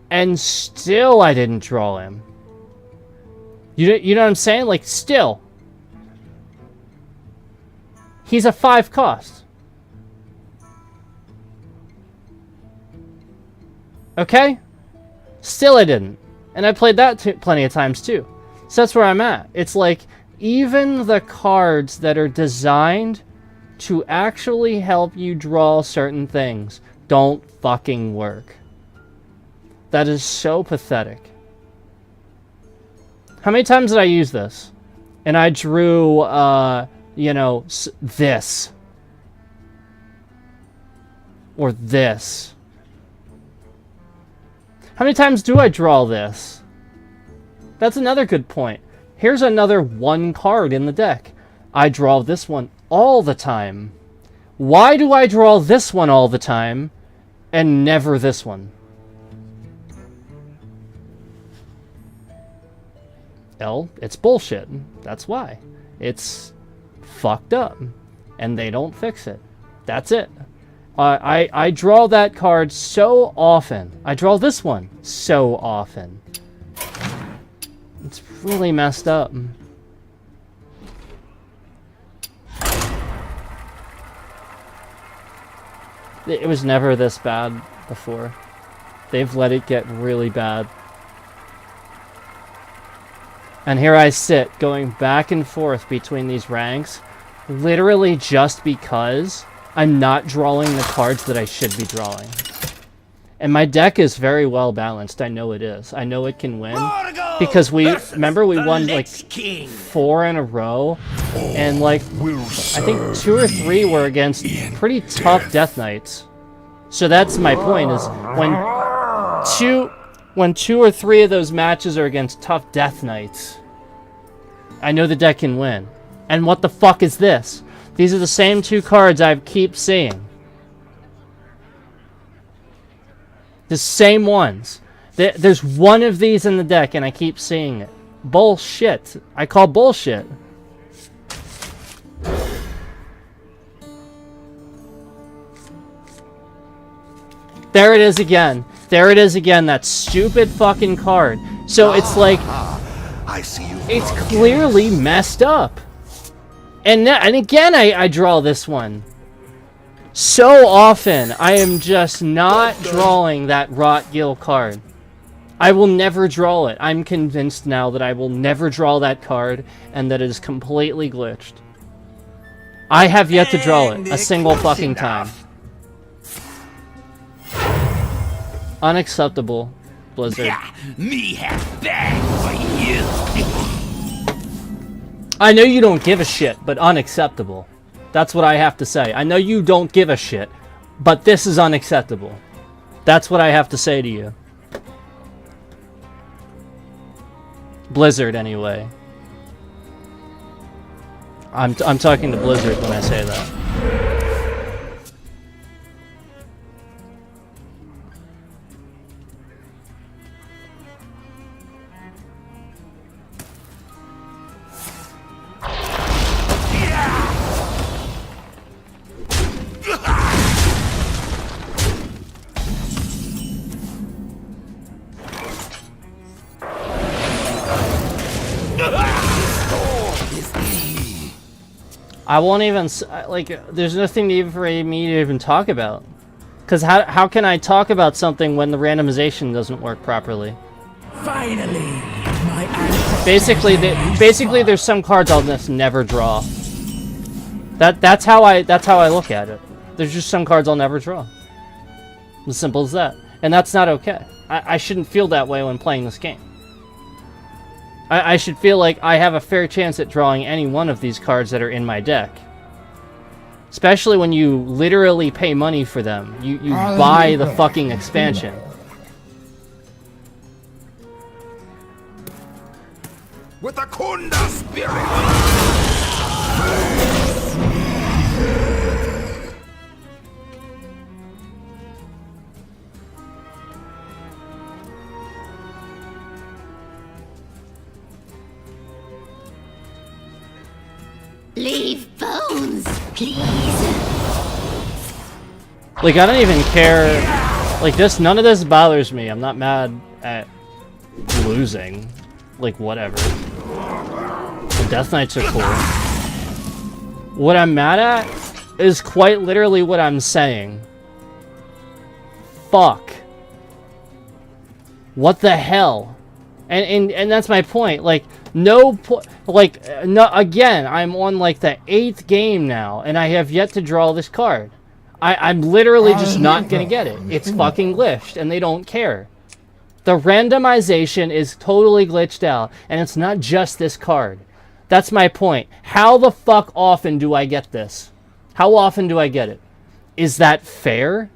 and still I didn't draw him. You know what I'm saying? Like, still, he's a 5 cost. Okay, still I didn't, and I played that plenty of times too. So that's where I'm at. It's like, even the cards that are designed to actually help you draw certain things don't fucking work. That is so pathetic. How many times did I use this? And I drew, you know, this. Or this. How many times do I draw this? That's another good point. Here's another 1 card in the deck. I draw this one all the time. Why do I draw this one all the time and never this one? Well, it's bullshit. That's why. It's fucked up. And they don't fix it. That's it. I draw that card so often. I draw this one so often. It's really messed up. It was never this bad before. They've let it get really bad. And here I sit, going back and forth between these ranks, literally just because I'm not drawing the cards that I should be drawing. And my deck is very well balanced. I know it is. I know it can win. Rotgill Because we versus remember we the won like Lich King. 4 in a row. And like I think 2 or 3 were against pretty tough Death Knights. So that's my point, is when 2 or 3 of those matches are against tough Death Knights, I know the deck can win. And what the fuck is this? These are the same 2 cards I keep seeing. The same ones. There's one of these in the deck and I keep seeing it. Bullshit. I call bullshit. There it is again. There it is again, that stupid fucking card. So it's like, I see you. it's clearly messed up. And again, I draw this one. So often, I am just not drawing that Rotgill card. I will never draw it. I'm convinced now that I will never draw that card, and that it is completely glitched. I have yet to draw it a single fucking time. Unacceptable, Blizzard. Me have bag for you. I know you don't give a shit, but unacceptable. That's what I have to say. I know you don't give a shit, but this is unacceptable. That's what I have to say to you. Blizzard, anyway. I'm talking to Blizzard when I say that. I won't even, like, there's nothing even for me to even talk about. Because how can I talk about something when the randomization doesn't work properly? Finally, my Basically, there's some cards I'll just never draw. That's how I look at it. There's just some cards I'll never draw. As simple as that. And that's not okay. I shouldn't feel that way when playing this game. I should feel like I have a fair chance at drawing any one of these cards that are in my deck. Especially when you literally pay money for them. You buy the fucking expansion. With a Kunda spirit. Leave bones, please. Like, I don't even care. Like, none of this bothers me. I'm not mad at losing. Like, whatever. The Death Knights are cool. What I'm mad at is quite literally what I'm saying. Fuck. What the hell? And that's my point. Like, no, again, I'm on like the 8th game now, and I have yet to draw this card. I'm literally just not gonna get it. It's fucking glitched, and they don't care. The randomization is totally glitched out, and it's not just this card. That's my point. How the fuck often do I get this? How often do I get it? Is that fair?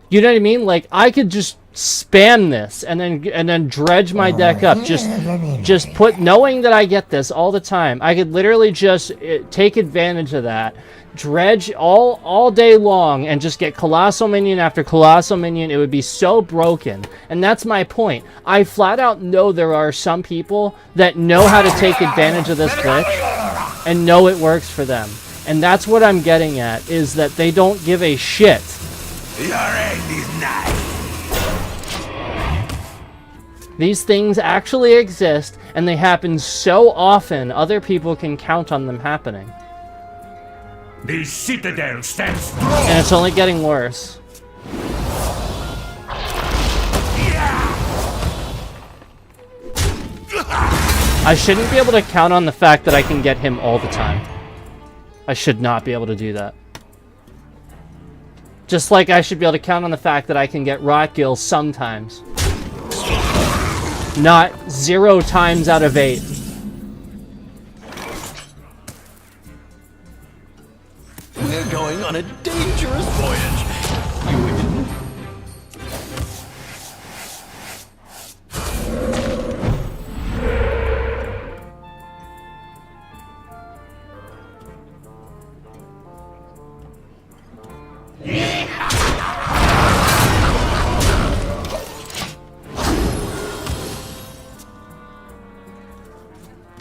You know what I mean? Like, I could just spam this and then dredge my deck up, just put, knowing that I get this all the time. I could literally just take advantage of that, dredge all day long, and just get colossal minion after colossal minion. It would be so broken. And that's my point. I flat out know there are some people that know how to take advantage of this glitch and know it works for them. And that's what I'm getting at, is that they don't give a shit. Your end is nigh. These things actually exist, and they happen so often other people can count on them happening. The citadel stands strong. And it's only getting worse. I shouldn't be able to count on the fact that I can get him all the time. I should not be able to do that. Just like I should be able to count on the fact that I can get Rotgill sometimes. Not 0 times out of 8. We're going on a dangerous voyage. You in?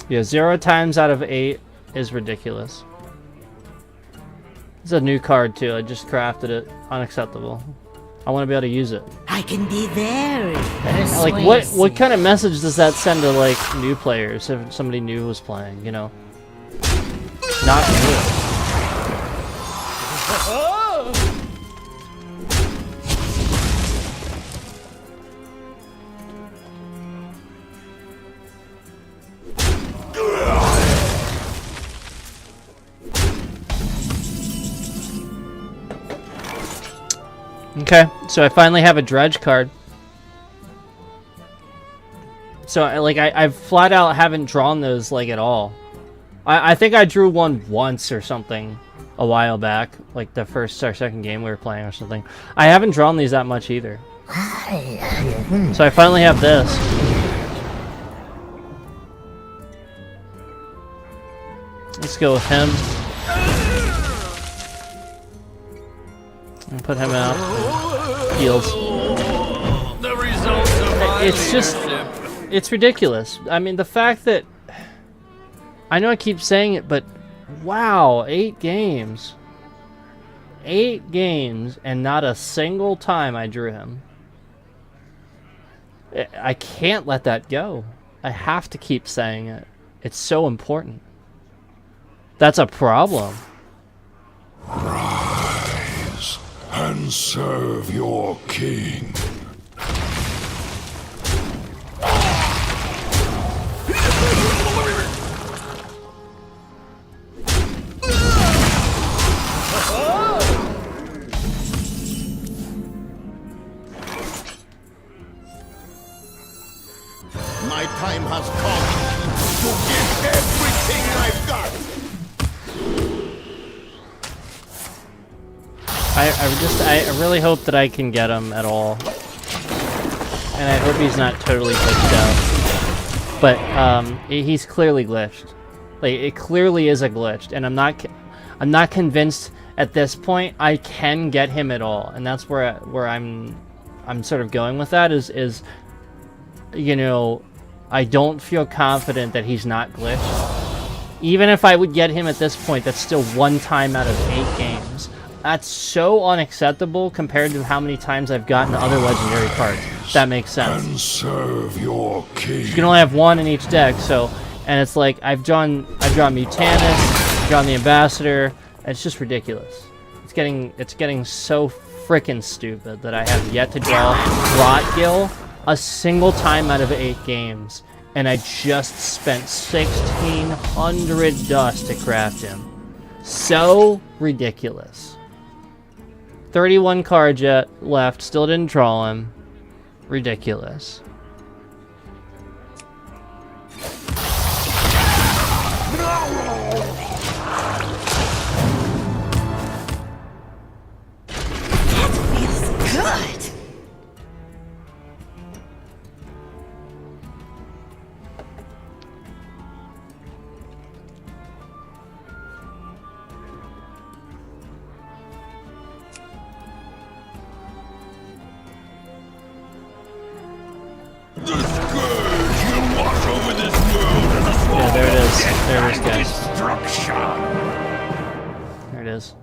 Yeah, 0 times out of 8 is ridiculous. It's a new card too. I just crafted it. Unacceptable. I want to be able to use it. I can be very persuasive. Like, what kind of message does that send to like new players if somebody new was playing? You know, not good. Okay, so I finally have a dredge card. So I flat out haven't drawn those like at all. I think I drew one once or something a while back, like the first or second game we were playing or something. I haven't drawn these that much either. So I finally have this. Let's go with him. And put him out. Heals. The results of my It's just, leadership. it's ridiculous. I mean, the fact that, I know I keep saying it, but wow, 8 games. 8 games, and not a single time I drew him. I can't let that go. I have to keep saying it. It's so important. That's a problem. Rise and serve your king. My time has come to give everything I've got. I really hope that I can get him at all. And I hope he's not totally glitched out. But he's clearly glitched. Like, it clearly is a glitch, and I'm not convinced at this point I can get him at all. And that's where I'm sort of going with that is you know, I don't feel confident that he's not glitched. Even if I would get him at this point, that's still 1 time out of 8 games. That's so unacceptable compared to how many times I've gotten other legendary cards. That makes sense. And serve your king. You can only have 1 in each deck, so, and it's like I've drawn Mutanus, I've drawn the Ambassador. It's just ridiculous. It's getting so freaking stupid that I have yet to draw Rotgill a single time out of 8 games, and I just spent 1,600 dust to craft him. So ridiculous. 31 cards yet left, still didn't draw him. Ridiculous. It's good. The scourge will wash over this world as a Yeah, there it is. There it is, guys. Destruction. There it is.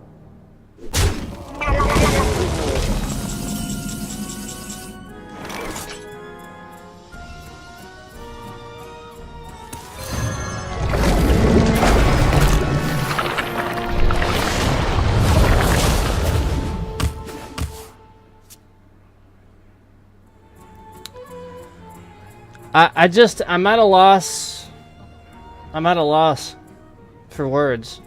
I'm at a loss. I'm at a loss for words.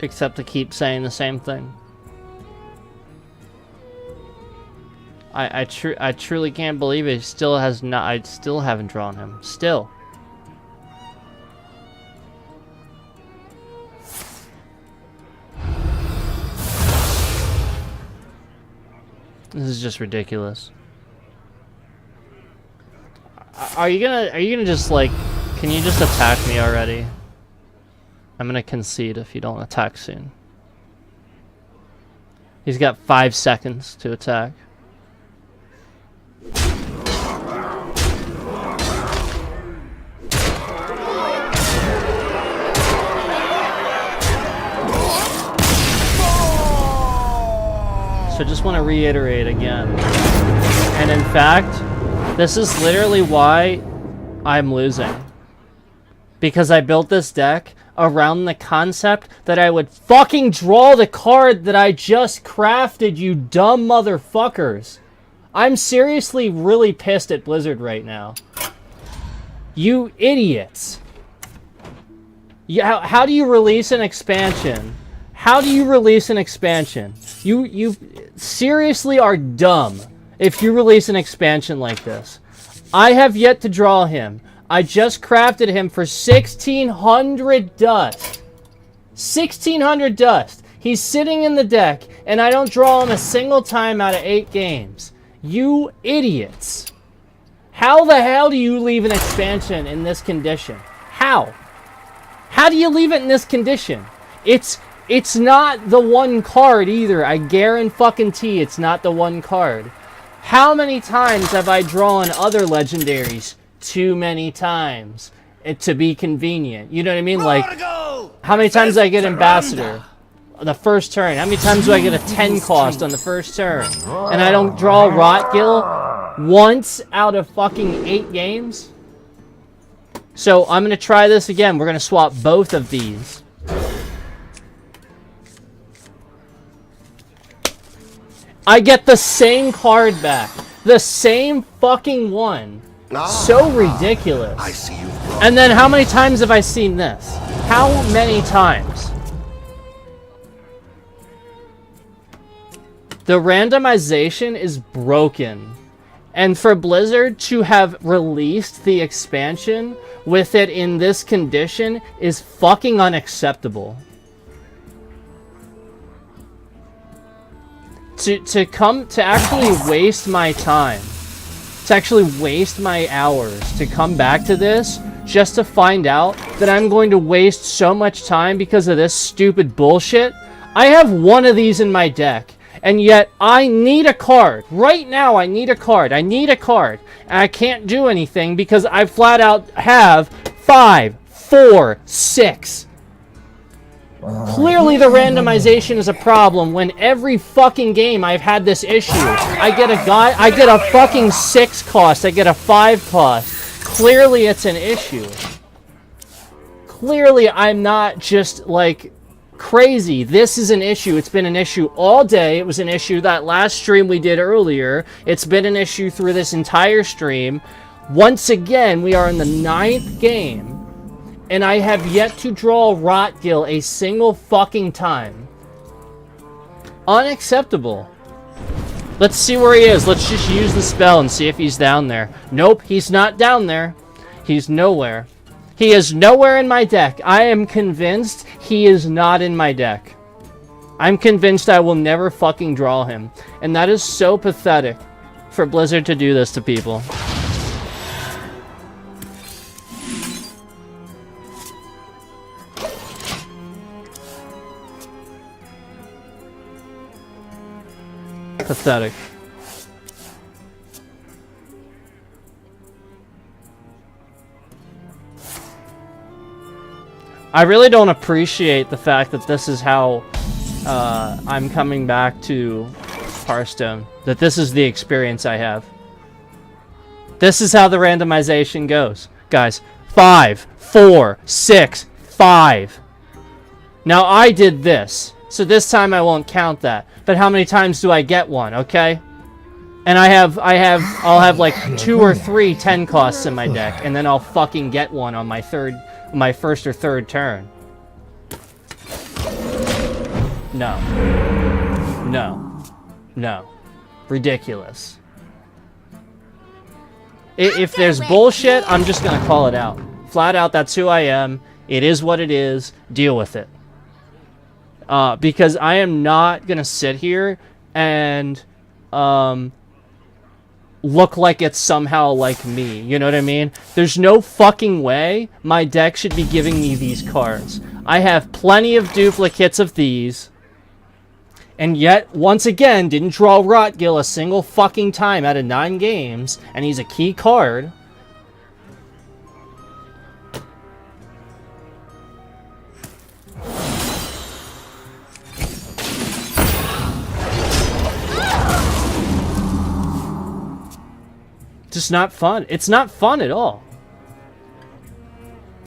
Except to keep saying the same thing. I truly can't believe it. Still has not. I still haven't drawn him. Still. This is just ridiculous. Are you gonna just like, can you just attack me already? I'm gonna concede if you don't attack soon. He's got 5 seconds to attack. So I just want to reiterate again. And in fact, this is literally why I'm losing. Because I built this deck around the concept that I would fucking draw the card that I just crafted, you dumb motherfuckers. I'm seriously really pissed at Blizzard right now. You idiots. How do you release an expansion? How do you release an expansion? You seriously are dumb if you release an expansion like this. I have yet to draw him. I just crafted him for 1,600 dust. 1,600 dust. He's sitting in the deck, and I don't draw him a single time out of 8 games. You idiots. How the hell do you leave an expansion in this condition? How? How do you leave it in this condition? It's not the one card either. I guarantee it's not the one card. How many times have I drawn other legendaries? Too many times. To be convenient. You know what I mean? Like, how many times do I get Ambassador? The first turn. How many times do I get a 10 cost on the first turn? And I don't draw Rotgill once out of fucking 8 games? So I'm going to try this again. We're going to swap both of these. I get the same card back. The same fucking one. So ridiculous. I see you. And then how many times have I seen this? How many times? The randomization is broken. And for Blizzard to have released the expansion with it in this condition is fucking unacceptable. To actually waste my time, to actually waste my hours to come back to this just to find out that I'm going to waste so much time because of this stupid bullshit. I have one of these in my deck, and yet I need a card. Right now, I need a card. I need a card. And I can't do anything because I flat out have 5, 4, 6. Clearly the randomization is a problem when every fucking game I've had this issue. I get a fucking 6 cost, I get a 5 cost. Clearly it's an issue. Clearly I'm not just like crazy. This is an issue. It's been an issue all day. It was an issue that last stream we did earlier. It's been an issue through this entire stream. Once again, we are in the 9th game. And I have yet to draw Rotgill a single fucking time. Unacceptable. Let's see where he is. Let's just use the spell and see if he's down there. Nope, he's not down there. He's nowhere. He is nowhere in my deck. I am convinced he is not in my deck. I'm convinced I will never fucking draw him. And that is so pathetic for Blizzard to do this to people. Pathetic. I really don't appreciate the fact that this is how I'm coming back to Hearthstone. That this is the experience I have. This is how the randomization goes. Guys, 5, 4, 6, 5. Now I did this. So this time I won't count that. But how many times do I get one, okay? And I'll have like 2 or 3 10 costs in my deck, and then I'll fucking get one on my first or third turn. No. No. No. Ridiculous. If there's bullshit, I'm just gonna call it out. Flat out, that's who I am. It is what it is. Deal with it. Because I am not gonna sit here and look like it's somehow like me. You know what I mean? There's no fucking way my deck should be giving me these cards. I have plenty of duplicates of these. And yet, once again, didn't draw Rotgill a single fucking time out of 9 games. And he's a key card. Just not fun. It's not fun at all.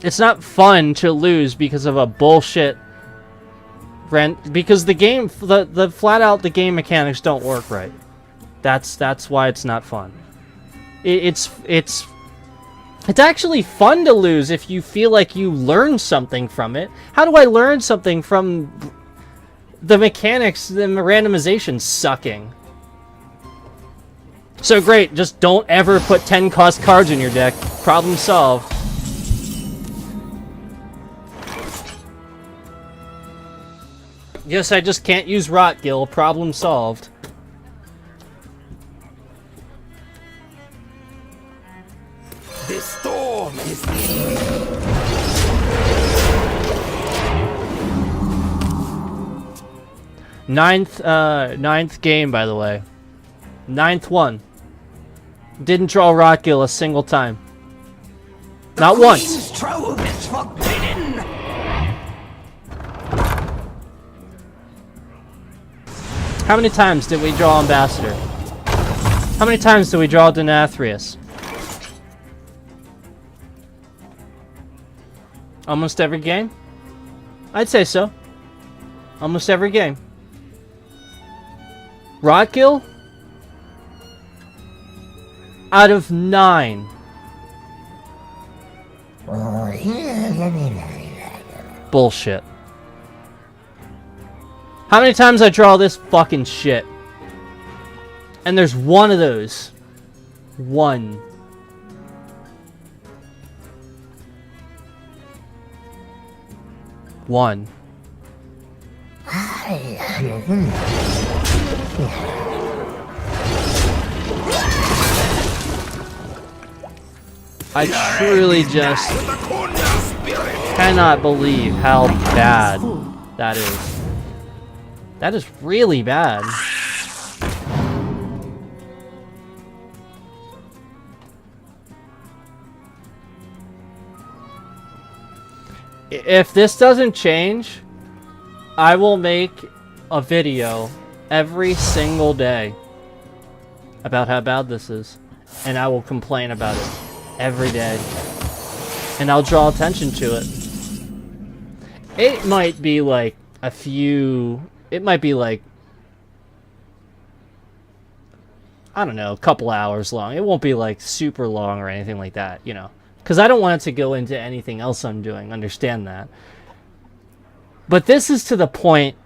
It's not fun to lose because of a bullshit because the game, the flat out the game mechanics don't work right. That's why it's not fun. It's actually fun to lose if you feel like you learn something from it. How do I learn something from the mechanics, the randomization sucking? So great, just don't ever put 10 cost cards in your deck. Problem solved. Yes, I just can't use Rotgill. Problem solved. This storm is Ninth game, by the way. 9th one. Didn't draw Rotgill a single time. Not once. trove is forbidden. How many times did we draw Ambassador? How many times did we draw Denathrius? Almost every game? I'd say so. Almost every game. Rotgill? Out of 9. Bullshit. How many times I draw this fucking shit? And there's one of those. One. One. I truly just cannot believe how bad that is. That is really bad. If this doesn't change, I will make a video every single day about how bad this is. And I will complain about it every day. And I'll draw attention to it. It might be like a few... It might be like... I don't know, a couple hours long. It won't be like super long or anything like that, you know. Because I don't want it to go into anything else I'm doing. Understand that. But this is to the point...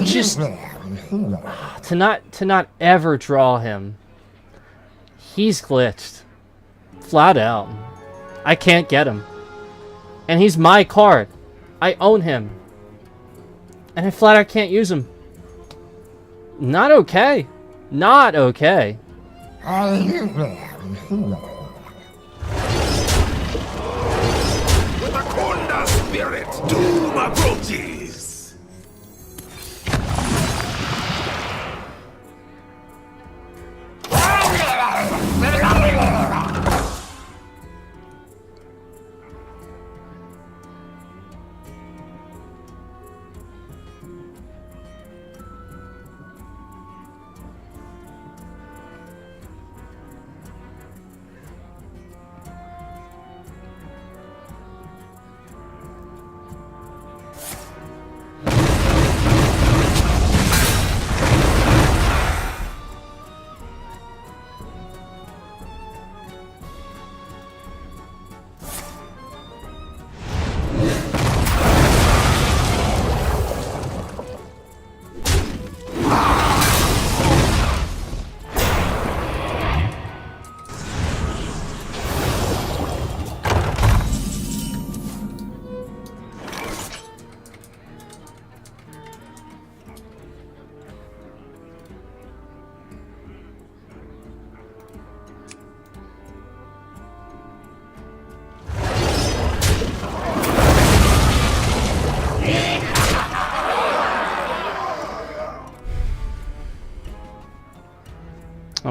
Just... To not ever draw him. He's glitched. Flat out. I can't get him. And he's my card. I own him. And I flat out can't use him. Not okay. Not okay. With a Konda spirit, doom approaches.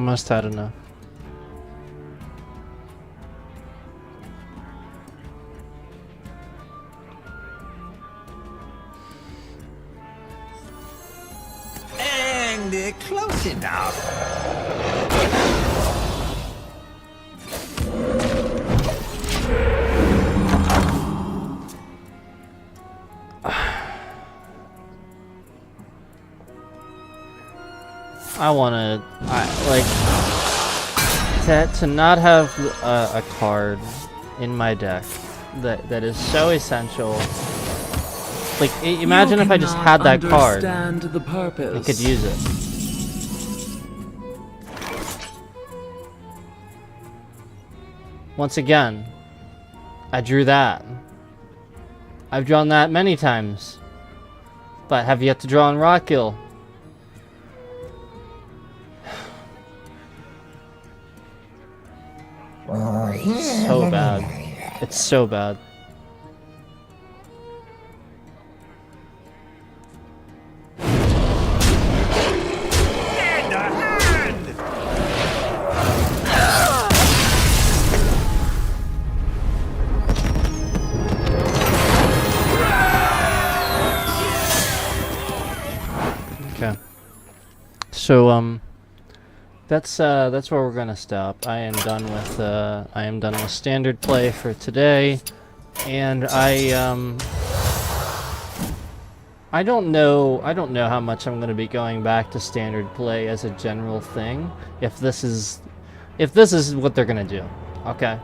almost had enough. And close enough. I wanna, like, to not have a card in my deck that is so essential. Like, imagine if I just had that card. The purpose. I could use it. Once again, I drew that. I've drawn that many times, but have yet to draw on Rotgill. It's so bad. It's so bad. Okay. So that's where we're gonna stop. I am done with standard play for today, and I don't know how much I'm gonna be going back to standard play as a general thing. If this is what they're gonna do, okay.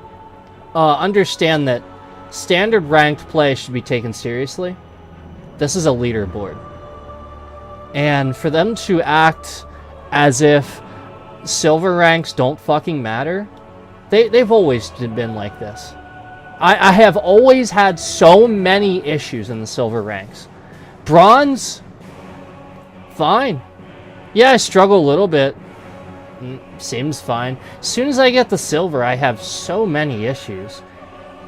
Understand that standard ranked play should be taken seriously. This is a leaderboard, and for them to act as if silver ranks don't fucking matter, they've always been like this. I have always had so many issues in the silver ranks. Bronze, fine. Yeah, I struggle a little bit. Seems fine. As soon as I get the silver, I have so many issues.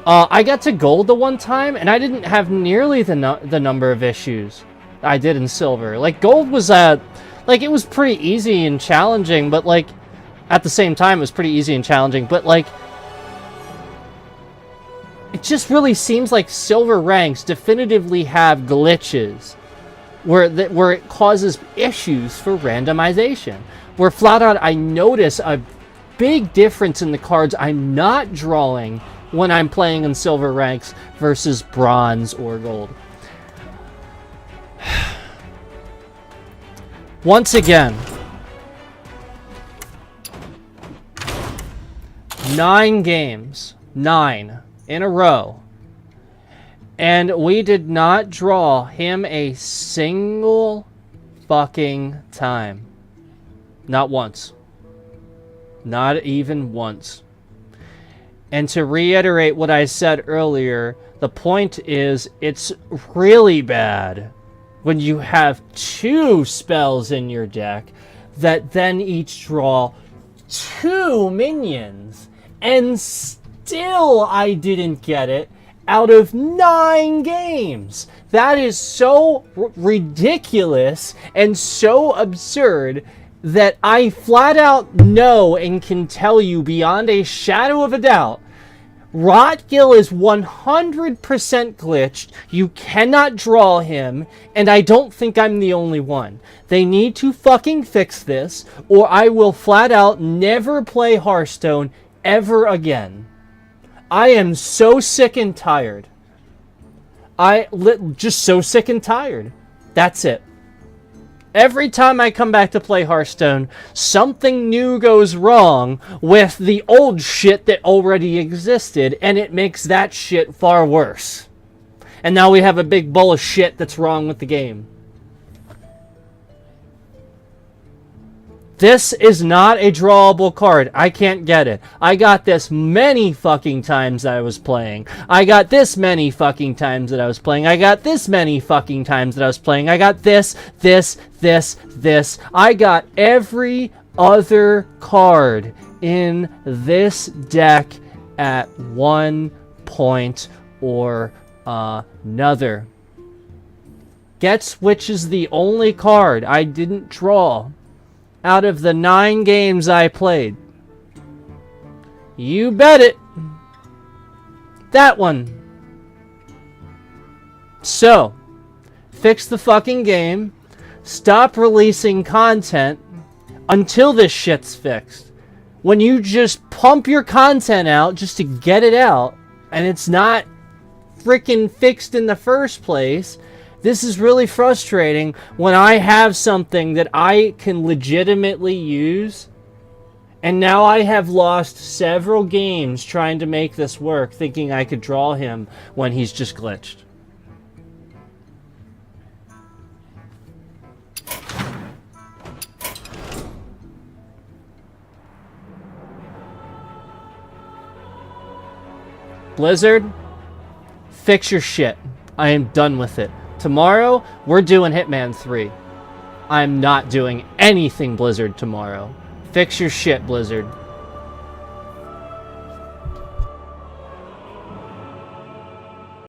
I got to gold the one time, and I didn't have nearly the number of issues I did in silver. Like, gold was like, it was pretty easy and challenging, but, like, at the same time, it was pretty easy and challenging, but, like, it just really seems like silver ranks definitively have glitches where it causes issues for randomization. Where flat out, I notice a big difference in the cards I'm not drawing when I'm playing in silver ranks versus bronze or gold. Once again, 9 games, 9 in a row, and we did not draw him a single fucking time. Not once. Not even once. And to reiterate what I said earlier, the point is, it's really bad when you have 2 spells in your deck that then each draw 2 minions, and still I didn't get it out of 9 games. That is so ridiculous and so absurd that I flat out know and can tell you beyond a shadow of a doubt, Rotgill is 100% glitched. You cannot draw him, and I don't think I'm the only one. They need to fucking fix this, or I will flat out never play Hearthstone ever again. I am so sick and tired. Just so sick and tired. That's it. Every time I come back to play Hearthstone, something new goes wrong with the old shit that already existed, and it makes that shit far worse. And now we have a big bowl of shit that's wrong with the game. This is not a drawable card. I can't get it. I got this many fucking times that I was playing. I got this many fucking times that I was playing. I got this many fucking times that I was playing. I got this. I got every other card in this deck at one point or another. Get Switch is the only card I didn't draw. out of the 9 games I played. You bet it. That one. So, fix the fucking game. Stop releasing content until this shit's fixed. When you just pump your content out just to get it out, and it's not freaking fixed in the first place, this is really frustrating when I have something that I can legitimately use, and now I have lost several games trying to make this work, thinking I could draw him when he's just glitched. Blizzard, fix your shit. I am done with it. Tomorrow, we're doing Hitman 3. I'm not doing anything Blizzard tomorrow. Fix your shit, Blizzard.